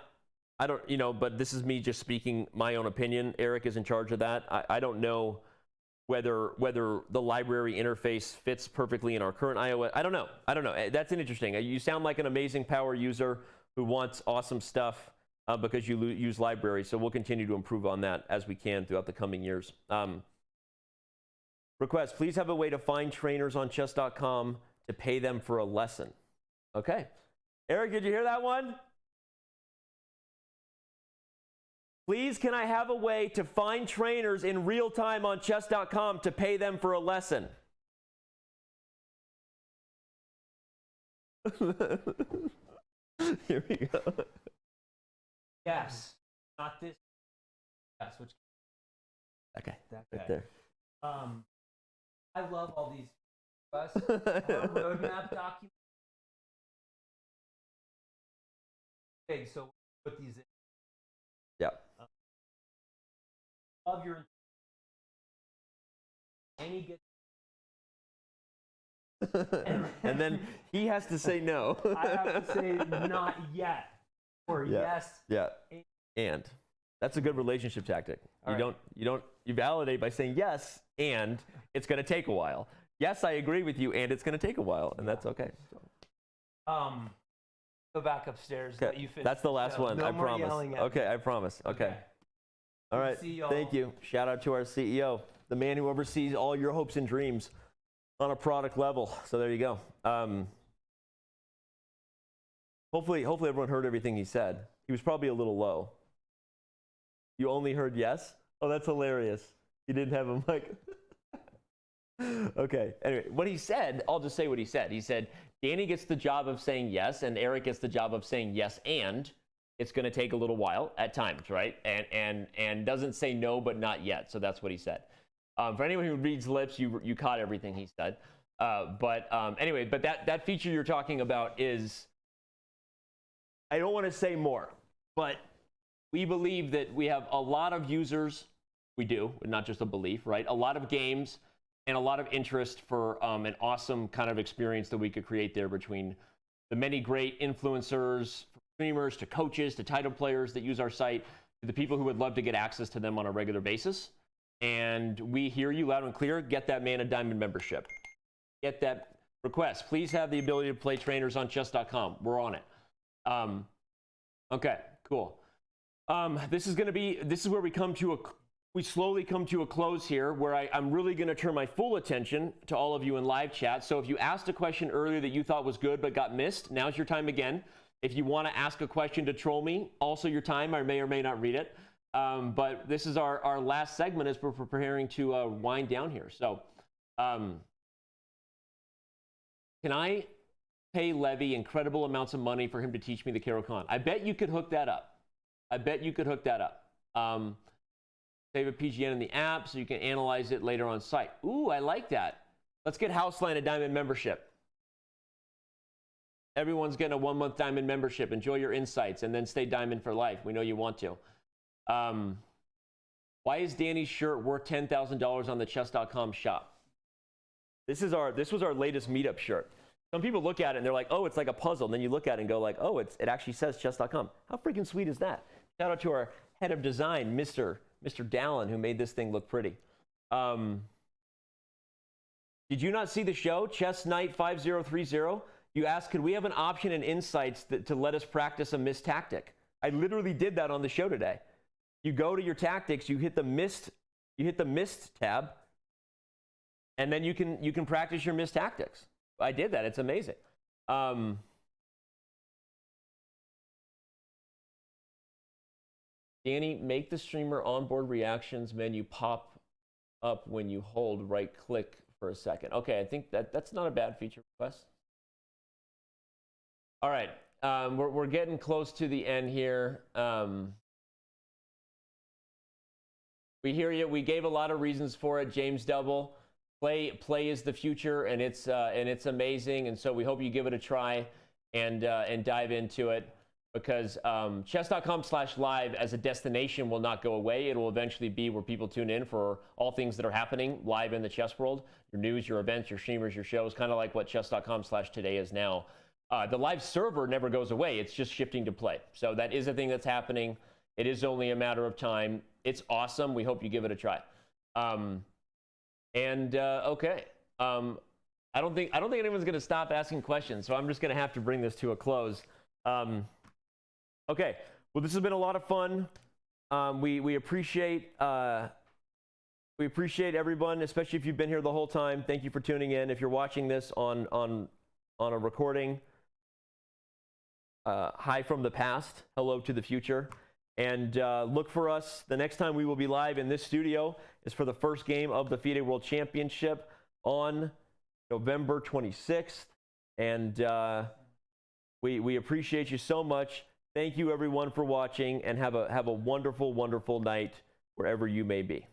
Speaker 1: I don't, but this is me just speaking my own opinion. Eric is in charge of that. I don't know whether the library interface fits perfectly in our current iOS. I don't know. That's interesting. You sound like an amazing power user who wants awesome stuff because you use library. So we'll continue to improve on that as we can throughout the coming years. Request, please have a way to find trainers on Chess.com to pay them for a lesson. Okay. Eric, did you hear that one? Please, can I have a way to find trainers in real time on Chess.com to pay them for a lesson? Here we go.
Speaker 5: Yes. Not this. Yes. Which.
Speaker 1: Okay.
Speaker 5: That
Speaker 1: right
Speaker 5: guy.
Speaker 1: there.
Speaker 5: I love all these requests. Our roadmap document. Big, so put these in.
Speaker 1: Yeah.
Speaker 5: Love your. Any get.
Speaker 1: And then he has to say no.
Speaker 5: I have to say not yet or yes.
Speaker 1: Yeah. And that's a good relationship tactic.
Speaker 5: All
Speaker 1: You validate by saying yes, and it's going to take a while. Yes, I agree with you, and it's going to take a while, and that's okay.
Speaker 5: Go back upstairs.
Speaker 1: Okay.
Speaker 5: Let you finish.
Speaker 1: That's the last one.
Speaker 5: No
Speaker 1: I
Speaker 5: more
Speaker 1: promise.
Speaker 5: yelling at me.
Speaker 1: Okay, I promise. Okay. All right.
Speaker 5: See y'all.
Speaker 1: Thank you. Shout out to our CEO, the man who oversees all your hopes and dreams on a product level. So there you go. Hopefully everyone heard everything he said. He was probably a little low. You only heard yes? Oh, that's hilarious. You didn't have a mic. Okay. Anyway, what he said, I'll just say what he said. He said, Danny gets the job of saying yes, and Eric gets the job of saying yes, and it's going to take a little while at times, right? And doesn't say no, but not yet. So that's what he said. For anyone who reads lips, you caught everything he said. Anyway, but that feature you're talking about is, I don't want to say more, but we believe that we have a lot of users. We do, not just a belief, right? A lot of games and a lot of interest for an awesome kind of experience that we could create there between the many great influencers, streamers, to coaches, to title players that use our site, to the people who would love to get access to them on a regular basis. And we hear you loud and clear. Get that man a diamond membership. Get that request. Please have the ability to play trainers on Chess.com. We're on it. Okay, cool. This is where we slowly come to a close here, where I'm really going to turn my full attention to all of you in live chat. So if you asked a question earlier that you thought was good but got missed, now's your time again. If you want to ask a question to troll me, also your time. I may or may not read it. But this is our last segment as we're preparing to wind down here. So can I pay Levy incredible amounts of money for him to teach me the Caruana? I bet you could hook that up. Save a PGN in the app so you can analyze it later on site. Ooh, I like that. Let's get Houseline a diamond membership. Everyone's getting a 1-month diamond membership. Enjoy your insights and then stay diamond for life. We know you want to. Why is Danny's shirt worth $10,000 on the Chess.com shop? This was our latest meetup shirt. Some people look at it and they're like, oh, it's like a puzzle. And then you look at it and go like, oh, it actually says Chess.com. How freaking sweet is that? Shout out to our head of design, Mr. Dallin, who made this thing look pretty. Did you not see the show, Chess Night 5030? You asked, could we have an option in Insights to let us practice a missed tactic? I literally did that on the show today. You go to your tactics, you hit the missed tab, and then you can practice your missed tactics. I did that. It's amazing. Danny, make the streamer onboard reactions menu pop up when you hold right click for a second. Okay, I think that's not a bad feature request. All right, we're getting close to the end here. We hear you. We gave a lot of reasons for it. James Double, play is the future, and it's amazing. And so we hope you give it a try and dive into it, because chess.com/live as a destination will not go away. It will eventually be where people tune in for all things that are happening live in the chess world, your news, your events, your streamers, your shows, kind of like what chess.com/today is now. The live server never goes away. It's just shifting to play. So that is a thing that's happening. It is only a matter of time. It's awesome. We hope you give it a try. Okay. I don't think anyone's going to stop asking questions, so I'm just going to have to bring this to a close. Okay. Well, this has been a lot of fun. We appreciate everyone, especially if you've been here the whole time. Thank you for tuning in. If you're watching this on a recording, hi from the past, hello to the future. And look for us. The next time we will be live in this studio is for the first game of the FIDE World Championship on November 26th. And we appreciate you so much. Thank you, everyone, for watching, and have a wonderful, wonderful night wherever you may be.